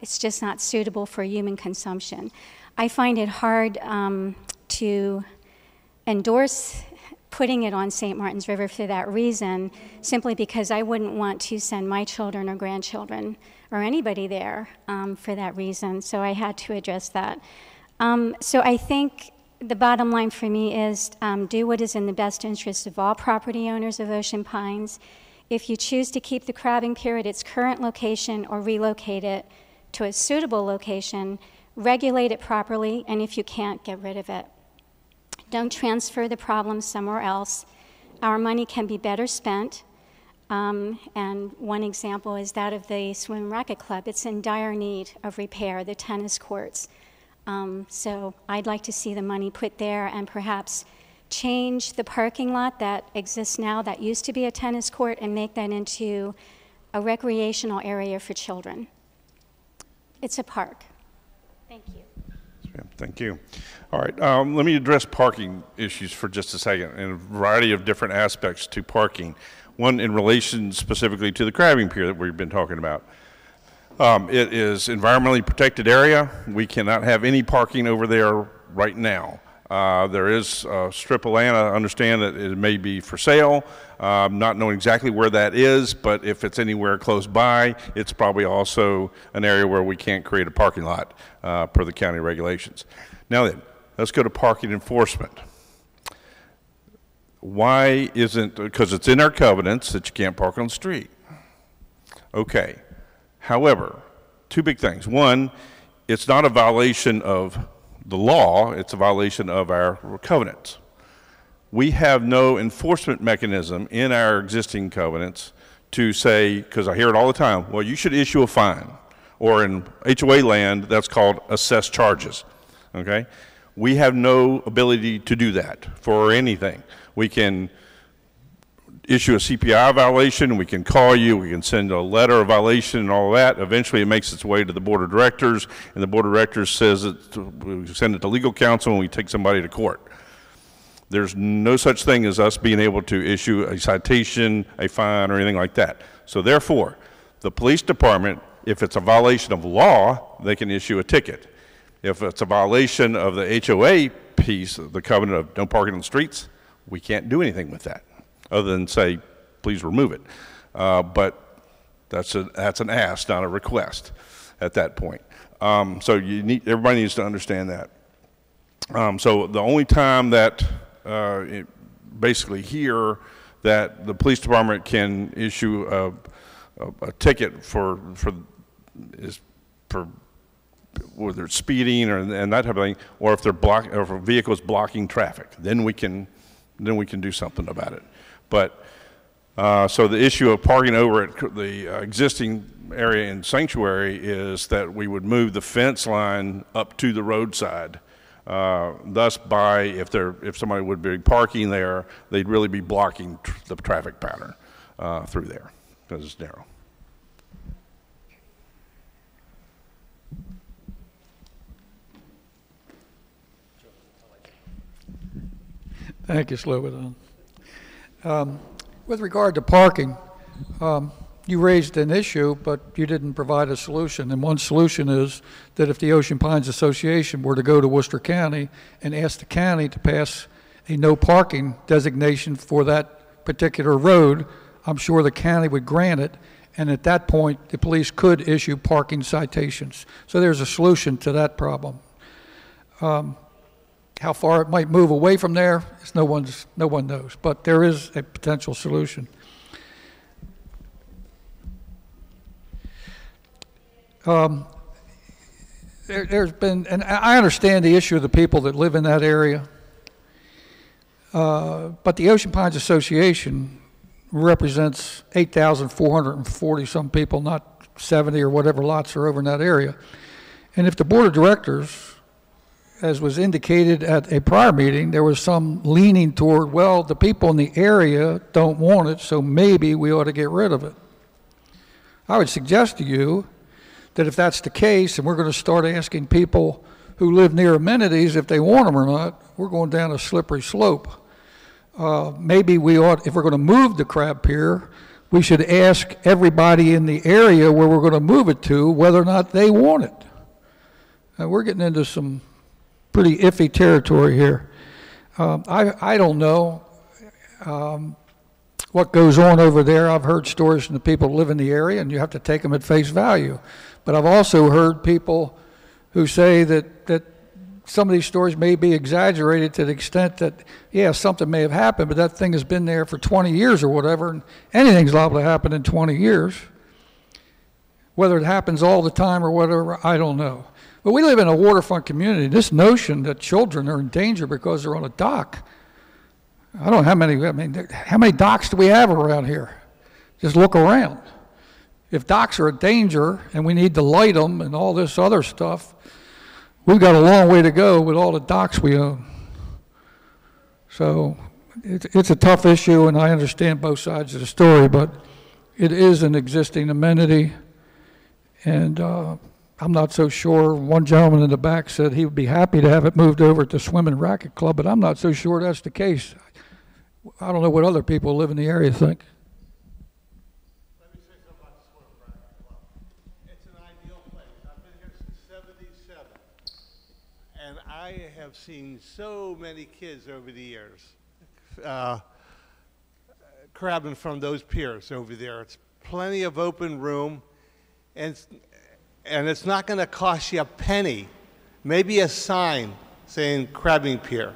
It's just not suitable for human consumption. I find it hard to endorse putting it on St. Martin's River for that reason, simply because I wouldn't want to send my children or grandchildren or anybody there for that reason. So I had to address that. So I think the bottom line for me is do what is in the best interest of all property owners of Ocean Pines. If you choose to keep the crabbing pier at its current location or relocate it to a suitable location, regulate it properly, and if you can't, get rid of it. Don't transfer the problem somewhere else. Our money can be better spent. And one example is that of the Swim and Racket Club. It's in dire need of repair, the tennis courts. So I'd like to see the money put there and perhaps change the parking lot that exists now that used to be a tennis court and make that into a recreational area for children. It's a park. Thank you. Thank you. All right, let me address parking issues for just a second, and a variety of different aspects to parking. One in relation specifically to the crabbing pier that we've been talking about. It is environmentally protected area. We cannot have any parking over there right now. There is a strip of land. I understand that it may be for sale. Not knowing exactly where that is, but if it's anywhere close by, it's probably also an area where we can't create a parking lot per the county regulations. Now then, let's go to parking enforcement. Why isn't, because it's in our covenants that you can't park on the street. Okay. However, two big things. One, it's not a violation of the law, it's a violation of our covenants. We have no enforcement mechanism in our existing covenants to say, because I hear it all the time, well, you should issue a fine. Or in HOA land, that's called assessed charges. Okay? We have no ability to do that for anything. We can issue a CPI violation, we can call you, we can send a letter of violation and all that. Eventually it makes its way to the board of directors, and the board of directors says we send it to legal counsel and we take somebody to court. There's no such thing as us being able to issue a citation, a fine, or anything like that. So therefore, the police department, if it's a violation of law, they can issue a ticket. If it's a violation of the HOA piece, the covenant of don't park on the streets, we can't do anything with that, other than say, please remove it. But that's an ask, not a request at that point. So everybody needs to understand that. So the only time that basically here that the police department can issue a ticket for whether it's speeding and that type of thing, or if or if a vehicle is blocking traffic, then we can do something about it. But so the issue of parking over at the existing area in Sanctuary is that we would move the fence line up to the roadside. Thus, if somebody would be parking there, they'd really be blocking the traffic pattern through there because it's narrow. Thank you, Slobodan. With regard to parking, you raised an issue, but you didn't provide a solution. And one solution is that if the Ocean Pines Association were to go to Worcester County and ask the county to pass a no parking designation for that particular road, I'm sure the county would grant it. And at that point, the police could issue parking citations. So there's a solution to that problem. How far it might move away from there, no one knows. But there is a potential solution. There's been, and I understand the issue of the people that live in that area, but the Ocean Pines Association represents 8,440 some people, not 70 or whatever lots are over in that area. And if the board of directors, as was indicated at a prior meeting, there was some leaning toward, well, the people in the area don't want it, so maybe we ought to get rid of it. I would suggest to you that if that's the case, and we're going to start asking people who live near amenities if they want them or not, we're going down a slippery slope. Maybe we ought, if we're going to move the crab pier, we should ask everybody in the area where we're going to move it to whether or not they want it. And we're getting into some pretty iffy territory here. I don't know what goes on over there. I've heard stories from the people who live in the area, and you have to take them at face value. But I've also heard people who say that some of these stories may be exaggerated to the extent that, yeah, something may have happened, but that thing has been there for 20 years or whatever, and anything's liable to happen in 20 years. Whether it happens all the time or whatever, I don't know. But we live in a waterfront community. This notion that children are in danger because they're on a dock, I don't know how many docks do we have around here? Just look around. If docks are a danger and we need to light them and all this other stuff, we've got a long way to go with all the docks we own. So it's a tough issue, and I understand both sides of the story, but it is an existing amenity, and I'm not so sure. One gentleman in the back said he would be happy to have it moved over to Swim and Racket Club, but I'm not so sure that's the case. I don't know what other people who live in the area think. Let me say something about the Swim and Racket Club. It's an ideal place. I've been here since '77. and I have seen so many kids over the years crabbing from those piers over there. It's plenty of open room, and it's not going to cost you a penny. Maybe a sign saying crabbing pier.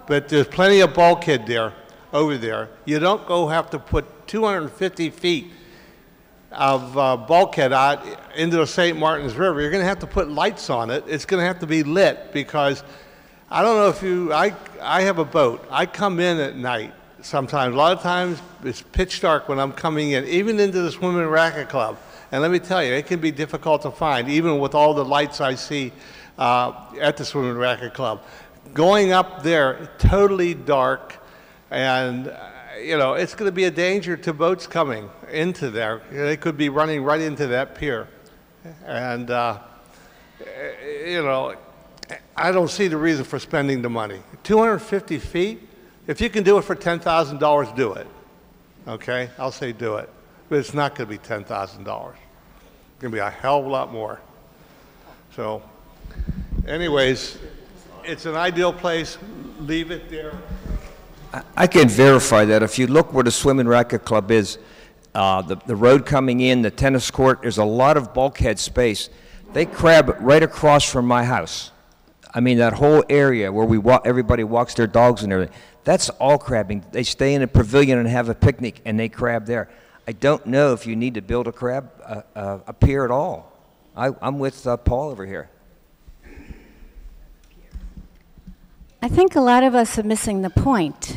But there's plenty of bulkhead there, over there. You don't have to put 250 feet of bulkhead out into the St. Martin's River. You're going to have to put lights on it. It's going to have to be lit because I don't know if I have a boat. I come in at night sometimes. A lot of times it's pitch dark when I'm coming in, even into the Swim and Racket Club. And let me tell you, it can be difficult to find, even with all the lights I see at the Swim and Racket Club. Going up there, totally dark, and it's going to be a danger to boats coming into there. They could be running right into that pier. And, I don't see the reason for spending the money. 250 feet? If you can do it for $10,000, do it. Okay? I'll say do it. But it's not going to be $10,000. It's going to be a hell of a lot more. So, anyways, it's an ideal place. Leave it there. I can verify that. If you look where the Swim and Racket Club is, the road coming in, the tennis court, there's a lot of bulkhead space. They crab right across from my house. I mean, that whole area where everybody walks their dogs and everything, that's all crabbing. They stay in a pavilion and have a picnic, and they crab there. I don't know if you need to build a pier at all. I'm with Paul over here. I think a lot of us are missing the point.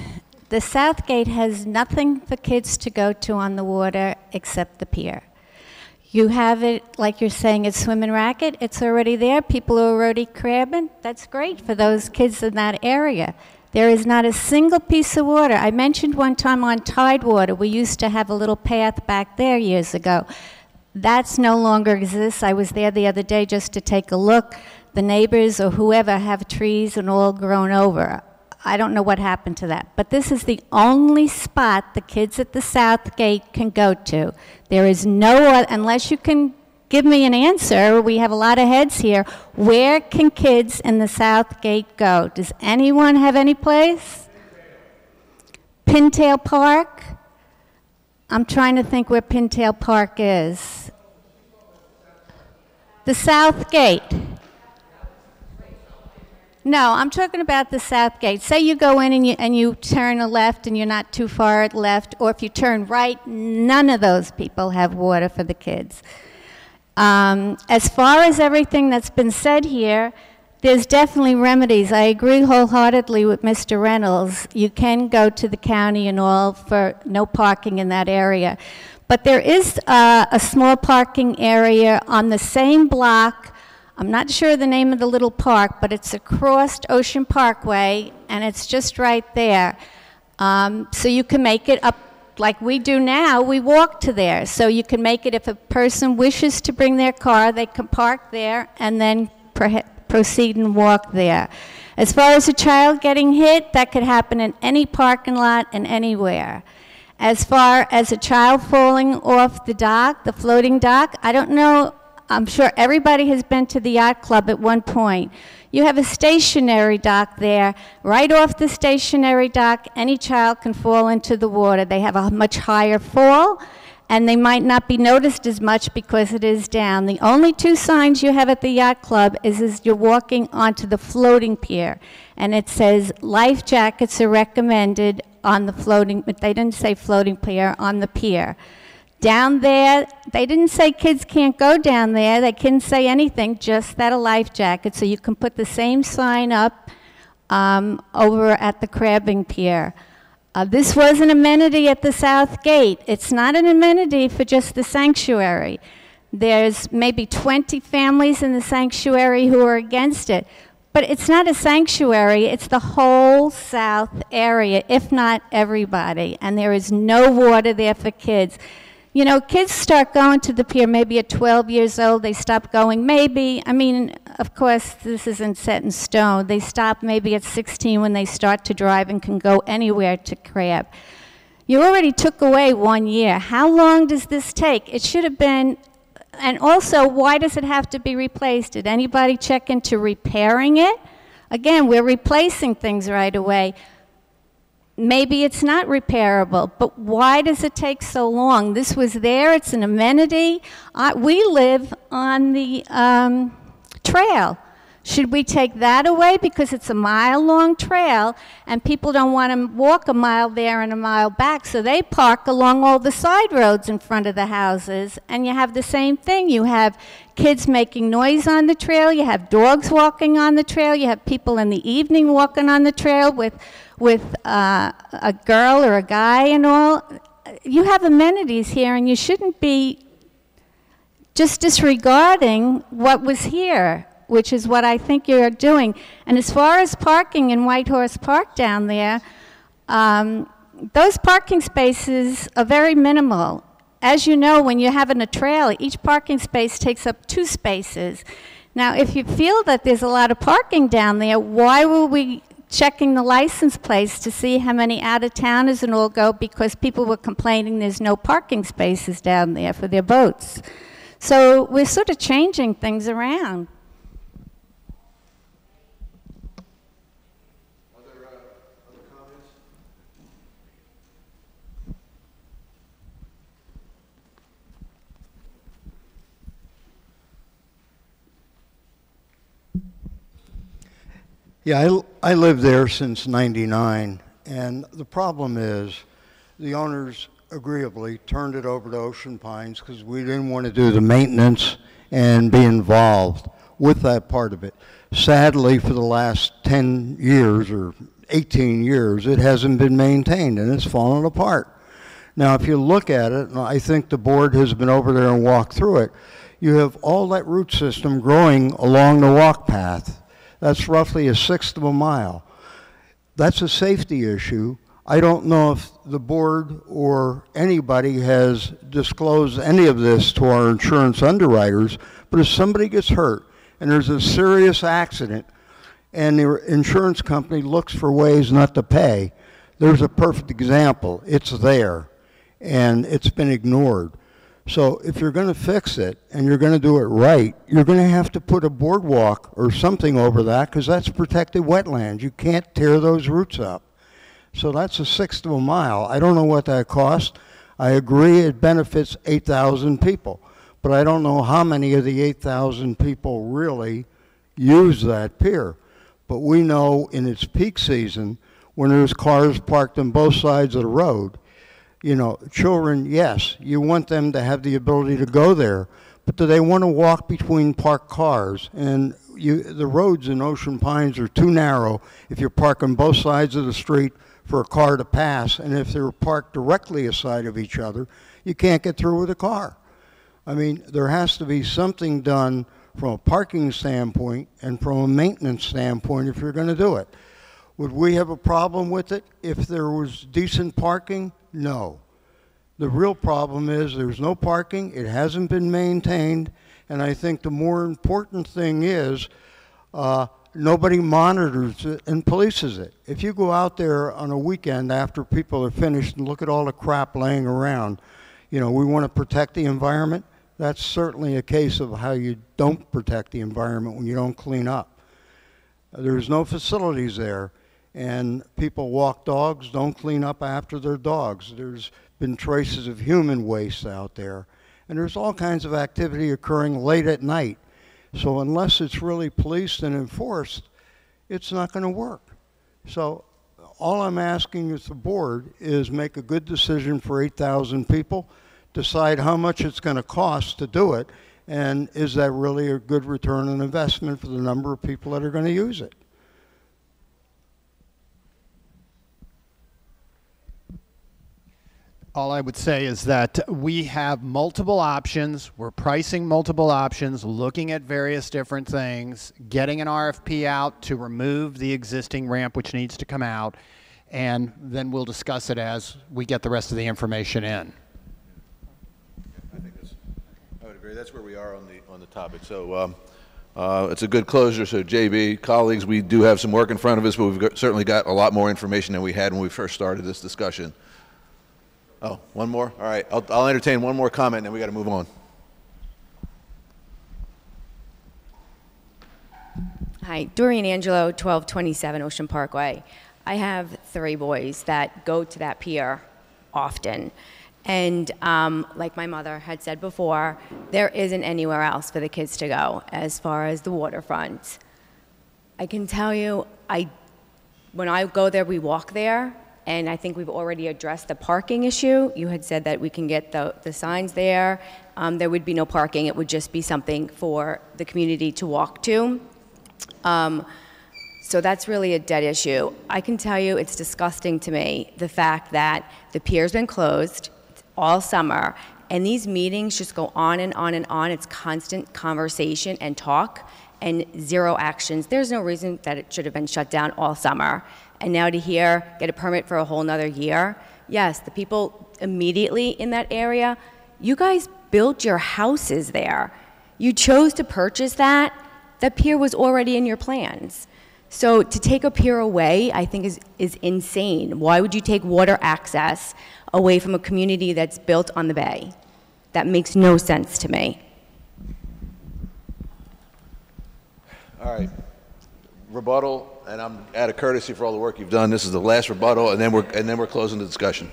The South Gate has nothing for kids to go to on the water except the pier. You have it, like you're saying, it's Swim and Racket. It's already there. People are already crabbing. That's great for those kids in that area. There is not a single piece of water. I mentioned one time on Tidewater, we used to have a little path back there years ago. That's no longer exists. I was there the other day just to take a look. The neighbors or whoever have trees and all grown over. I don't know what happened to that. But this is the only spot the kids at the South Gate can go to. There is no other, unless you can give me an answer, we have a lot of heads here. Where can kids in the South Gate go? Does anyone have any place? Pintail Park? I'm trying to think where Pintail Park is. The South Gate. No, I'm talking about the South Gate. Say you go in and you turn a left and you're not too far left, or if you turn right, none of those people have water for the kids. As far as everything that's been said here, there's definitely remedies. I agree wholeheartedly with Mr. Reynolds. You can go to the county and all for no parking in that area. But there is a small parking area on the same block. I'm not sure the name of the little park, but it's across Ocean Parkway, and it's just right there. So you can make it up like we do now. We walk to there. So you can make it, if a person wishes to bring their car, they can park there and then proceed and walk there. As far as a child getting hit, that could happen in any parking lot and anywhere. As far as a child falling off the dock, the floating dock, I don't know. I'm sure everybody has been to the yacht club at one point. You have a stationary dock there. Right off the stationary dock, any child can fall into the water. They have a much higher fall, and they might not be noticed as much because it is down. The only two signs you have at the yacht club is you're walking onto the floating pier, and it says life jackets are recommended on the floating, but they didn't say floating pier, on the pier. Down there, they didn't say kids can't go down there. They couldn't say anything, just that a life jacket. So you can put the same sign up over at the crabbing pier. This was an amenity at the South Gate. It's not an amenity for just the sanctuary. There's maybe 20 families in the sanctuary who are against it. But it's not a sanctuary, it's the whole south area, if not everybody. And there is no water there for kids. You know, kids start going to the pier maybe at 12 years old. They stop going maybe, I mean, of course, this isn't set in stone. They stop maybe at 16 when they start to drive and can go anywhere to crab. You already took away 1 year. How long does this take? It should have been and also, why does it have to be replaced? Did anybody check into repairing it? Again, we're replacing things right away. Maybe it's not repairable, but why does it take so long? This was there, it's an amenity. We live on the trail. Should we take that away because it's a mile-long trail and people don't want to walk a mile there and a mile back, so they park along all the side roads in front of the houses, and you have the same thing. You have kids making noise on the trail, you have dogs walking on the trail, you have people in the evening walking on the trail with a girl or a guy and all. You have amenities here, and you shouldn't be just disregarding what was here, which is what I think you're doing. And as far as parking in White Horse Park down there, those parking spaces are very minimal. As you know, when you're having a trail, each parking space takes up 2 spaces. Now, if you feel that there's a lot of parking down there, why were we checking the license plates to see how many out-of-towners and all go, because people were complaining there's no parking spaces down there for their boats? So we're sort of changing things around. Yeah, I lived there since '99, and the problem is the owners agreeably turned it over to Ocean Pines because we didn't want to do the maintenance and be involved with that part of it. Sadly, for the last 10 years or 18 years, it hasn't been maintained, and it's fallen apart. Now, if you look at it, and I think the board has been over there and walked through it, you have all that root system growing along the walk path. That's roughly 1/6 of a mile. That's a safety issue. I don't know if the board or anybody has disclosed any of this to our insurance underwriters, but if somebody gets hurt and there's a serious accident and the insurance company looks for ways not to pay, there's a perfect example. It's there, and it's been ignored. So if you're going to fix it and you're going to do it right, you're going to have to put a boardwalk or something over that, because that's protected wetlands. You can't tear those roots up. So that's 1/6 of a mile. I don't know what that costs. I agree it benefits 8,000 people, but I don't know how many of the 8,000 people really use that pier. But we know in its peak season, when there's cars parked on both sides of the road, you know, children, yes, you want them to have the ability to go there, but do they want to walk between parked cars? And the roads in Ocean Pines are too narrow if you're parking both sides of the street for a car to pass, and if they're parked directly aside of each other, you can't get through with a car. I mean, there has to be something done from a parking standpoint and from a maintenance standpoint if you're going to do it. Would we have a problem with it if there was decent parking? No. The real problem is there's no parking, it hasn't been maintained, and I think the more important thing is nobody monitors it and polices it. If you go out there on a weekend after people are finished and look at all the crap laying around, you know, we want to protect the environment. That's certainly a case of how you don't protect the environment when you don't clean up. There's no facilities there. And people walk dogs, don't clean up after their dogs. There's been traces of human waste out there. And there's all kinds of activity occurring late at night. So unless it's really policed and enforced, it's not going to work. So all I'm asking as the board is make a good decision for 8,000 people, decide how much it's going to cost to do it, and is that really a good return on investment for the number of people that are going to use it. All I would say is that we have multiple options. We're pricing multiple options, looking at various different things, getting an RFP out to remove the existing ramp which needs to come out, and then we'll discuss it as we get the rest of the information in. I would agree. That's where we are on the topic. So it's a good closure. So JB, colleagues, we do have some work in front of us, but we've certainly got a lot more information than we had when we first started this discussion. Oh, one more? All right. I'll entertain one more comment, and then we got to move on. Hi, Doreen Angelo, 1227 Ocean Parkway. I have 3 boys that go to that pier often. And like my mother had said before, there isn't anywhere else for the kids to go as far as the waterfront. I can tell you, when I go there, we walk there, and I think we've already addressed the parking issue. You had said that we can get the signs there. There would be no parking. It would just be something for the community to walk to. So that's really a dead issue. I can tell you it's disgusting to me, the fact that the pier's been closed all summer, and these meetings just go on and on and on. It's constant conversation and talk and zero actions. There's no reason that it should have been shut down all summer. And now to get a permit for a whole nother year. Yes, the people immediately in that area, you guys built your houses there. You chose to purchase that. That pier was already in your plans. So to take a pier away, I think is insane. Why would you take water access away from a community that's built on the bay? That makes no sense to me. All right. Rebuttal, and I'm out of courtesy for all the work you've done. This is the last rebuttal, and then we're closing the discussion.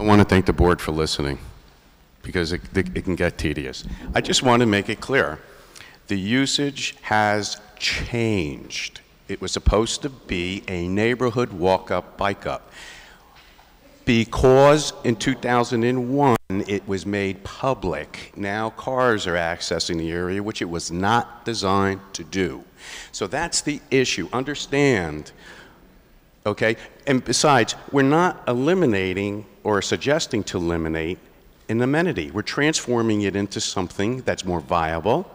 I want to thank the board for listening, because it can get tedious. I just want to make it clear. The usage has changed. It was supposed to be a neighborhood walk-up, bike-up. Because in 2001, it was made public. Now cars are accessing the area, which it was not designed to do. So that's the issue. Understand, okay? And besides, we're not eliminating or suggesting to eliminate an amenity. We're transforming it into something that's more viable,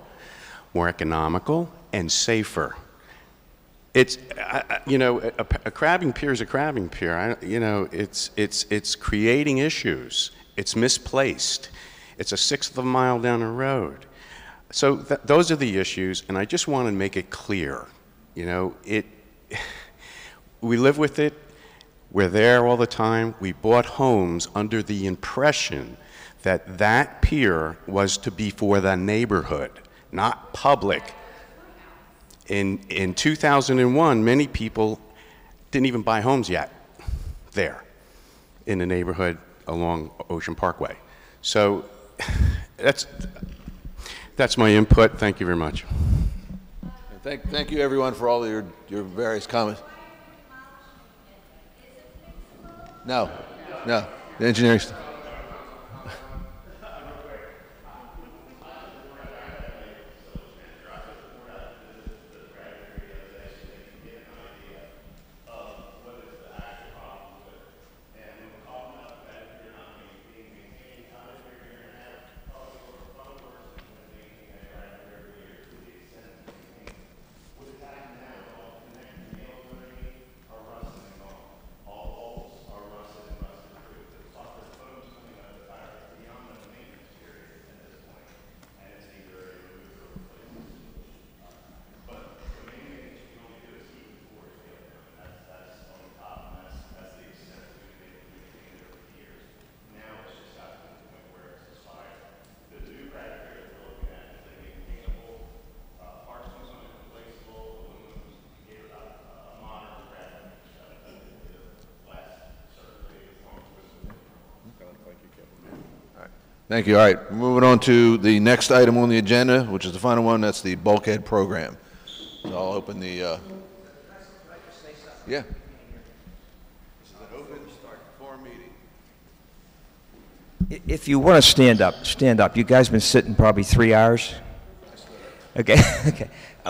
more economical, and safer. It's, you know, a crabbing pier is a crabbing pier. You know, it's creating issues. It's misplaced. It's a 1/6 of a mile down the road. So those are the issues, and I just want to make it clear. You know, we live with it. We're there all the time. We bought homes under the impression that that pier was to be for the neighborhood, not public. In 2001, many people didn't even buy homes yet there in the neighborhood along Ocean Parkway. So that's my input. Thank you very much. Thank you, everyone, for all your various comments. No, the engineering stuff. Thank you. All right, moving on to the next item on the agenda, which is the final one. That's the bulkhead program. So I'll open the. Yeah. This is an open forum meeting. If you want to stand up, stand up. You guys been sitting probably 3 hours. Okay. Okay.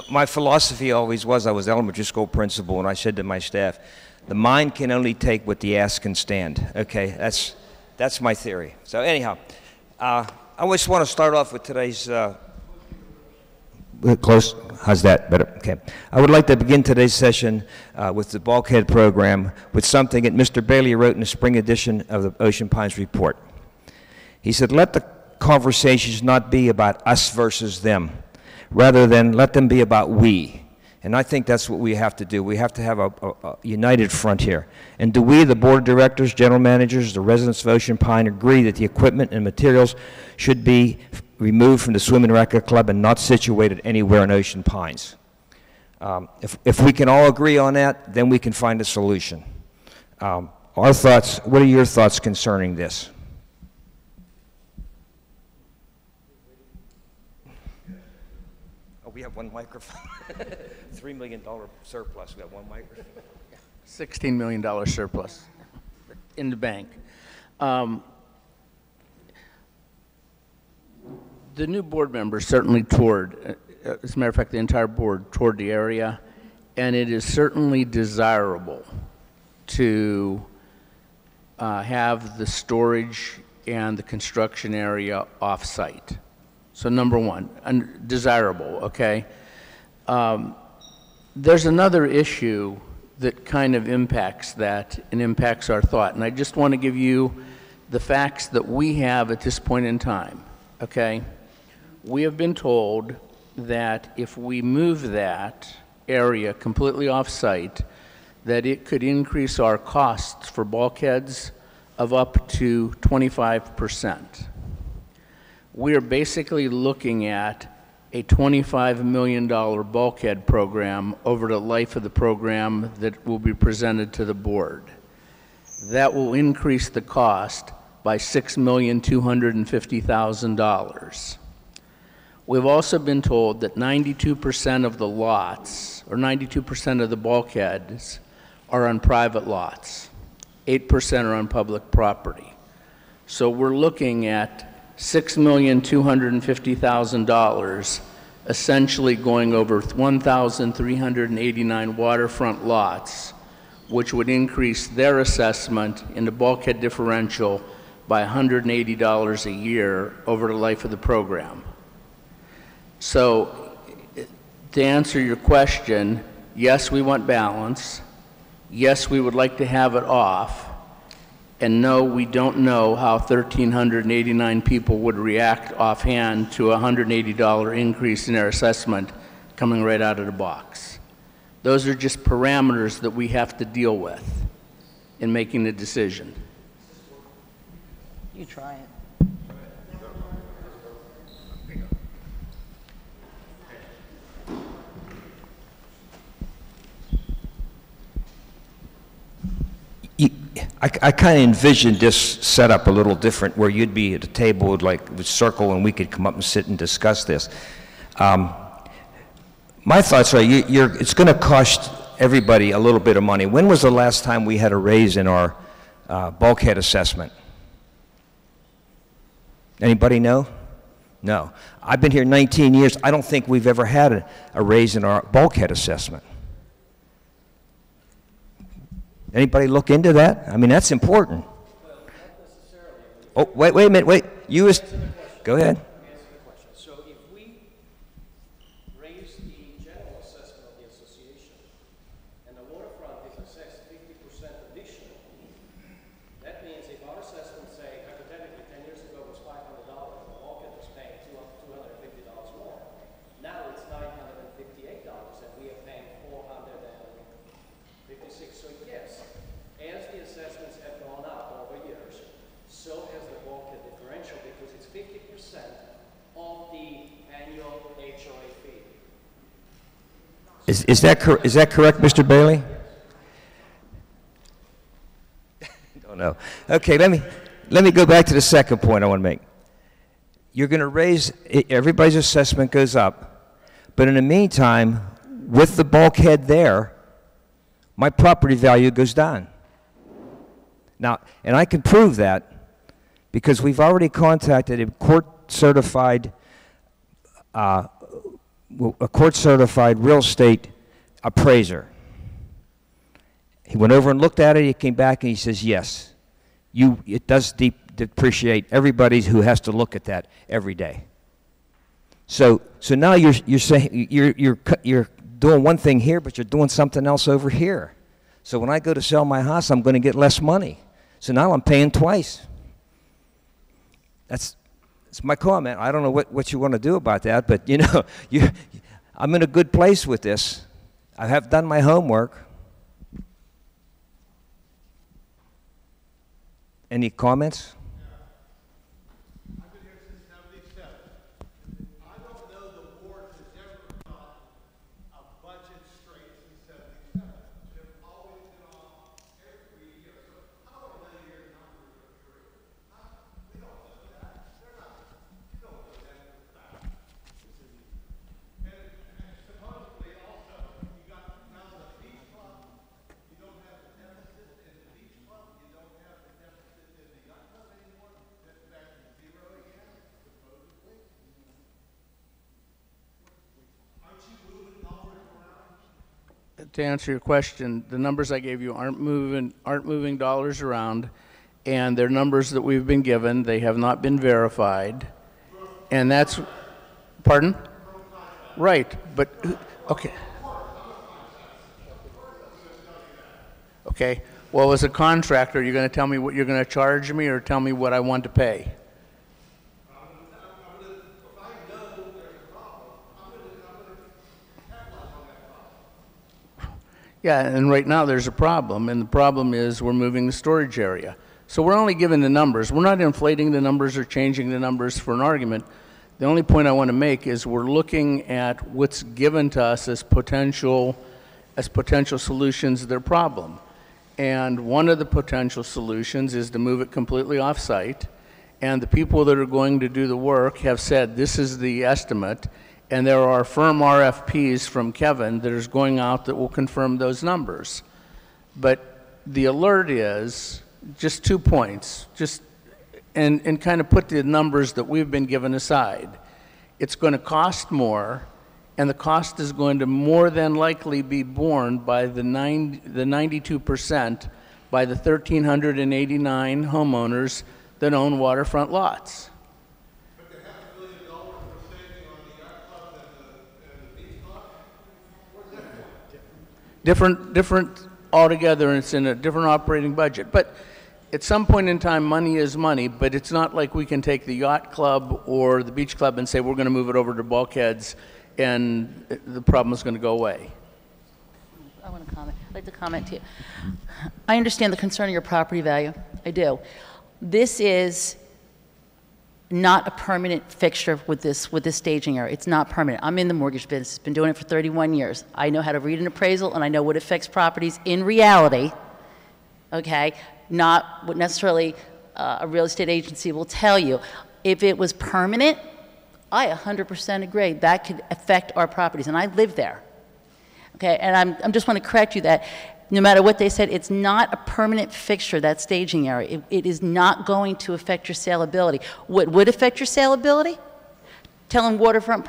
My philosophy always was, I was elementary school principal, and I said to my staff, the mind can only take what the ass can stand. Okay, that's my theory. So anyhow. I always want to start off with today's, close, how's that, better, okay. I would like to begin today's session with the bulkhead program with something that Mr. Bailey wrote in the spring edition of the Ocean Pines report. He said, let the conversations not be about us versus them, rather than let them be about we. And I think that's what we have to do. We have to have a united front here. And do we, the board of directors, general managers, the residents of Ocean Pine, agree that the equipment and materials should be removed from the Swim and Racquet Club and not situated anywhere in Ocean Pines? If we can all agree on that, then we can find a solution. Our thoughts, what are your thoughts concerning this? Oh, we have one microphone. $3 million surplus, we got one microphone. $16 million surplus in the bank. The new board members certainly toured, as a matter of fact, the entire board toured the area, and it is certainly desirable to have the storage and the construction area off-site. So number one, desirable, okay? There's another issue that kind of impacts that and impacts our thought, and I just want to give you the facts that we have at this point in time, okay? We have been told that if we move that area completely off-site, that it could increase our costs for bulkheads of up to 25%. We are basically looking at a $25 million bulkhead program over the life of the program that will be presented to the board. That will increase the cost by $6,250,000. We've also been told that 92% of the lots, or 92% of the bulkheads, are on private lots. 8% are on public property. So we're looking at $6,250,000 essentially going over 1,389 waterfront lots, which would increase their assessment in the bulkhead differential by $180 a year over the life of the program. So to answer your question, yes, we want balance. Yes, we would like to have it off. And no, we don't know how 1,389 people would react offhand to a $180 increase in their assessment coming right out of the box. Those are just parameters that we have to deal with in making the decision. You try it. I kind of envisioned this setup a little different, where you'd be at a table with circle and we could come up and sit and discuss this. My thoughts are it's going to cost everybody a little bit of money. When was the last time we had a raise in our bulkhead assessment? Anybody know? No. I've been here 19 years. I don't think we've ever had a raise in our bulkhead assessment. Anybody look into that? I mean, that's important. Oh, wait a minute, wait. Go ahead. So if we raise the general assessment of the association and the waterfront is assessed 50% additional, that means if our assessment, say, hypothetically 10 years ago was $500, the bulkhead was paying $250 more. Now it's $958 and we are paying $456. So yes, as the assessments have gone up over years, so has the bulkhead differential because it's 50% of the annual HOA fee. Is that correct, Mr. Bailey? Don't know. Okay, let me go back to the second point I want to make. You're going to raise, everybody's assessment goes up, but in the meantime, with the bulkhead there, my property value goes down. Now, and I can prove that because we've already contacted a court-certified real estate appraiser. He went over and looked at it. He came back and he says, "Yes, it does depreciate. Everybody who has to look at that every day." So now you're saying you're doing one thing here, but you're doing something else over here. So when I go to sell my house, I'm going to get less money. So now I'm paying twice. That's my comment. I don't know what you want to do about that, but you know, I'm in a good place with this. I have done my homework. Any comments? I've been here since '77. I don't know the board has ever done a budget to answer your question, the numbers I gave you aren't moving dollars around, and they're numbers that we've been given. They have not been verified, and that's, pardon? Right, but, okay. Okay, well, as a contractor, you're going to tell me what you're going to charge me or tell me what I want to pay? Yeah, and right now there's a problem, and the problem is we're moving the storage area. So we're only given the numbers. We're not inflating the numbers or changing the numbers for an argument. The only point I want to make is we're looking at what's given to us as potential solutions to their problem. And one of the potential solutions is to move it completely off-site, and the people that are going to do the work have said this is the estimate, and there are firm RFPs from Kevin that is going out that will confirm those numbers. But the alert is just 2 points, and kind of put the numbers that we've been given aside. It's going to cost more, and the cost is going to more than likely be borne by the 92% by the 1,389 homeowners that own waterfront lots. Different altogether, and it's in a different operating budget. But at some point in time, money is money, but it's not like we can take the yacht club or the beach club and say we're going to move it over to bulkheads and the problem is going to go away. I want to comment. I'd like to comment to you. I understand the concern of your property value. I do. This is not a permanent fixture with this staging area. It's not permanent. I'm in the mortgage business. Been doing it for 31 years. I know how to read an appraisal, and I know what affects properties in reality, okay? Not what necessarily a real estate agency will tell you. If it was permanent, I 100% agree. That could affect our properties, and I live there, okay? And I'm just want to correct you that no matter what they said, it's not a permanent fixture, that staging area. It is not going to affect your saleability. What would affect your saleability? Telling waterfront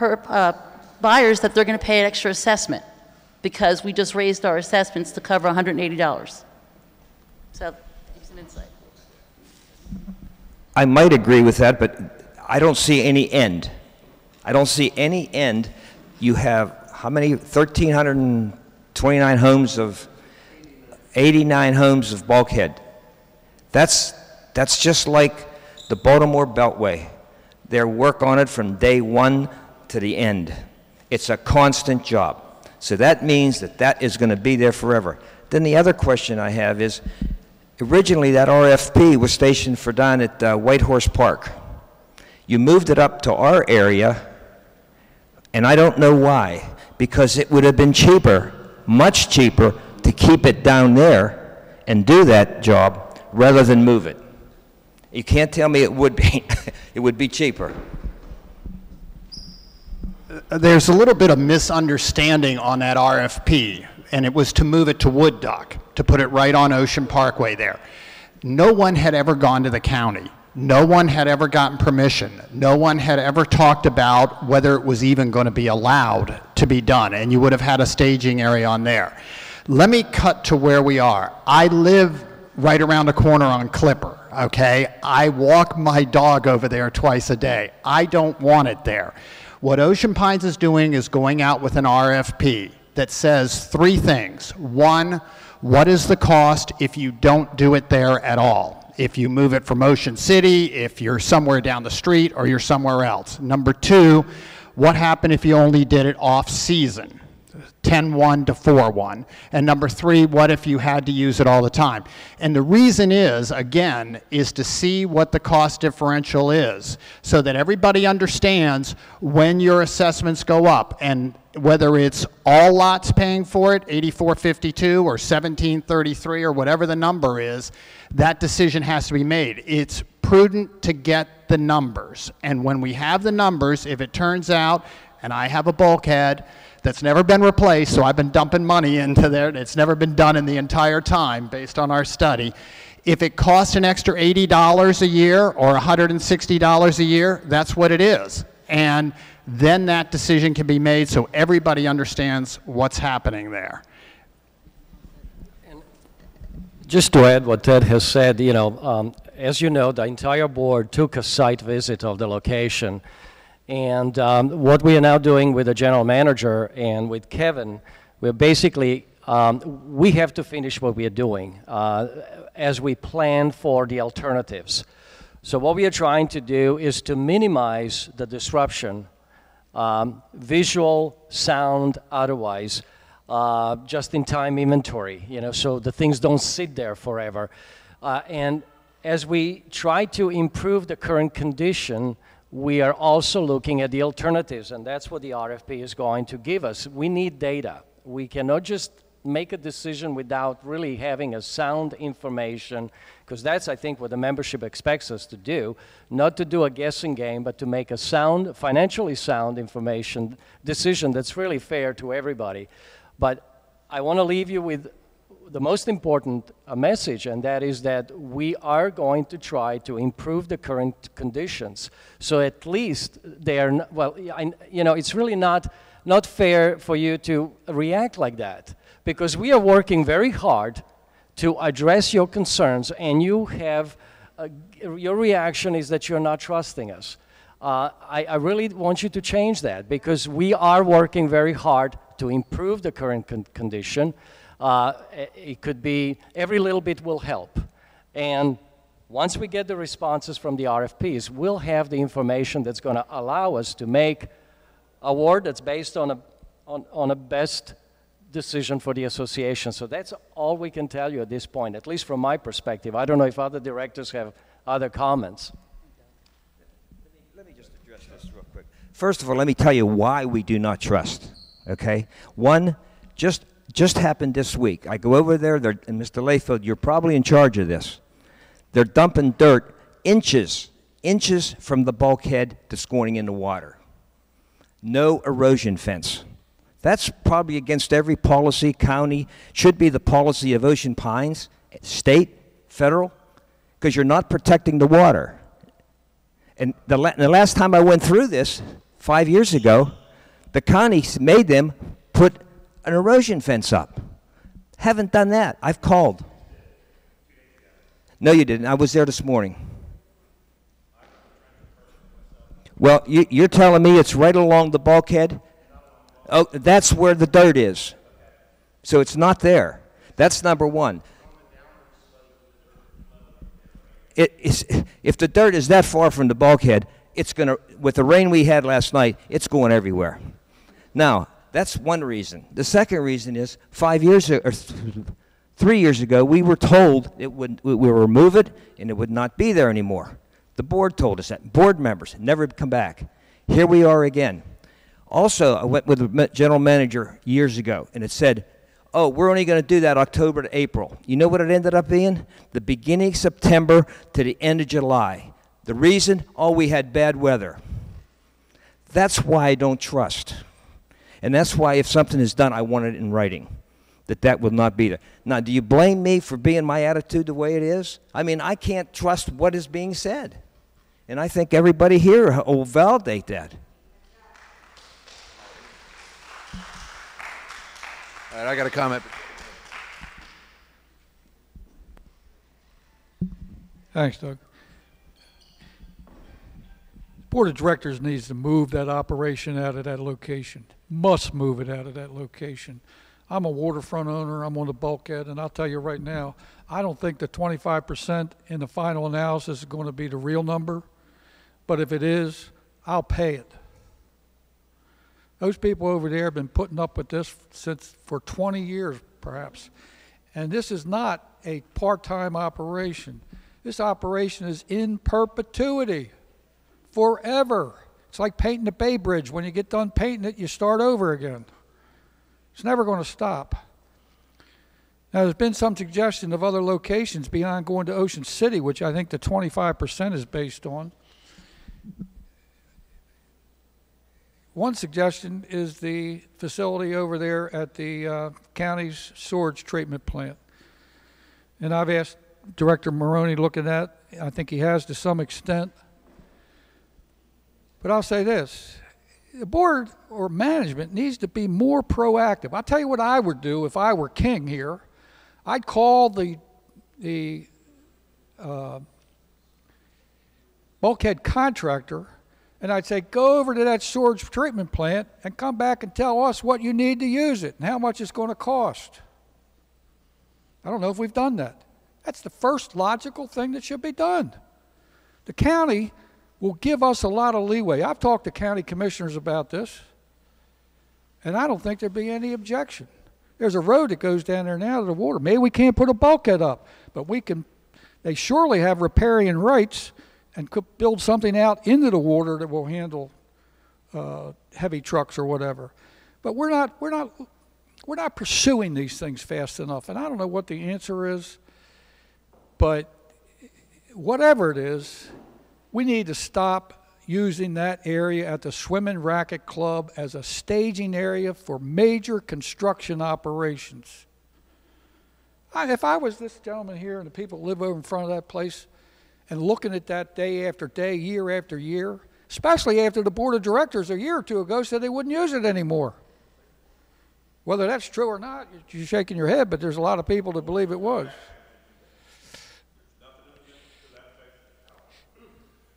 buyers that they're going to pay an extra assessment because we just raised our assessments to cover $180. So, give some insight. I might agree with that, but I don't see any end. I don't see any end. You have how many? 1,329 homes of 89 homes of bulkhead. That's just like the Baltimore Beltway. They work on it from day one to the end. It's a constant job. So that means that is going to be there forever. Then the other question I have is, originally that RFP was stationed for down at Whitehorse Park. You moved it up to our area, and I don't know why, because it would have been cheaper, much cheaper, to keep it down there and do that job rather than move it. You can't tell me it would be. It would be cheaper. There's a little bit of misunderstanding on that RFP, and it was to move it to Wood Dock, to put it right on Ocean Parkway there. No one had ever gone to the county. No one had ever gotten permission. No one had ever talked about whether it was even going to be allowed to be done, and you would have had a staging area on there. Let me cut to where we are. I live right around the corner on Clipper, okay? I walk my dog over there twice a day. I don't want it there. What Ocean Pines is doing is going out with an RFP that says 3 things. 1, what is the cost if you don't do it there at all? If you move it from Ocean City, if you're somewhere down the street, or you're somewhere else. Number 2, what happened if you only did it off-season? 10-1 to 4-1. And number 3, what if you had to use it all the time? And the reason is, again, is to see what the cost differential is so that everybody understands when your assessments go up, and whether it's all lots paying for it, 8452 or 1733 or whatever the number is, that decision has to be made. It's prudent to get the numbers. And when we have the numbers, if it turns out, and I have a bulkhead that's never been replaced, so I've been dumping money into there. It's never been done in the entire time based on our study. If it costs an extra $80 a year or $160 a year, that's what it is. And then that decision can be made so everybody understands what's happening there. Just to add what Ted has said, as you know, the entire board took a site visit of the location. And what we are now doing with the general manager and with Kevin, we're basically, we have to finish what we are doing as we plan for the alternatives. So what we are trying to do is to minimize the disruption, visual, sound, otherwise, just-in-time inventory, so the things don't sit there forever. And as we try to improve the current condition, we are also looking at the alternatives, and that's what the RFP is going to give us. We need data. We cannot just make a decision without really having a sound information, because that's, I think, what the membership expects us to do, not to do a guessing game, but to make a sound, financially sound information decision that's really fair to everybody. But I want to leave you with the most important message, and that is that we are going to try to improve the current conditions. So at least they are, it's really not fair for you to react like that, because we are working very hard to address your concerns, and you have, your reaction is that you're not trusting us. I really want you to change that, because we are working very hard to improve the current condition. It could be, every little bit will help. And once we get the responses from the RFPs, we'll have the information that's going to allow us to make a award that's based on a best decision for the association. So that's all we can tell you at this point, at least from my perspective. I don't know if other directors have other comments. Let me just address this real quick. First of all, let me tell you why we do not trust, okay? One, just happened this week. I go over there, and Mr. Layfield, you're probably in charge of this. They're dumping dirt inches from the bulkhead that's going in the water. No erosion fence. That's probably against every policy, county, should be the policy of Ocean Pines, state, federal, because you're not protecting the water. And the last time I went through this, 5 years ago, the county made them put an erosion fence up. Haven't done that. I've called. No, you didn't. I was there this morning. Well, you're telling me it's right along the bulkhead? Oh, that's where the dirt is. So it's not there. That's number one. If the dirt is that far from the bulkhead, it's going to, with the rain we had last night, it's going everywhere. Now, that's one reason. The second reason is 5 years or 3 years ago, we were told we would remove it and it would not be there anymore. The board told us that. Board members never come back. Here we are again. Also, I went with the general manager years ago, and it said, oh, we're only going to do that October to April. You know what it ended up being? The beginning of September to the end of July. The reason? Oh, we had bad weather. That's why I don't trust. And that's why if something is done, I want it in writing, that will not be there. Now, do you blame me for being my attitude the way it is? I mean, I can't trust what is being said. And I think everybody here will validate that. All right, I got a comment. Thanks, Doug. Board of Directors needs to move that operation out of that location. Must move it out of that location. I'm a waterfront owner. I'm on the bulkhead, and I'll tell you right now, I don't think the 25% in the final analysis is going to be the real number. But if it is, I'll pay it. Those people over there have been putting up with this for 20 years, perhaps. And this is not a part-time operation. This operation is in perpetuity, forever. It's like painting the Bay Bridge. When you get done painting it, you start over again. It's never going to stop. Now, there's been some suggestion of other locations beyond going to Ocean City, which I think the 25% is based on. One suggestion is the facility over there at the county's sewage treatment plant. And I've asked Director Maroney to look at that. I think he has to some extent. But I'll say this. The board or management needs to be more proactive. I'll tell you what I would do if I were king here. I'd call the the bulkhead contractor, and I'd say, go over to that sewage treatment plant and come back and tell us what you need to use it and how much it's going to cost. I don't know if we've done that. That's the first logical thing that should be done. The county will give us a lot of leeway. I've talked to county commissioners about this, and I don't think there'd be any objection. There's a road that goes down there now to the water. Maybe we can't put a bulkhead up, but we can. They surely have riparian rights and could build something out into the water that will handle heavy trucks or whatever. But we're not pursuing these things fast enough, and I don't know what the answer is, but whatever it is, we need to stop using that area at the Swimming Racket Club as a staging area for major construction operations. If I was this gentleman here and the people who live over in front of that place and looking at that day after day, year after year, especially after the board of directors a year or two ago said they wouldn't use it anymore. Whether that's true or not, you're shaking your head, but there's a lot of people that believe it was.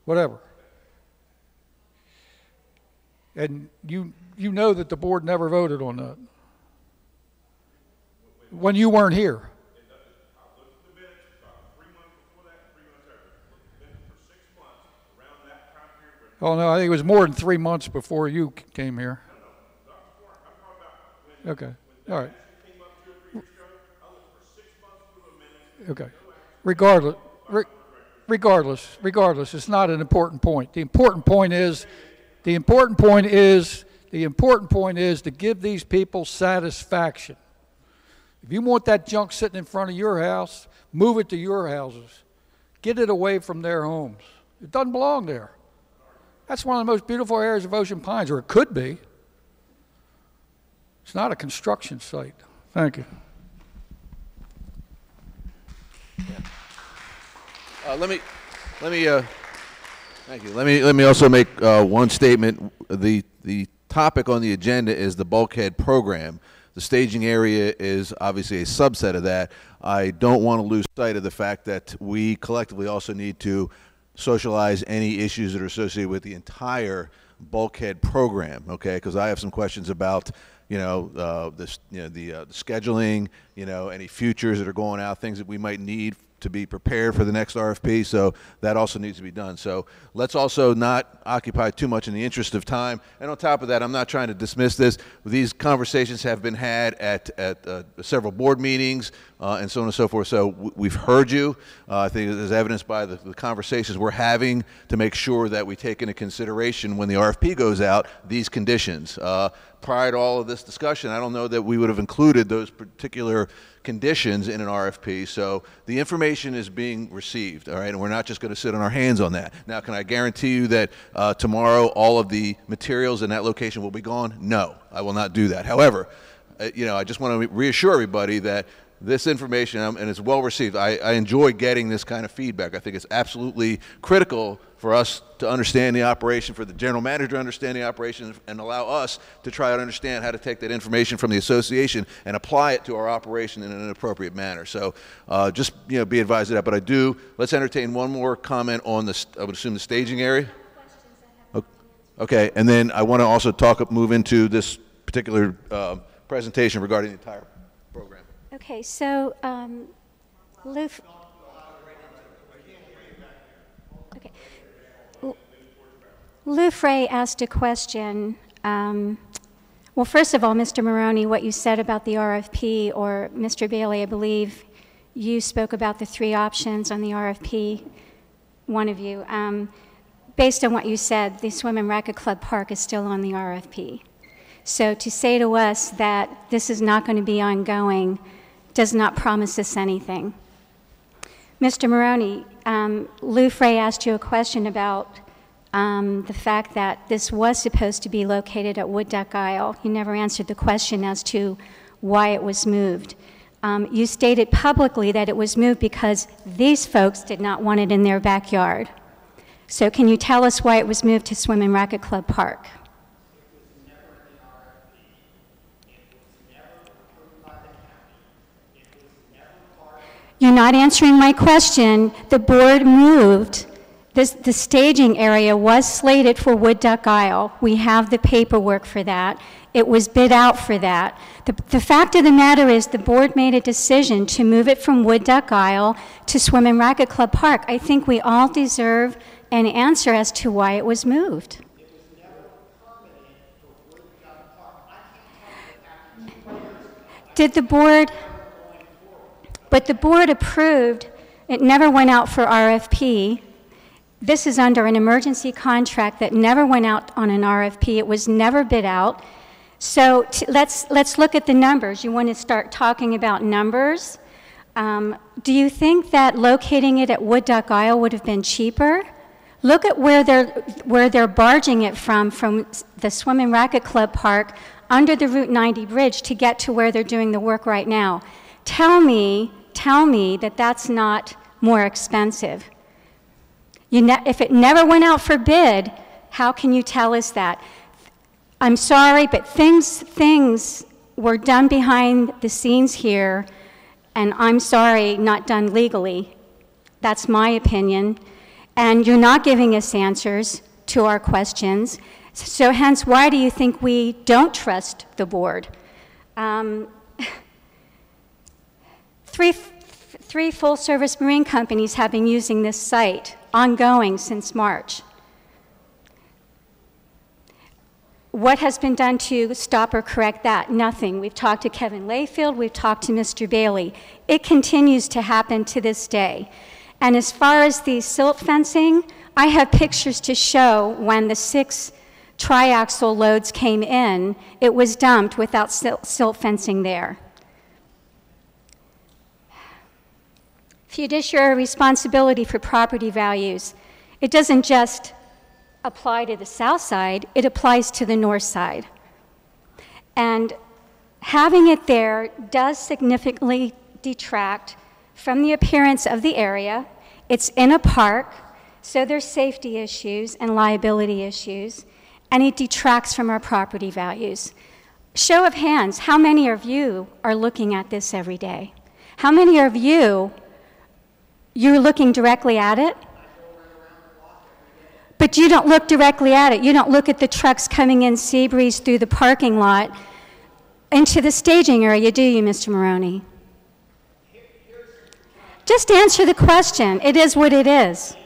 Whatever. And you know that the board never voted on that when you weren't here. Oh, no, I think it was more than 3 months before you came here. Okay, all right. Okay. Regardless, it's not an important point. The important point is to give these people satisfaction. If you want that junk sitting in front of your house, move it to your houses. Get it away from their homes. It doesn't belong there. That's one of the most beautiful areas of Ocean Pines, or it could be. It's not a construction site. Thank you. Thank you. Let me also make one statement. The topic on the agenda is the bulkhead program. The staging area is obviously a subset of that. I don't want to lose sight of the fact that we collectively also need to socialize any issues that are associated with the entire bulkhead program, okay? Because I have some questions about, the scheduling, any futures that are going out, things that we might need to be prepared for the next RFP, so that also needs to be done. So let's also not occupy too much in the interest of time. And on top of that, I'm not trying to dismiss this. These conversations have been had at several board meetings and so on and so forth. So we've heard you. I think as evidenced by the conversations we're having to make sure that we take into consideration when the RFP goes out these conditions. Prior to all of this discussion, I don't know that we would have included those particular conditions in an RFP. So the information is being received, all right, and we're not just going to sit on our hands on that. Now, can I guarantee you that tomorrow all of the materials in that location will be gone? No, I will not do that. However, I just want to reassure everybody that this information, and it's well received. I enjoy getting this kind of feedback. I think it's absolutely critical for us to understand the operation, for the general manager to understand the operation, and allow us to try to understand how to take that information from the association and apply it to our operation in an appropriate manner. So just be advised of that. But let's entertain one more comment on this, I would assume the staging area. Okay, and then I want to also move into this particular presentation regarding the entire program. Okay, so Lou Frey asked a question. Well, first of all, Mr. Maroney, what you said about the RFP, or Mr. Bailey, I believe you spoke about the 3 options on the RFP, one of you. Based on what you said, the Swim and Racket Club Park is still on the RFP. So to say to us that this is not going to be ongoing does not promise us anything. Mr. Maroney, Lou Frey asked you a question about the fact that this was supposed to be located at Wood Duck Isle. You never answered the question as to why it was moved. You stated publicly that it was moved because these folks did not want it in their backyard. So can you tell us why it was moved to Swim and Racket Club Park? You're not answering my question. The board moved. The staging area was slated for Wood Duck Isle. We have the paperwork for that. It was bid out for that. The fact of the matter is the board made a decision to move it from Wood Duck Isle to Swim and Racket Club Park. I think we all deserve an answer as to why it was moved. Did the board, but the board approved, it never went out for RFP. This is under an emergency contract that never went out on an RFP. It was never bid out. So let's look at the numbers. You want to start talking about numbers? Do you think that locating it at Wood Duck Isle would have been cheaper? Look at where they're barging it from the Swim and Racket Club Park under the Route 90 bridge to get to where they're doing the work right now. Tell me that that's not more expensive. If it never went out for bid, how can you tell us that? I'm sorry, but things were done behind the scenes here, and I'm sorry, not done legally. That's my opinion. And you're not giving us answers to our questions. So hence, why do you think we don't trust the board? Three full-service marine companies have been using this site ongoing since March. What has been done to stop or correct that? Nothing. We've talked to Kevin Layfield, we've talked to Mr. Bailey. It continues to happen to this day. And as far as the silt fencing, I have pictures to show when the 6 triaxle loads came in, it was dumped without silt fencing there. Fiduciary responsibility for property values. It doesn't just apply to the south side, it applies to the north side. And having it there does significantly detract from the appearance of the area. It's in a park, so there's safety issues and liability issues, and it detracts from our property values. Show of hands, how many of you are looking at this every day? How many of you're looking directly at it? But you don't look directly at it. You don't look at the trucks coming in Seabreeze through the parking lot into the staging area, do you, Mr. Maroney? Just answer the question. It is what it is.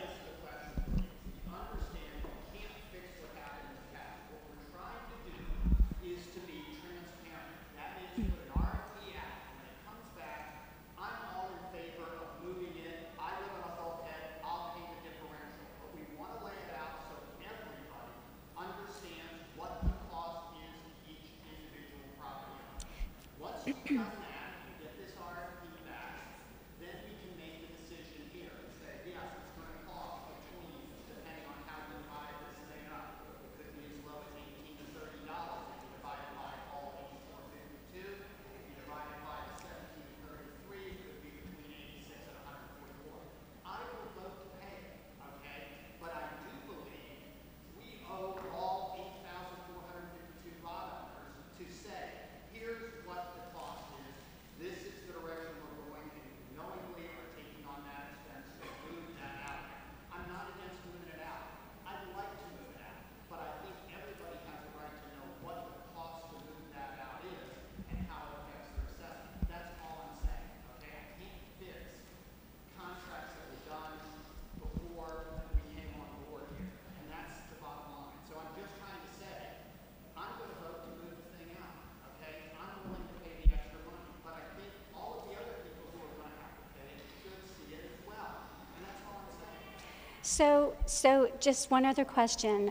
So just one other question.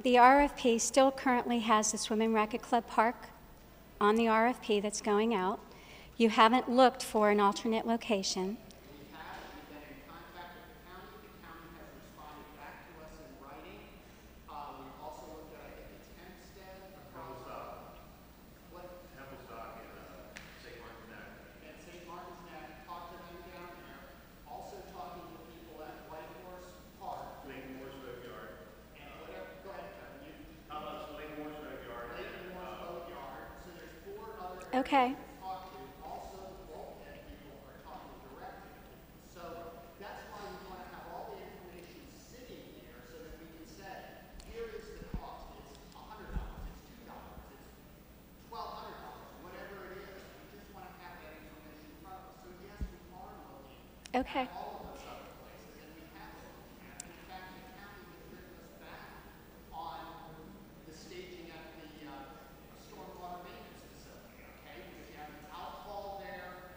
The RFP still currently has the Swim and Racket Club Park on the RFP that's going out. You haven't looked for an alternate location. Okay. Okay.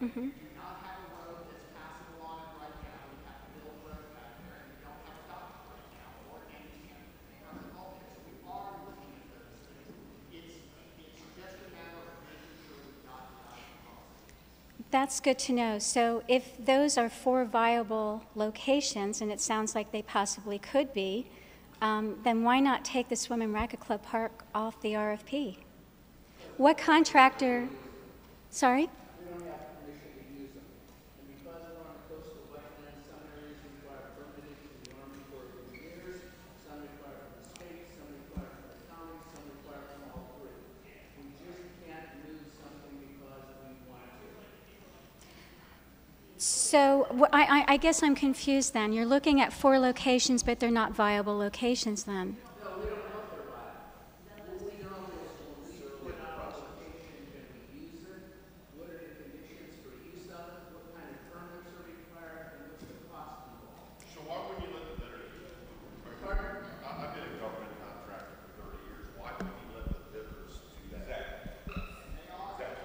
Mm-hmm. That's good to know. So if those are 4 viable locations, and it sounds like they possibly could be, then why not take the Swim and Racket Club Park off the RFP? What contractor, sorry? So I guess I'm confused then. You're looking at 4 locations, but they're not viable locations then. No, we don't know if they're viable. What we know is when we put out a location, can we use it? What are the conditions for use of it? What kind of permits are required? And what's the cost involved? So why wouldn't you let the bidder do that? I've been a government contractor for 30 years. Why wouldn't you let the bidders do that? That was the way out of it.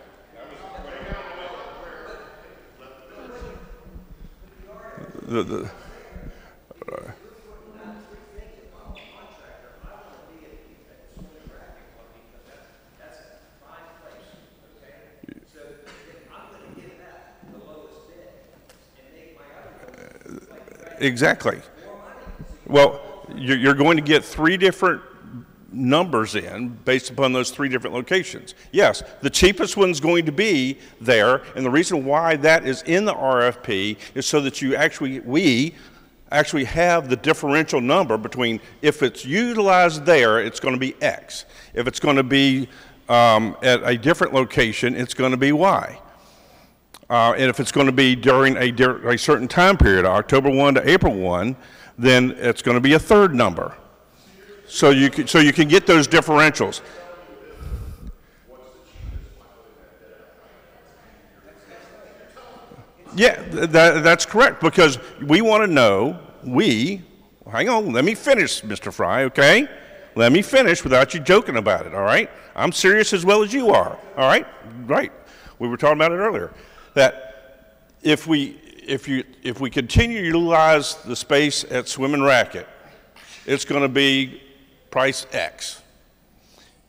Exactly. Well, you're going to get 3 different numbers in based upon those 3 different locations. Yes, the cheapest one's going to be there, and the reason why that is in the RFP is so that we actually have the differential number between if it's utilized there, it's going to be X. If it's going to be at a different location, it's going to be Y. And if it's going to be during a certain time period, October 1 to April 1, then it's going to be a third number. So you can get those differentials. Yeah, that's correct, because we want to know, hang on, let me finish, Mr. Fry, okay? Let me finish without you joking about it, all right? I'm serious as well as you are, all right? Right. We were talking about it earlier, that if we continue to utilize the space at Swim and Racket, it's going to be price X.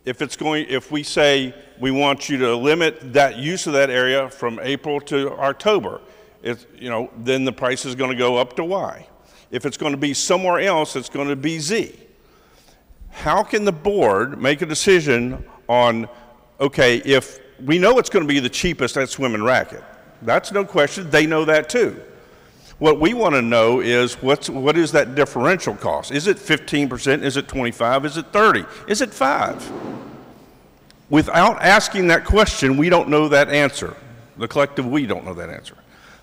If we say we want you to limit that use of that area from April to October, then the price is going to go up to Y. If it's going to be somewhere else, it's going to be Z. How can the board make a decision on, okay, if we know it's going to be the cheapest at Swim and Racket? That's no question. They know that too. What we want to know is what is that differential cost? Is it 15%? Is it 25%? Is it 30%? Is it 5%? Without asking that question, we don't know that answer. The collective we don't know that answer.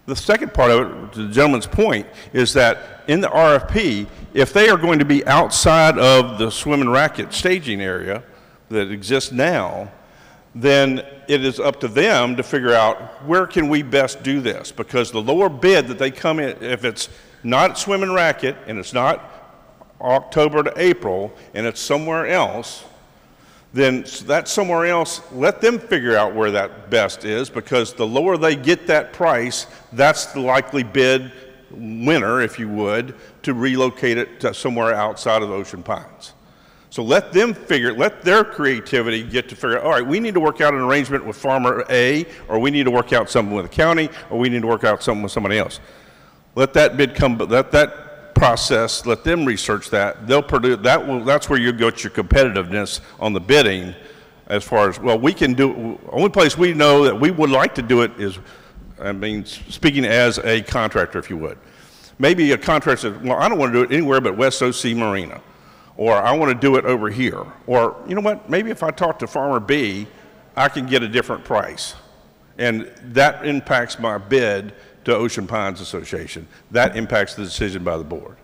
The second part of it, to the gentleman's point, is that in the RFP, if they are going to be outside of the Swim and Racket staging area that exists now, then it is up to them to figure out where can we best do this, because the lower bid that they come in, if it's not at Swim and Racket and it's not October to April and it's somewhere else, then that somewhere else, let them figure out where that best is, because the lower they get that price, that's the likely bid winner, if you would, to relocate it to somewhere outside of Ocean Pines. So let them let their creativity get to figure out, all right, we need to work out an arrangement with farmer A, or we need to work out something with the county, or we need to work out something with somebody else. Let that bid come, let that process, let them research that. They'll produce, that's where you get your competitiveness on the bidding as far as, well, we can do, only place we know that we would like to do it is, I mean, speaking as a contractor, if you would. Maybe a contractor says, well, I don't want to do it anywhere but West OC Marina. Or I want to do it over here. Or, you know what, maybe if I talk to Farmer B, I can get a different price. And that impacts my bid to Ocean Pines Association. That impacts the decision by the board.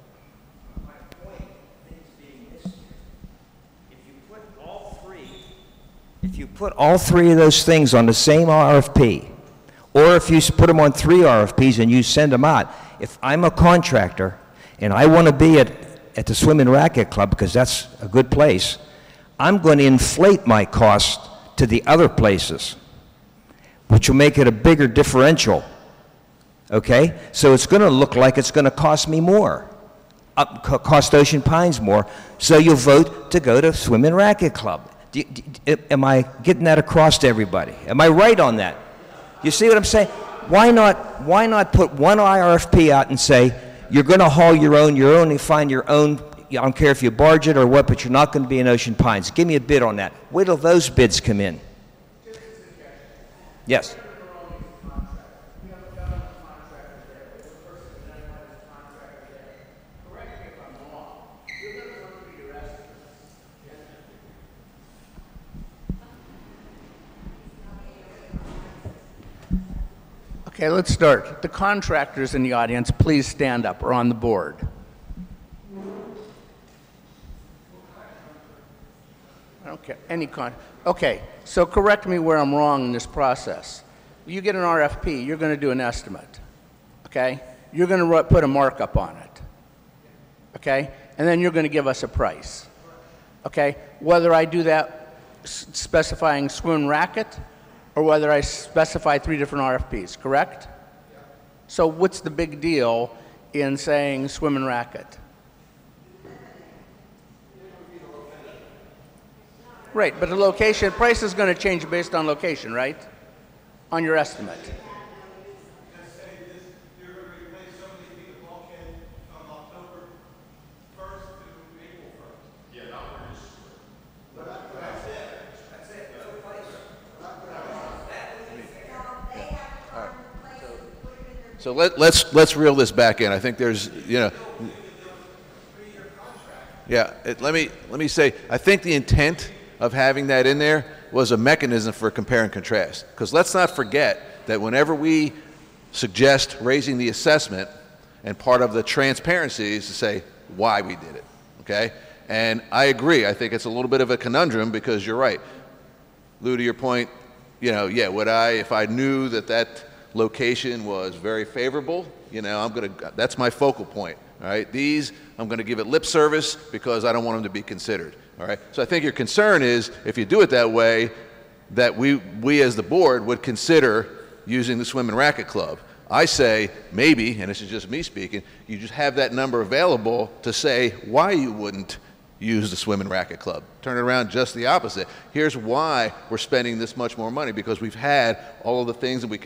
My point, things being missed here. If you put all three of those things on the same RFP, Or if you put them on 3 RFPs and you send them out, if I'm a contractor and I want to be at the Swim and Racket Club because that's a good place, I'm going to inflate my cost to the other places, which will make it a bigger differential. Okay? So it's going to look like it's going to cost me more, cost Ocean Pines more, so you'll vote to go to Swim and Racket Club. Am I getting that across to everybody? Am I right on that? You see what I'm saying? Why not put one RFP out and say, you're going to haul your own, you're only find your own, I don't care if you barge it or what, but you're not going to be in Ocean Pines. Give me a bid on that. Wait till those bids come in. Yes. Okay, let's start. The contractors in the audience, please stand up or on the board. Okay, okay, so correct me where I'm wrong in this process. You get an RFP, you're going to do an estimate, okay? You're going to put a markup on it, okay? And then you're going to give us a price, okay? Whether I do that specifying Swim and Racket, or whether I specify 3 different RFPs, correct? So what's the big deal in saying Swim and Racket? Right, but the location, price is going to change based on location, right? On your estimate. So let's reel this back in. I think there's, yeah. Let me say, I think the intent of having that in there was a mechanism for compare and contrast. Because let's not forget that whenever we suggest raising the assessment, and part of the transparency is to say why we did it. Okay, and I agree. I think it's a little bit of a conundrum because you're right, Lou. To your point, yeah. Would I, if I knew that location was very favorable, that's my focal point, all right? These, I'm going to give it lip service because I don't want them to be considered, all right? So I think your concern is, if you do it that way, that we as the board would consider using the Swim and Racket Club. I say, maybe, and this is just me speaking, you just have that number available to say why you wouldn't use the Swim and Racket Club. Turn it around just the opposite. Here's why we're spending this much more money, because we've had all of the things that we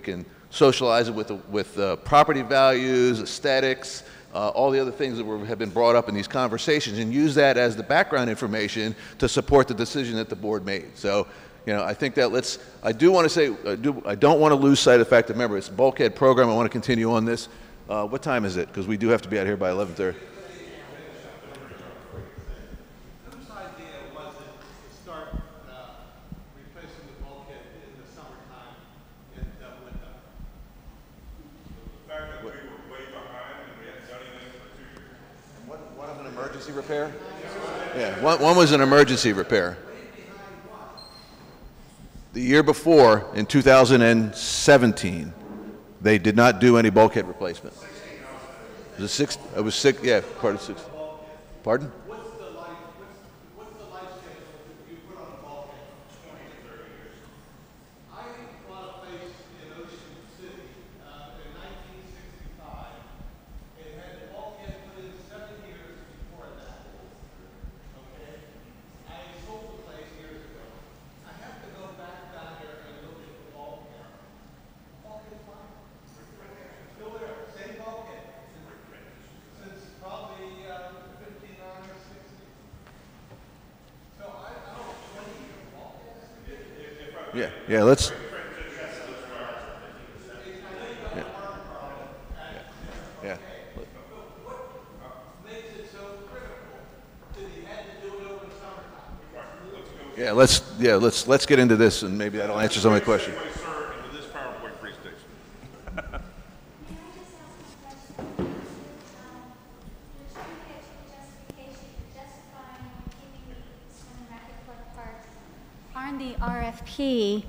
can socialize it with property values, aesthetics, all the other things that have been brought up in these conversations, and use that as the background information to support the decision that the board made. So, I think that I do want to say, I don't want to lose sight of the fact that, remember, it's a bulkhead program. I want to continue on this. What time is it? Because we do have to be out here by 11:30. Repair? Yeah, one was an emergency repair. The year before, in 2017, they did not do any bulkhead replacement. It was six. Yeah, part of 6. Pardon? What's the life schedule you put on a bulkhead? 20 to 30 years. I bought a place in Ocean City in 1965. It had the bulkhead put in 7 years before that. Okay? I sold the place years ago. I have to go back down there and look at the bulkhead. Bulkhead's fine. Still there. Same bulkhead. Since probably 59 or 60. So I don't know, 20-year bulkhead. Yeah, let's. Yeah. Yeah, let's get into this, and maybe that'll answer some of my questions. On the RFP,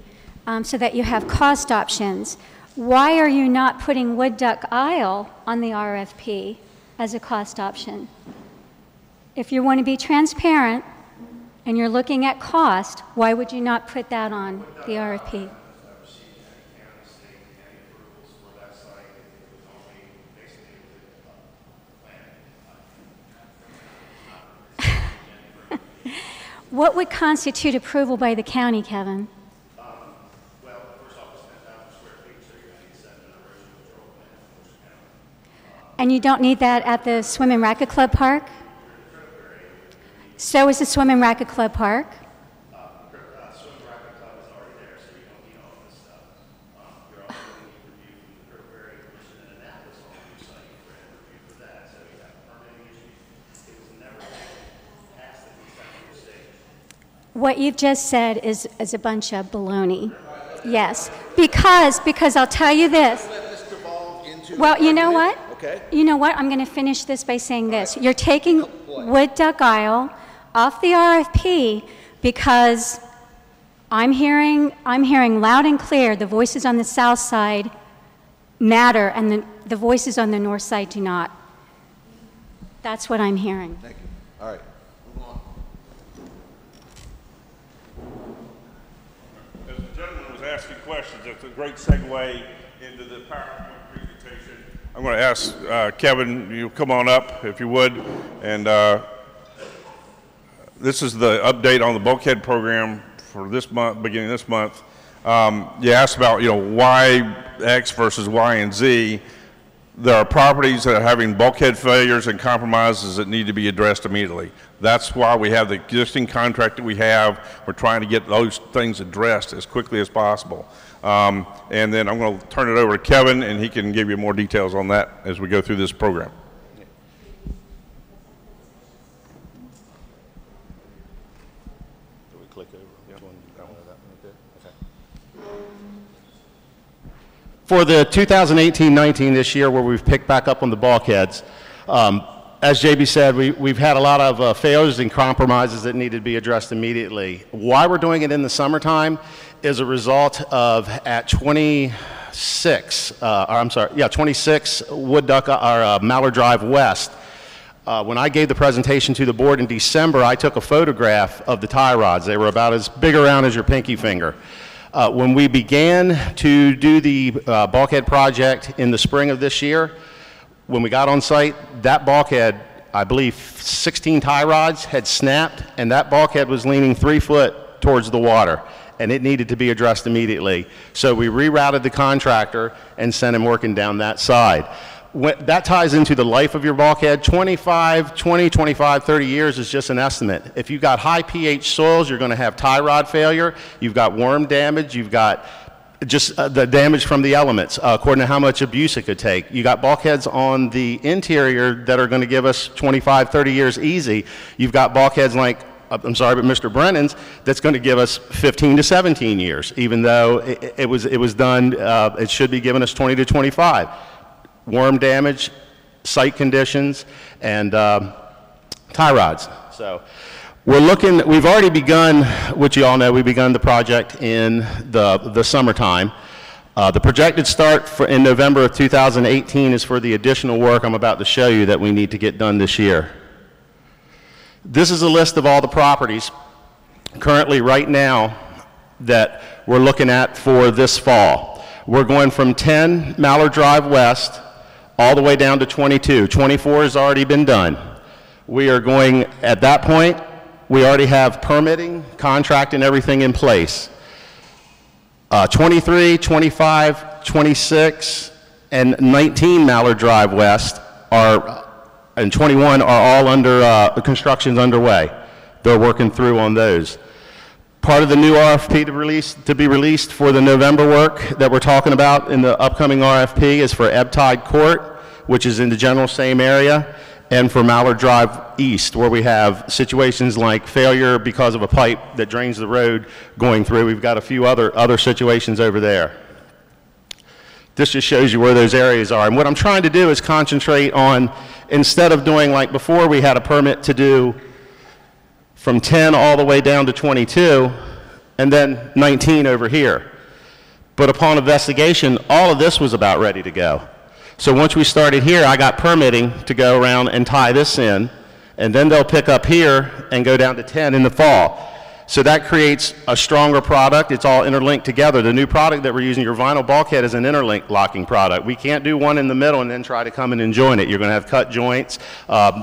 so that you have cost options. Why are you not putting Wood Duck Aisle on the RFP as a cost option? If you want to be transparent and you're looking at cost, why would you not put that on the RFP? What would constitute approval by the county, Kevin? And you don't need that at the Swim and Racket Club Park? So is the Swim and Racket Club Park? What you've just said is a bunch of baloney. Yes, because I'll tell you this. Well, you know what? Okay. You know what? I'm going to finish this by saying this. You're taking Wood Duck Aisle off the RFP because I'm hearing loud and clear the voices on the south side matter and the voices on the north side do not. That's what I'm hearing. Thank you. All right, move on. As the gentleman was asking questions, it's a great segue into the PowerPoint presentation. I'm going to ask Kevin, you come on up if you would, and this is the update on the bulkhead program for this month, beginning this month. You asked about, why X versus Y and Z. There are properties that are having bulkhead failures and compromises that need to be addressed immediately. That's why we have the existing contract that we have. We're trying to get those things addressed as quickly as possible. And then I'm going to turn it over to Kevin, and he can give you more details on that as we go through this program. Do we click over? Which one? That one or that one? Okay. For the 2018-19 this year, where we've picked back up on the bulkheads, as JB said, we've had a lot of failures and compromises that need to be addressed immediately. Why we're doing it in the summertime is a result of at 26 Wood Duck or Mallard Drive West. When I gave the presentation to the board in December, I took a photograph of the tie rods. They were about as big around as your pinky finger. When we began to do the bulkhead project in the spring of this year, when we got on site, that bulkhead, I believe 16 tie rods had snapped, and that bulkhead was leaning 3 foot towards the water, and it needed to be addressed immediately. So we rerouted the contractor and sent him working down that side. That ties into the life of your bulkhead. 20, 25, 30 years is just an estimate. If you've got high pH soils, you're going to have tie rod failure, you've got worm damage, you've got just the damage from the elements, according to how much abuse it could take. You got bulkheads on the interior that are going to give us 25, 30 years easy. You've got bulkheads like, I'm sorry, but Mr. Brennan's, that's going to give us 15 to 17 years, even though it was done, it should be giving us 20 to 25. Worm damage, site conditions, and tie rods. So we've already begun, which you all know, we've begun the project in the summertime. The projected start in November of 2018 is for the additional work I'm about to show you that we need to get done this year. This is a list of all the properties currently right now that we're looking at for this fall. We're going from 10 Mallard Drive West all the way down to 22. 24 has already been done. We are going, at that point, we already have permitting, contract, and everything in place. 23, 25, 26, and 19 Mallard Drive West and 21 are all under, construction's underway. They're working through on those. Part of the new RFP to be released for the November work that we're talking about in the upcoming RFP is for Ebb Tide Court, which is in the general same area, and for Mallard Drive East, where we have situations like failure because of a pipe that drains the road going through. We've got a few other situations over there. This just shows you where those areas are. And what I'm trying to do is concentrate on, instead of doing like before we had a permit to do from 10 all the way down to 22, and then 19 over here. But upon investigation, all of this was about ready to go. So once we started here, I got permitting to go around and tie this in, and then they'll pick up here and go down to 10 in the fall. So that creates a stronger product. It's all interlinked together. The new product that we're using, your vinyl bulkhead, is an interlocking product. We can't do one in the middle and then try to come in and join it. You're going to have cut joints.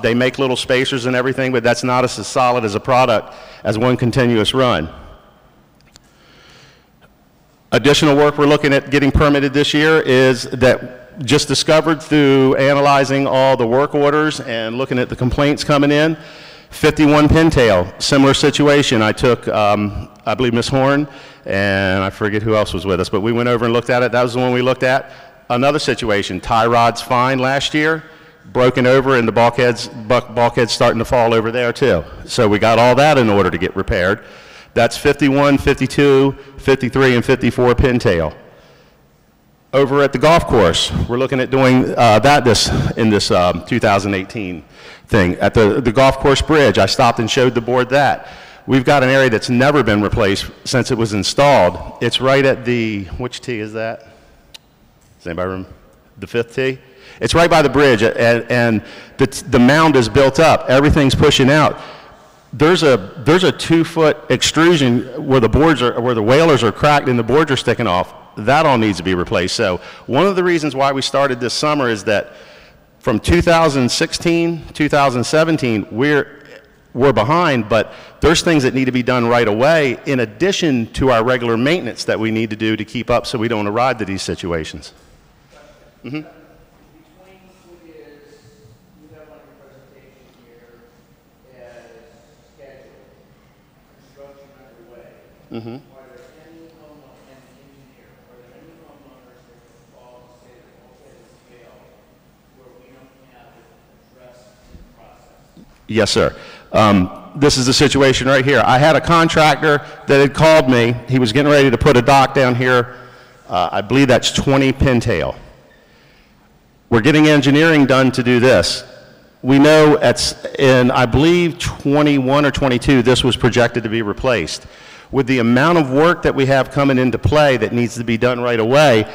They make little spacers and everything, but that's not as solid as a product as one continuous run. Additional work we're looking at getting permitted this year is that just discovered through analyzing all the work orders and looking at the complaints coming in. 51 pintail, similar situation. I took, I believe, Miss Horn, and I forget who else was with us, but we went over and looked at it. That was the one we looked at. Another situation, tie rod's fine last year, broken over, and the bulkhead's starting to fall over there too. So we got all that in order to get repaired. That's 51, 52, 53, and 54 pintail. Over at the golf course, we're looking at doing in this 2018 thing. At the golf course bridge, I stopped and showed the board that. We've got an area that's never been replaced since it was installed. It's right at the, which tee is that? Does anybody remember? The 5th tee? It's right by the bridge, and the mound is built up. Everything's pushing out. There's a 2-foot extrusion where the boards are, where the whalers are cracked and the boards are sticking off. That all needs to be replaced. So one of the reasons why we started this summer is that from 2016, 2017, we're behind, but there's things that need to be done right away in addition to our regular maintenance that we need to do to keep up so we don't arrive to these situations. Mm-hmm. Mm-hmm. Yes, sir. This is the situation right here. I had a contractor that had called me. He was getting ready to put a dock down here. I believe that's 20 pintail. We're getting engineering done to do this. We know in, I believe, 21 or 22, this was projected to be replaced. With the amount of work that we have coming into play that needs to be done right away,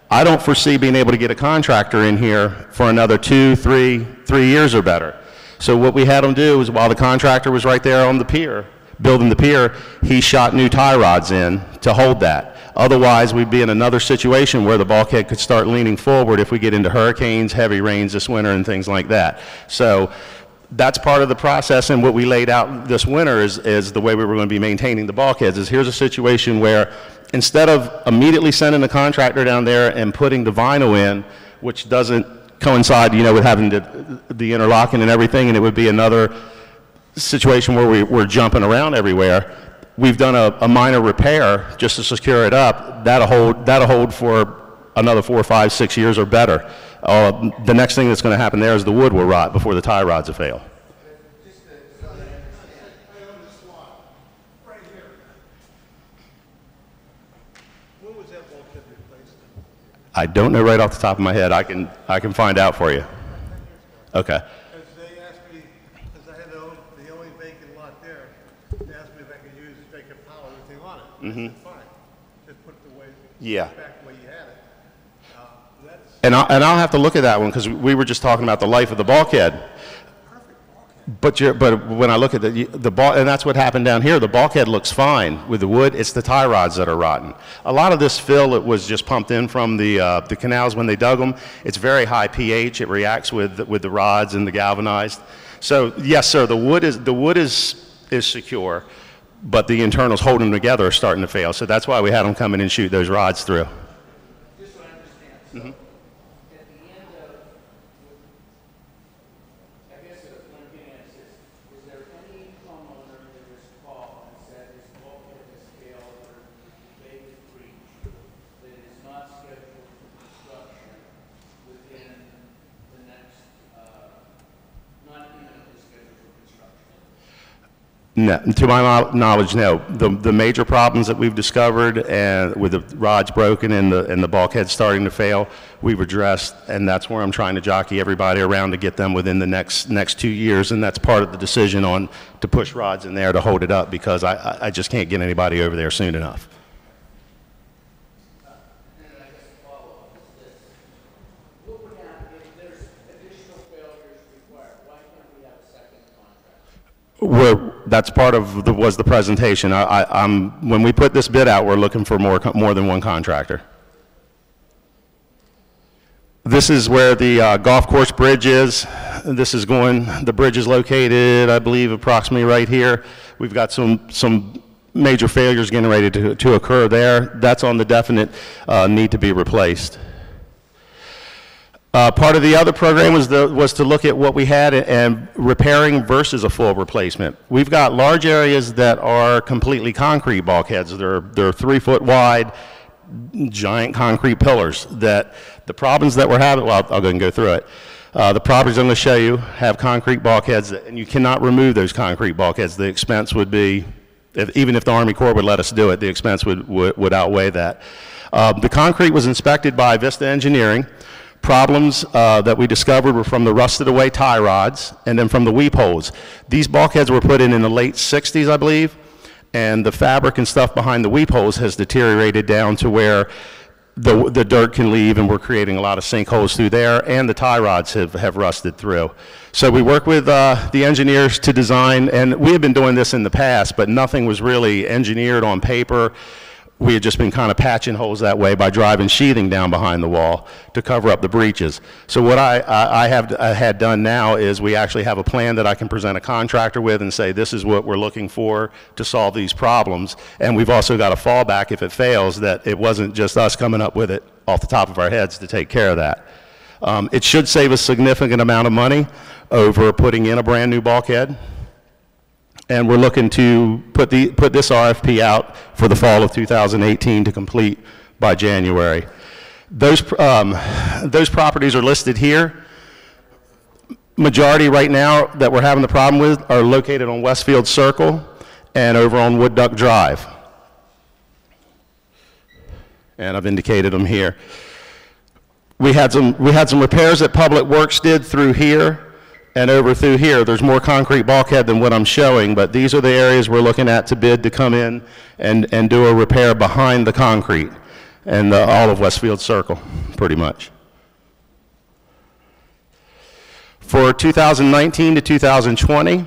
I don't foresee being able to get a contractor in here for another 3 years or better. So what we had him do is, while the contractor was right there on the pier, building the pier, he shot new tie rods in to hold that. Otherwise, we'd be in another situation where the bulkhead could start leaning forward if we get into hurricanes, heavy rains this winter, and things like that. So that's part of the process, and what we laid out this winter is the way we were going to be maintaining the bulkheads. Is here's a situation where instead of immediately sending the contractor down there and putting the vinyl in, which doesn't coincide, with having the interlocking and everything, and it would be another situation where we're jumping around everywhere. We've done a minor repair just to secure it up. That'll hold for another 4, 5, 6 years or better. The next thing that's going to happen there is the wood will rot before the tie rods will fail. I don't know right off the top of my head. I can find out for you. Okay. Because they asked me, because I had the only vacant lot there, they asked me if I could use, if they could pile everything on it. Mm-hmm. I said, fine. Just put the way, Yeah. back the way you had it. And I'll have to look at that one because we were just talking about the life of the bulkhead. But when I look at the ball, and that's what happened down here, the bulkhead looks fine with the wood. It's the tie rods that are rotten. A lot of this fill, it was just pumped in from the canals when they dug them. It's very high pH. It reacts with the rods and the galvanized. So yes, sir, the wood is secure, but the internals holding them together are starting to fail. So that's why we had them come in and shoot those rods through. Just so I understand. So Mm-hmm. at the end of, I guess what I'm getting at is there any homeowner that has called and said his bulkhead has failed or they was breached that is not scheduled for construction within the next, not imminently scheduled for construction? No, to my knowledge, no. The major problems that we've discovered, and with the rods broken and the bulkhead starting to fail, we've addressed, and that's where I'm trying to jockey everybody around to get them within the next 2 years, and that's part of the decision to push rods in there to hold it up, because I just can't get anybody over there soon enough. That's part of was the presentation. When we put this bid out, we're looking for more than one contractor. This is where the golf course bridge is. The bridge is located, I believe, approximately right here. We've got some major failures getting ready to occur there. That's on the definite need to be replaced. Part of the other program was to look at what we had and repairing versus a full replacement. We've got large areas that are completely concrete bulkheads. They're 3 foot wide, giant concrete pillars that the problems that we're having, well, I'll go ahead and go through it. The properties I'm going to show you have concrete bulkheads, and you cannot remove those concrete bulkheads. The expense would be, even if the Army Corps would let us do it, the expense would outweigh that. The concrete was inspected by Vista Engineering. Problems that we discovered were from the rusted away tie rods and then from the weep holes. These bulkheads were put in the late 60s, I believe, and the fabric and stuff behind the weep holes has deteriorated down to where the dirt can leave, and we're creating a lot of sinkholes through there, and the tie rods have rusted through. So we work with the engineers to design, and we have been doing this in the past, but nothing was really engineered on paper. We had just been kind of patching holes that way by driving sheathing down behind the wall to cover up the breaches. So what I had done now is we actually have a plan that I can present a contractor with and say, this is what we're looking for to solve these problems. And we've also got a fallback if it fails, that it wasn't just us coming up with it off the top of our heads to take care of that. It should save a significant amount of money over putting in a brand new bulkhead. And we're looking to put this RFP out for the fall of 2018 to complete by January. Those properties are listed here. Majority right now that we're having the problem with are located on Westfield Circle and over on Wood Duck Drive. And I've indicated them here. We had some repairs that Public Works did through here. And over through here, there's more concrete bulkhead than what I'm showing, but these are the areas we're looking at to bid to come in and do a repair behind the concrete and all of Westfield Circle, pretty much. For 2019 to 2020,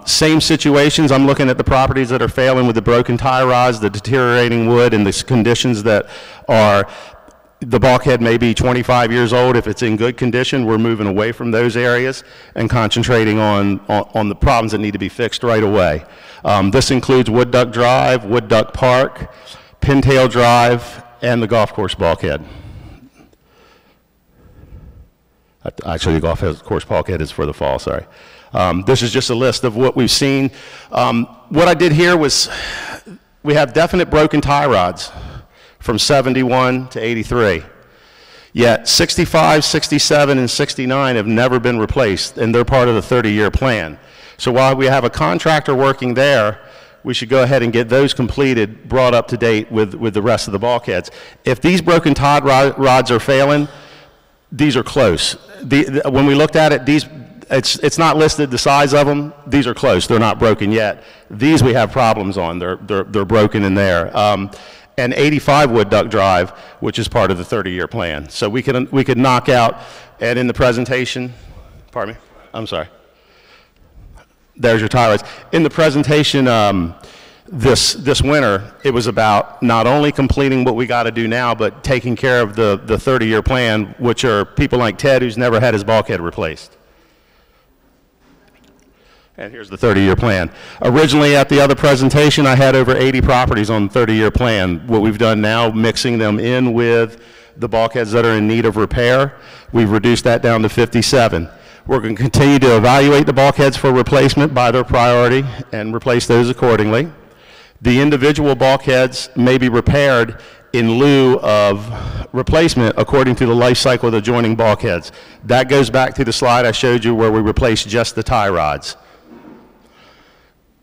same situations. I'm looking at the properties that are failing with the broken tie rods, the deteriorating wood, and the conditions that are. The bulkhead may be 25 years old. If it's in good condition, we're moving away from those areas and concentrating on the problems that need to be fixed right away. This includes Wood Duck Drive, Wood Duck Park, Pintail Drive, and the golf course bulkhead. Actually, the golf course bulkhead is for the fall, sorry. This is just a list of what we've seen. What I did here was we have definite broken tie rods from 71 to 83. Yet 65, 67, and 69 have never been replaced, and they're part of the 30-year plan. So while we have a contractor working there, we should go ahead and get those completed, brought up to date with the rest of the bulkheads. If these broken tie rods are failing, these are close. When we looked at it, it's not listed the size of them. These are close. They're not broken yet. These we have problems on. They're broken in there. And 85 Wood Duck Drive, which is part of the 30-year plan. So we could knock out, and in the presentation, pardon me, I'm sorry. There's your tie rods. In the presentation this winter, it was about not only completing what we got to do now, but taking care of the 30-year plan, which are people like Ted, who's never had his bulkhead replaced. And here's the 30-year plan. Originally at the other presentation, I had over 80 properties on the 30-year plan. What we've done now, mixing them in with the bulkheads that are in need of repair, we've reduced that down to 57. We're going to continue to evaluate the bulkheads for replacement by their priority and replace those accordingly. The individual bulkheads may be repaired in lieu of replacement according to the life cycle of the adjoining bulkheads. That goes back to the slide I showed you where we replaced just the tie rods.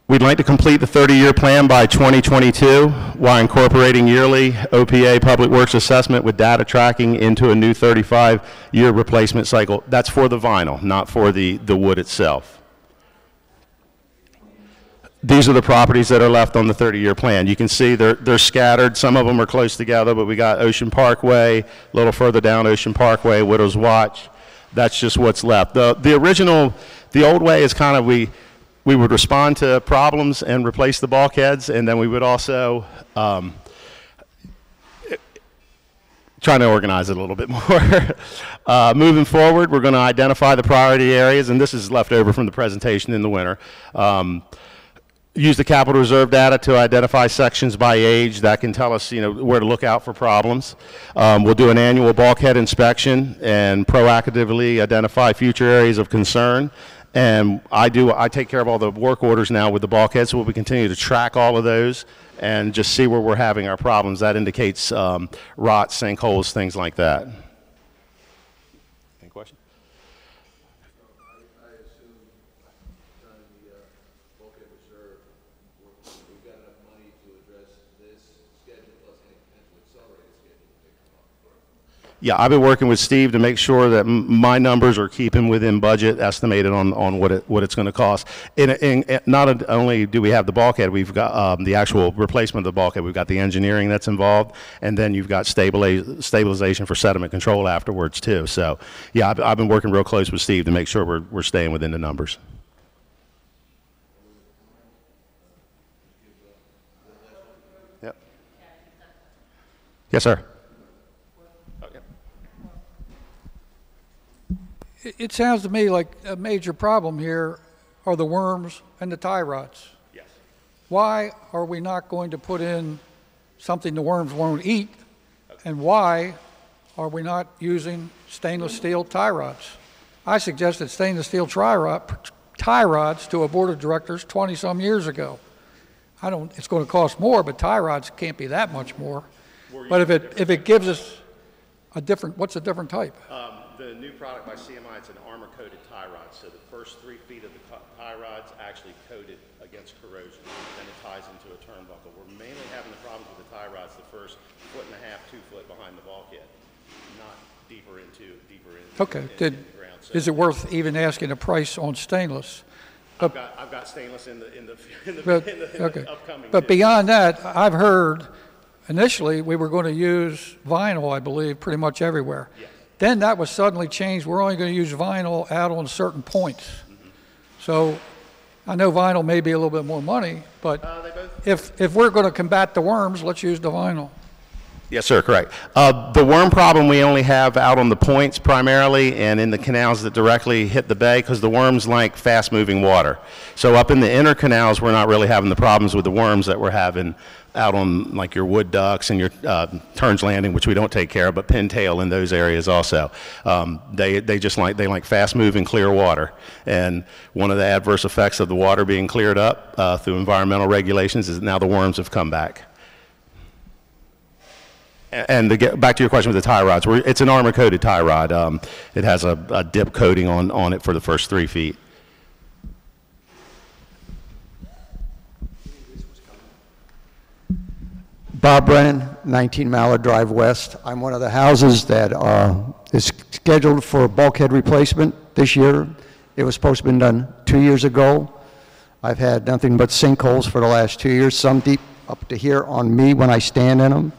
We'd like to complete the 30-year plan by 2022 while incorporating yearly OPA Public Works assessment with data tracking into a new 35-year replacement cycle. That's for the vinyl, not for the wood itself. These are the properties that are left on the 30-year plan. You can see they're scattered. Some of them are close together, but we got Ocean Parkway, a little further down Ocean Parkway, Widow's Watch. That's just what's left. The old way is kind of we would respond to problems and replace the bulkheads, and then we would also trying to organize it a little bit more. Moving forward, we're going to identify the priority areas, and this is left over from the presentation in the winter. Use the capital reserve data to identify sections by age that can tell us, where to look out for problems. We'll do an annual bulkhead inspection and proactively identify future areas of concern. And I take care of all the work orders now with the bulkheads, so we'll continue to track all of those and just see where we're having our problems. That indicates rot, sinkholes, things like that. Any questions? I assume on the bulkhead reserve, we've got enough money to address this schedule plus any potential accelerated schedule that may come up. Yeah, I've been working with Steve to make sure that my numbers are keeping within budget, estimated on what it's going to cost. Not only do we have the bulkhead, we've got the actual replacement of the bulkhead. We've got the engineering that's involved, and then you've got stabilization for sediment control afterwards too. So, yeah, I've been working real close with Steve to make sure we're staying within the numbers. Yep. Yes, sir. It sounds to me like a major problem here are the worms and the tie rods. Yes. Why are we not going to put in something the worms won't eat? And why are we not using stainless steel tie rods? I suggested stainless steel tie rods to a board of directors 20-some years ago. It's going to cost more, but tie rods can't be that much more. But if it gives us a different, what's a different type? The new product by CMI, it's an armor-coated tie rod. So the first 3 feet of the tie rod's actually coated against corrosion. Then it ties into a turnbuckle. We're mainly having the problems with the tie rods the first 1.5 to 2 foot behind the bulkhead, not deeper into Okay. the ground. So Is it worth even asking a price on stainless? I've got stainless in the upcoming. But beyond that, I've heard initially we were going to use vinyl, I believe, pretty much everywhere. Yes. Then that was suddenly changed. We're only going to use vinyl out on certain points. Mm-hmm. So I know vinyl may be a little bit more money, but if we're going to combat the worms, let's use the vinyl. Yes, sir, correct. The worm problem we only have out on the points primarily and in the canals that directly hit the bay because the worms like fast-moving water. So up in the inner canals, we're not really having the problems with the worms that we're having out on like your wood ducks and your Turns Landing, which we don't take care of, but Pintail in those areas also. They like fast-moving clear water. And one of the adverse effects of the water being cleared up through environmental regulations is that now the worms have come back. And to get back to your question with the tie rods, it's an armor-coated tie rod. It has a dip coating on it for the first 3 feet. Bob Brennan, 19 Mallard Drive West. I'm one of the houses that is scheduled for bulkhead replacement this year. It was supposed to have been done 2 years ago. I've had nothing but sinkholes for the last 2 years, some deep up to here on me when I stand in them.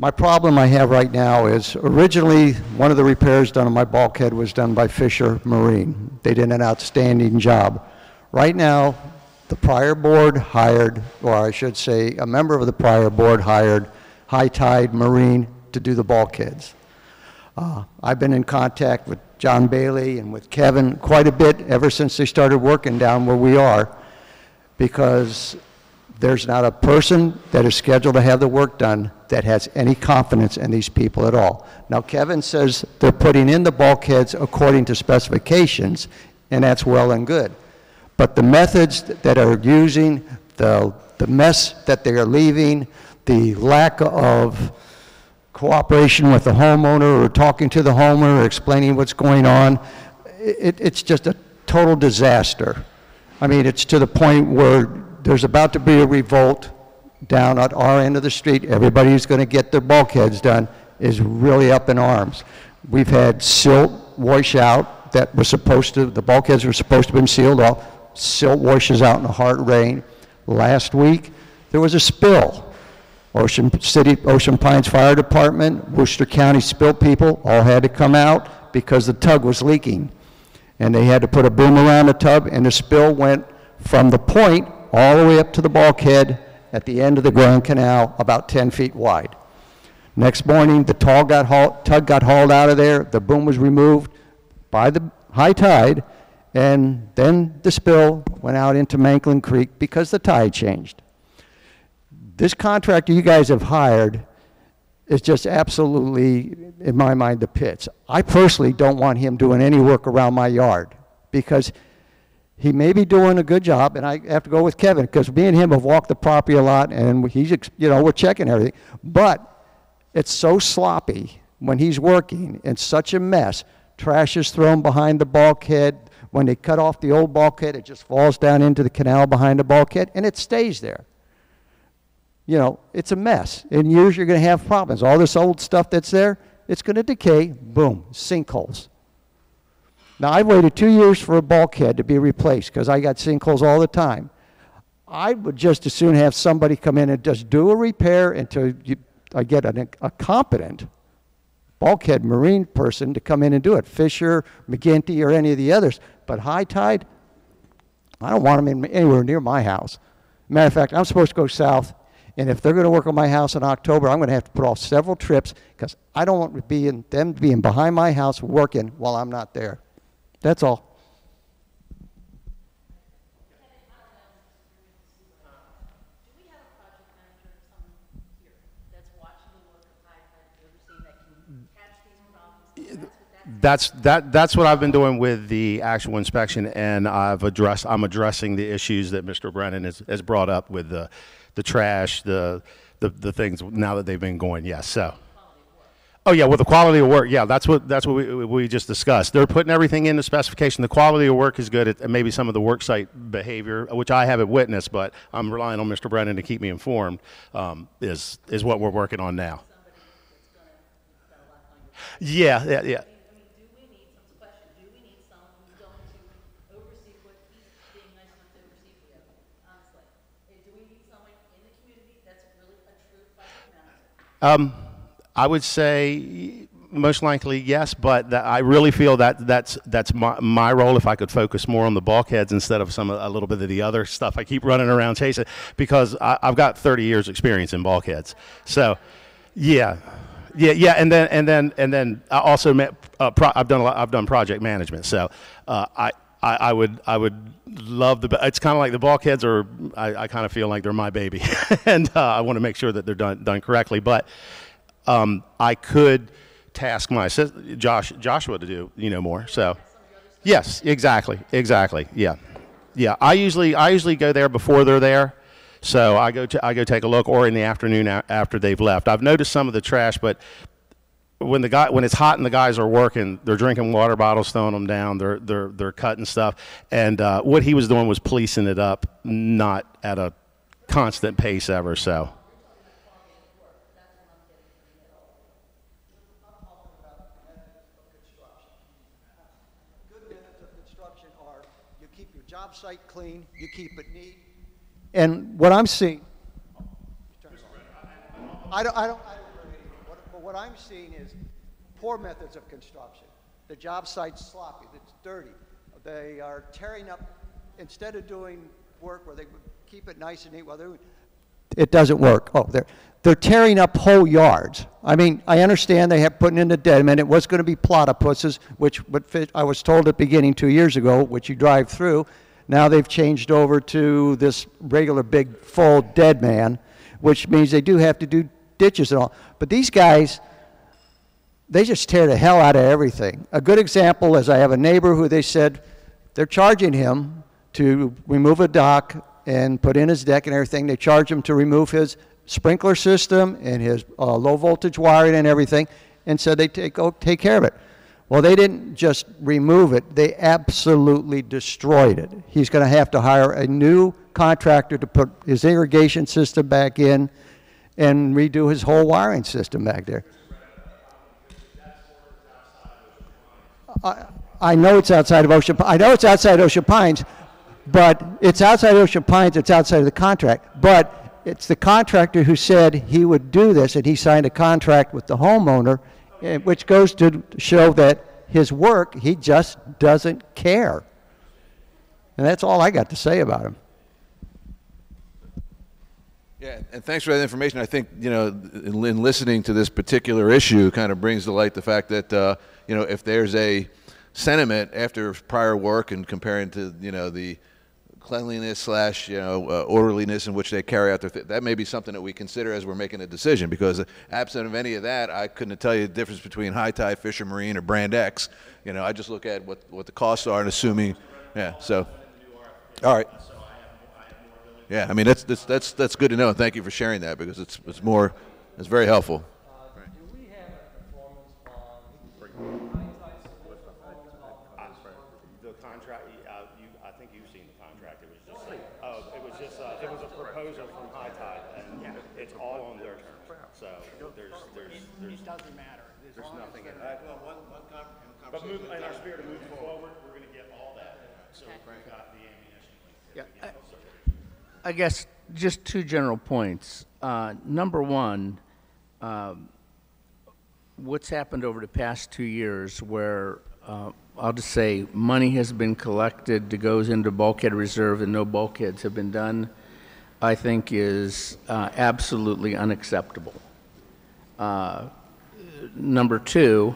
My problem I have right now is originally one of the repairs done on my bulkhead was done by Fisher Marine. They did an outstanding job. Right now, the prior board hired, or I should say a member of the prior board hired High Tide Marine to do the bulkheads. I've been in contact with John Bailey and with Kevin quite a bit ever since they started working down where we are, because there's not a person that is scheduled to have the work done that has any confidence in these people at all. Now, Kevin says they're putting in the bulkheads according to specifications, and that's well and good. But the methods that are using, the mess that they are leaving, the lack of cooperation with the homeowner or talking to the homeowner or explaining what's going on, it's just a total disaster. I mean, it's to the point where there's about to be a revolt down at our end of the street. Everybody who's going to get their bulkheads done is really up in arms. We've had silt washout that was supposed to, the bulkheads were supposed to have been sealed off. Silt washes out in a hard rain. Last week, there was a spill. Ocean Pines Fire Department, Worcester County spill people all had to come out because the tug was leaking. And they had to put a boom around the tub, and the spill went from the point all the way up to the bulkhead at the end of the Grand Canal, about 10 feet wide. Next morning, the tug got hauled out of there, the boom was removed by the high tide, and then the spill went out into Manklin Creek because the tide changed. This contractor you guys have hired is just absolutely, in my mind, the pits. I personally don't want him doing any work around my yard because he may be doing a good job, and I have to go with Kevin because me and him have walked the property a lot, and he's, you know, we're checking everything. But it's so sloppy when he's working and such a mess. Trash is thrown behind the bulkhead. When they cut off the old bulkhead, it just falls down into the canal behind the bulkhead, and it stays there. You know, it's a mess. In years, you're going to have problems. All this old stuff that's there, it's going to decay. Boom, sinkholes. Now, I've waited 2 years for a bulkhead to be replaced because I got sinkholes all the time. I would just as soon have somebody come in and just do a repair until I get a competent bulkhead marine person to come in and do it. Fisher, McGinty, or any of the others. But high tide, I don't want them anywhere near my house. Matter of fact, I'm supposed to go south, and if they're going to work on my house in October, I'm going to have to put off several trips because I don't want them being behind my house working while I'm not there. That's all. That's what I've been doing with the actual inspection, and I'm addressing the issues that Mr. Brennan has brought up with the trash, the things now that they've been going. Yes, so. Oh yeah, well the quality of work, yeah, that's what we just discussed. They're putting everything in the specification. The quality of work is good. At maybe some of the work site behavior, which I haven't witnessed, but I'm relying on Mr. Brennan to keep me informed, is what we're working on now. Yeah. I would say most likely yes, but I really feel that's my role. If I could focus more on the bulkheads instead of a little bit of the other stuff I keep running around chasing, because I've got 30 years experience in bulkheads. So, yeah, and then I also I've done project management. So I would love it's kind of like the bulkheads are, I kind of feel like they're my baby, and I want to make sure that they're done correctly. But I could task my Joshua to do more. So yes, exactly, yeah. I usually go there before they're there. So I go take a look, or in the afternoon after they've left. I've noticed some of the trash, but when it's hot and the guys are working, they're drinking water bottles, throwing them down, they're cutting stuff, and what he was doing was policing it up, not at a constant pace ever. So. Job site clean, you keep it neat, and what I'm seeing, what I'm seeing is poor methods of construction. The job site's sloppy, it's dirty. They are tearing up, instead of doing work where they keep it nice and neat while they're doing it doesn't work. Oh, they're tearing up whole yards. I mean, I understand they have putting in the deadman. It was going to be platypuses, which I was told at the beginning 2 years ago, which you drive through. Now they've changed over to this regular big full deadman, which means they do have to do ditches and all. But these guys, they just tear the hell out of everything. A good example is I have a neighbor who they said they're charging him to remove a dock and put in his deck and everything. They charge him to remove his sprinkler system and his low voltage wiring and everything, and said they take care of it. Well, they didn't just remove it, they absolutely destroyed it. He's going to have to hire a new contractor to put his irrigation system back in and redo his whole wiring system back there. I know it's outside of Ocean Pines. I know it's outside Ocean Pines, but it's outside Ocean Pines, it's outside of the contract. But it's the contractor who said he would do this, and he signed a contract with the homeowner, which goes to show that his work, he just doesn't care. And that's all I got to say about them. Yeah, and thanks for that information. I think, you know, in listening to this particular issue kind of brings to light the fact that, you know, if there's a sentiment after prior work and comparing to, you know, the cleanliness / you know, orderliness in which they carry out their that may be something that we consider as we're making a decision, because absent of any of that, I couldn't tell you the difference between High Tide, Fisher Marine, or Brand X. You know, I just look at what the costs are and assuming, yeah, so, all right. Yeah, I mean, that's good to know, and thank you for sharing that, because it's very helpful. The contract, I think you've seen the contract. It was a proposal from High Tide, and it's all on their terms. So it doesn't matter. There's nothing in that. But in our spirit of moving forward, we're going to get all that. So we've got the ammunition. Yeah. I guess just two general points. Number one, what's happened over the past 2 years where I'll just say money has been collected that goes into bulkhead reserve and no bulkheads have been done, I think is absolutely unacceptable. Number two,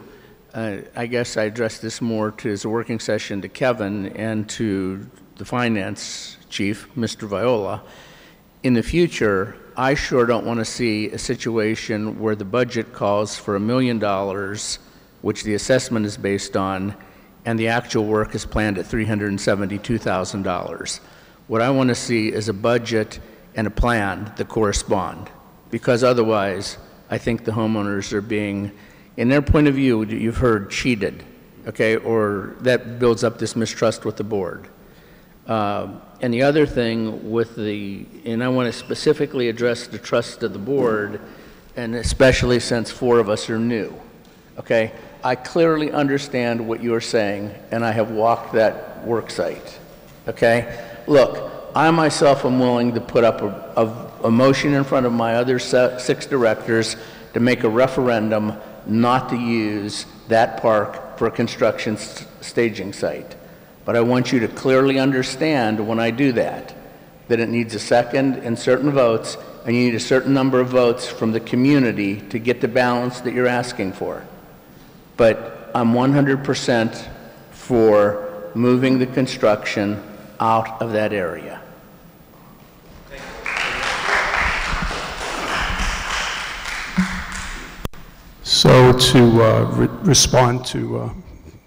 I guess I addressed this more to as a working session to Kevin and to the finance chief, Mr. Viola. In the future, I sure don't want to see a situation where the budget calls for $1 million, which the assessment is based on, and the actual work is planned at $372,000. What I want to see is a budget and a plan that correspond, because otherwise, I think the homeowners are being, in their point of view, you've heard cheated, okay, or that builds up this mistrust with the board. And the other thing with and I want to specifically address the trust of the board, and especially since 4 of us are new, okay? I clearly understand what you're saying, and I have walked that work site, okay? Look, I myself am willing to put up a motion in front of my other 6 directors to make a referendum not to use that park for a construction staging site. But I want you to clearly understand when I do that it needs a second and certain votes, and you need a certain number of votes from the community to get the balance that you're asking for. But I'm 100% for moving the construction out of that area. So to respond to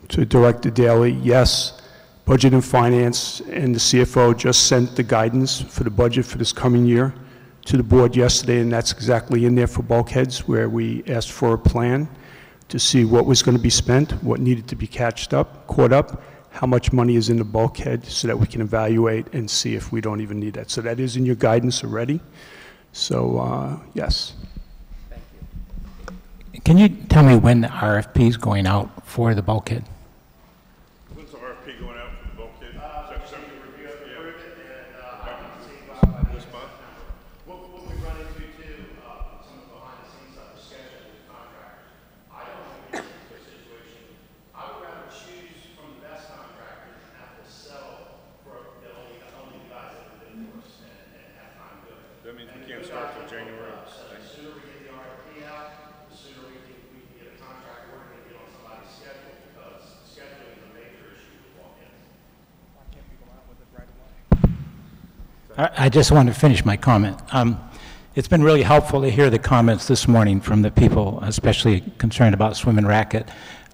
Director Daly, yes, Budget and Finance and the CFO just sent the guidance for the budget for this coming year to the board yesterday, and that's exactly in there for bulkheads, where we asked for a plan to see what was going to be spent, what needed to be caught up, how much money is in the bulkhead, so that we can evaluate and see if we don't even need that. So that is in your guidance already. So yes. Can you tell me when the RFP is going out for the bulkhead? When's the RFP going out for the bulkhead? This month? What we run into too, some behind the scenes stuff is scheduling with contractors. I don't think it's a situation. I would rather choose from the best contractors and have to settle for the only guys that have been for us and have time to do it. That means we can't start till January. So the sooner we get the RFP out, the sooner we can get a contract working and get on somebody's schedule, because scheduling is a major issue with walk-ins. Why can't we go out with it right away? I just want to finish my comment. It's been really helpful to hear the comments this morning from the people, especially concerned about swim and racket.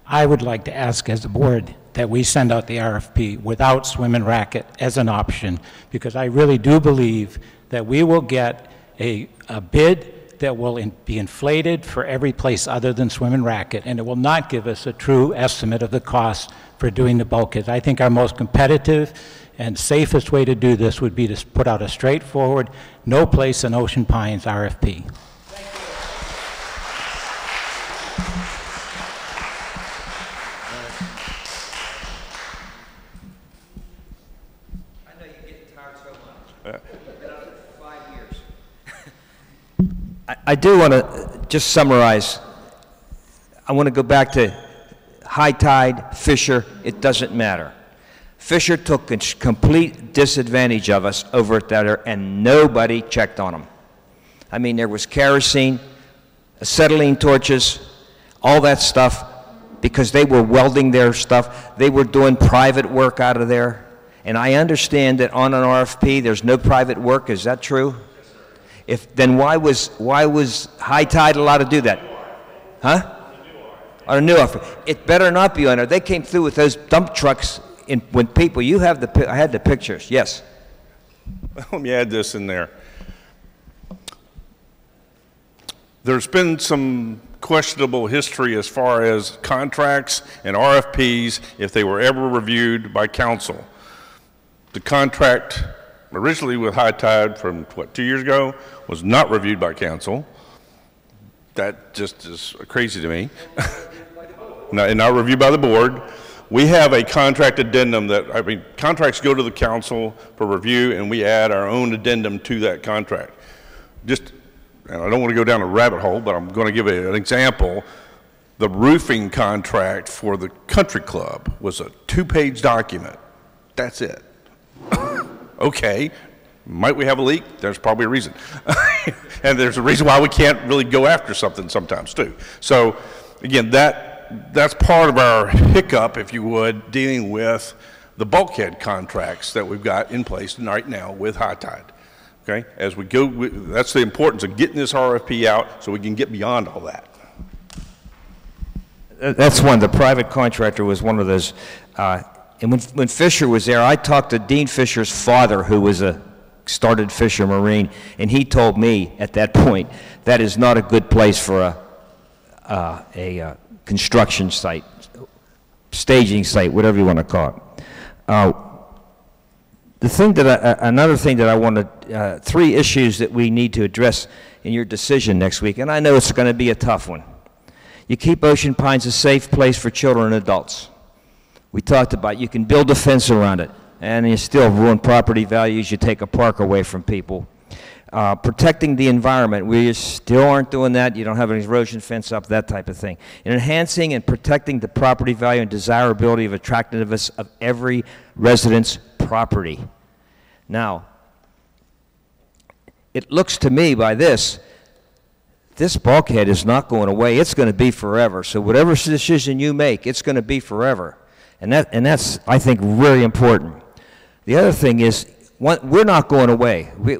I would like to ask as a board that we send out the RFP without swim and racket as an option, because I really do believe that we will get a bid that will be inflated for every place other than swim and racket, and it will not give us a true estimate of the cost for doing the bulkheads. I think our most competitive and safest way to do this would be to put out a straightforward, no place in Ocean Pines RFP. I know you're getting tired so much. You've been up there for 5 years. I do want to just summarize. I want to go back to High Tide, Fisher, it doesn't matter. Fisher took complete disadvantage of us over at there, and nobody checked on them. I mean, there was kerosene, acetylene torches, all that stuff, because they were welding their stuff. They were doing private work out of there. And I understand that on an RFP, there's no private work. Is that true? Then why was High Tide allowed to do that? Huh? On a new RFP. It better not be on there. They came through with those dump trucks when people, I had the pictures, yes. Let me add this in there. There's been some questionable history as far as contracts and RFPs, if they were ever reviewed by council. The contract originally with High Tide from, 2 years ago, was not reviewed by council. That just is crazy to me. And not reviewed by the board. We have a contract addendum contracts go to the council for review, and we add our own addendum to that contract. And I don't want to go down a rabbit hole, but I'm going to give an example. The roofing contract for the country club was a 2-page document. That's it. Okay, might we have a leak? There's probably a reason. And there's a reason why we can't really go after something sometimes too. So again, that's part of our hiccup, if you would, dealing with the bulkhead contracts that we've got in place right now with High Tide. Okay, as we go, that's the importance of getting this RFP out so we can get beyond all that. That's one. The private contractor was one of those. And when Fisher was there, I talked to Dean Fisher's father, who was started Fisher Marine, and he told me at that point that is not a good place for a construction site, staging site, whatever you want to call it. Another thing that I wanted, 3 issues that we need to address in your decision next week, and I know it's going to be a tough one. You keep Ocean Pines a safe place for children and adults. We talked about you can build a fence around it, and you still ruin property values. You take a park away from people. Protecting the environment, we still aren't doing that. You don't have an erosion fence up, that type of thing. And enhancing and protecting the property value and desirability of attractiveness of every resident's property. Now, it looks to me by this bulkhead is not going away. It's going to be forever. So whatever decision you make, it's going to be forever. And that's, I think, really important. The other thing is, we're not going away. We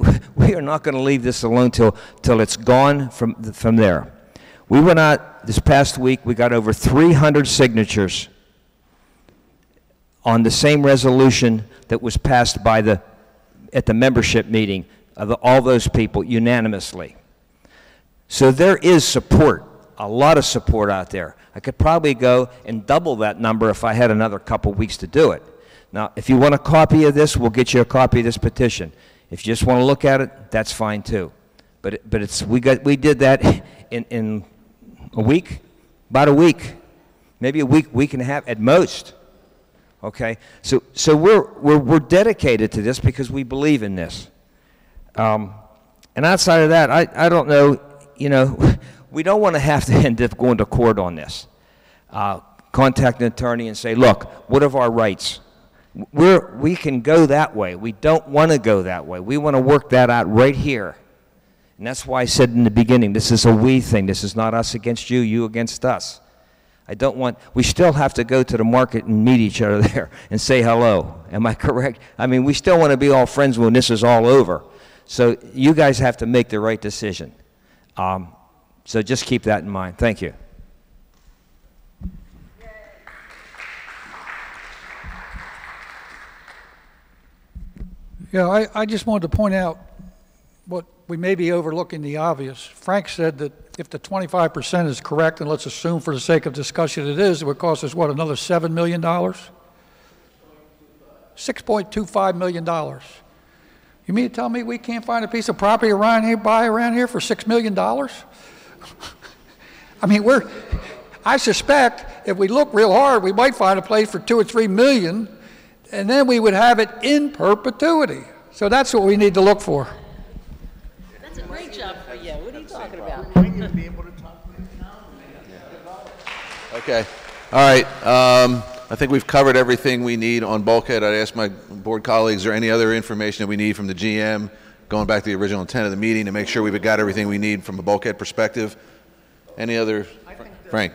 are not going to leave this alone till it's gone from there. We went out this past week. We got over 300 signatures on the same resolution that was passed at the membership meeting of all those people unanimously. So there is support, a lot of support out there. I could probably go and double that number if I had another couple weeks to do it. Now, if you want a copy of this, we'll get you a copy of this petition. If you just want to look at it, that's fine too. But we did that in a week, about a week, maybe a week and a half at most. Okay, so we're dedicated to this because we believe in this. And outside of that, I don't know. We don't want to have to end up going to court on this. Contact an attorney and say, look, what are our rights? We can go that way. We don't want to go that way. We want to work that out right here. And that's why I said in the beginning, this is a we thing. This is not us against you, you against us. We still have to go to the market and meet each other there and say hello. Am I correct? I mean, we still want to be all friends when this is all over. So you guys have to make the right decision. So just keep that in mind. Thank you. Yeah, I just wanted to point out what we may be overlooking the obvious. Frank said that if the 25% is correct, and let's assume for the sake of discussion it is, it would cost us, what, another $7 million? $6.25 million. You mean to tell me we can't find a piece of property around here for $6 million? I mean, I suspect if we look real hard, we might find a place for $2 or $3 million, and then we would have it in perpetuity. So that's what we need to look for. That's a great job for you. What are you talking about? Okay. All right. I think we've covered everything we need on bulkhead. I'd ask my board colleagues, is there any other information that we need from the GM, going back to the original intent of the meeting, to make sure we've got everything we need from a bulkhead perspective? Any other? Frank?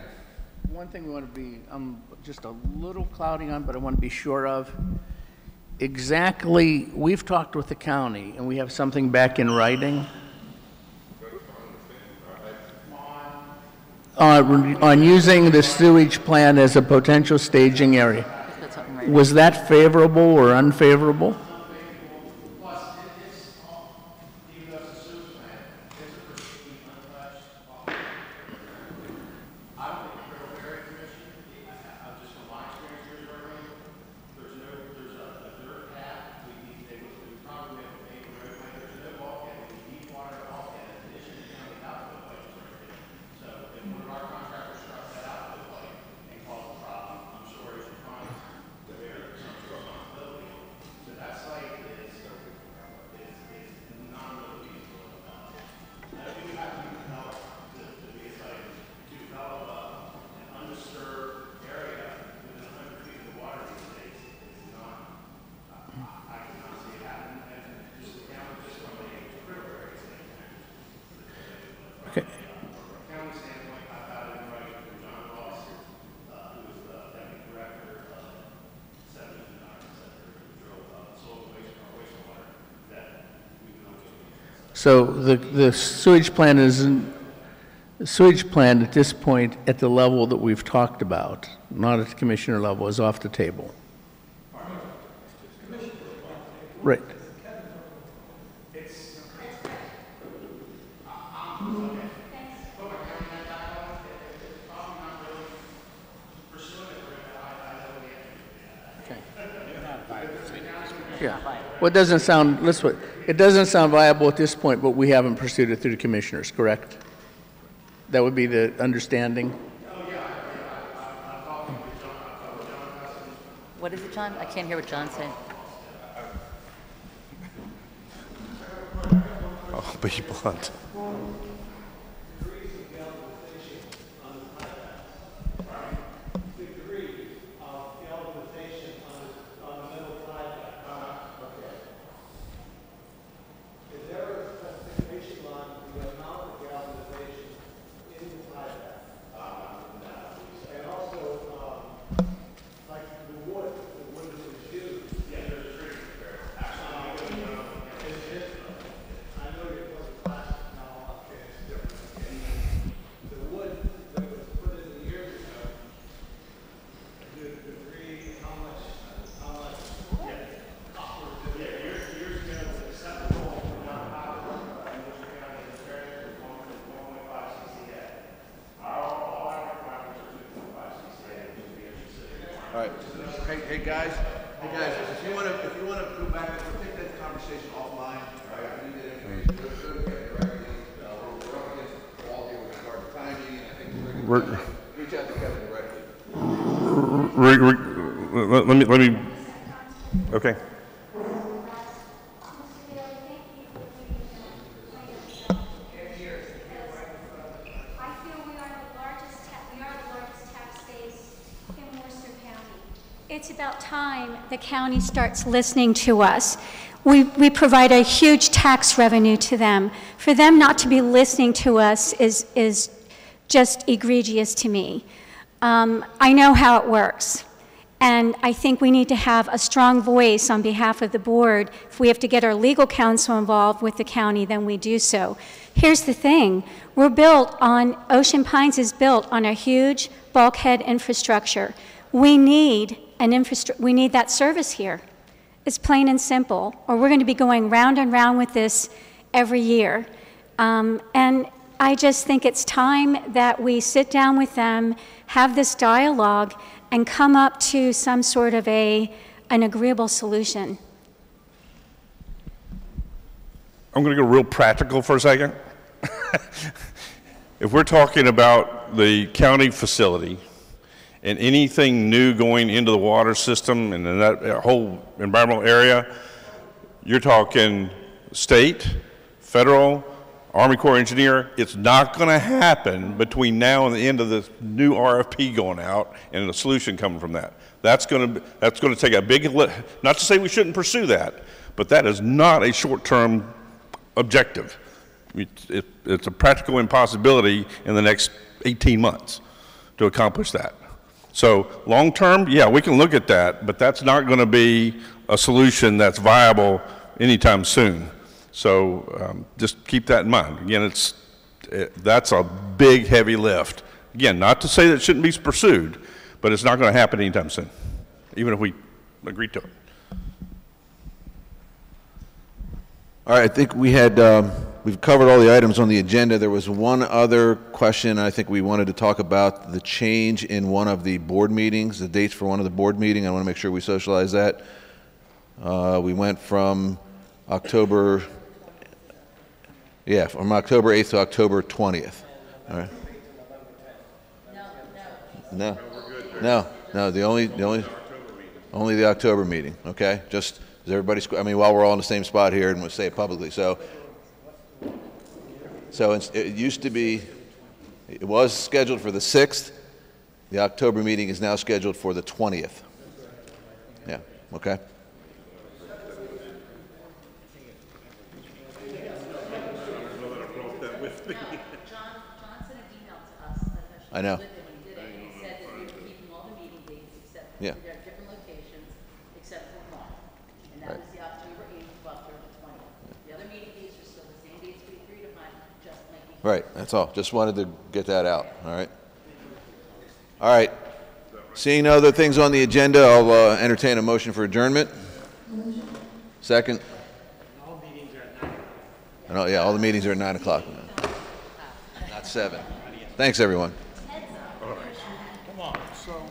One thing we want to be, I'm just a little cloudy on, but I want to be sure of. Exactly, we've talked with the county, and we have something back in writing on using the sewage plant as a potential staging area. Was that favorable or unfavorable? So the sewage plant at this point at the level that we've talked about, not at the commissioner level, is off the table. Right. Yeah. Well, it doesn't sound, it doesn't sound viable at this point, but we haven't pursued it through the commissioners, correct? That would be the understanding? What is it, John? I can't hear what John's saying. I'll be blunt. All right. Hey guys, if you want to go back, we'll take that conversation offline. All right. We need to go to get directly. We're up against the wall here with regard to timing, and I think we're going to reach out to Kevin directly. Let me. Okay. It's about time the county starts listening to us. We provide a huge tax revenue to them. For them not to be listening to us is just egregious to me. I know how it works, and I think we need to have a strong voice on behalf of the board. If we have to get our legal counsel involved with the county, then we do so. Here's the thing. Ocean Pines is built on a huge bulkhead infrastructure. We need that service here. It's plain and simple, or we're going to be going round and round with this every year. And I just think it's time that we sit down with them, have this dialogue, and come up to some sort of an agreeable solution. I'm going to go real practical for a second. If we're talking about the county facility and anything new going into the water system and in that whole environmental area, you're talking state, federal, Army Corps engineer, it's not going to happen between now and the end of this new RFP going out and a solution coming from that. That's going to take a big not to say we shouldn't pursue that, but that is not a short-term objective. It's a practical impossibility in the next 18 months to accomplish that. So long-term, yeah, we can look at that, but that's not going to be a solution that's viable anytime soon. So just keep that in mind. Again, that's a big, heavy lift. Again, not to say that it shouldn't be pursued, but it's not going to happen anytime soon, even if we agree to it. All right, I think we've covered all the items on the agenda. There was one other question I think we wanted to talk about, the change in one of the board meetings, the dates for one of the board meetings. I want to make sure we socialize that. We went from October 8th to October 20th. All right. No, only the October meeting, okay? Just, is everybody, I mean, while we're all in the same spot here and we'll say it publicly. So it used to be, it was scheduled for the 6th. The October meeting is now scheduled for the 20th. Yeah, okay. I know. Yeah. There are different locations except for one, and that was the October 8th to October 20th. The other meeting dates are still the same dates we agreed upon, just like Right, that's all. Just wanted to get that out, all right? All right. Seeing no other things on the agenda, I'll entertain a motion for adjournment. Second? All meetings are at 9 o'clock. Yeah, all the meetings are at 9 o'clock. Not 7. Thanks, everyone. Come on, so.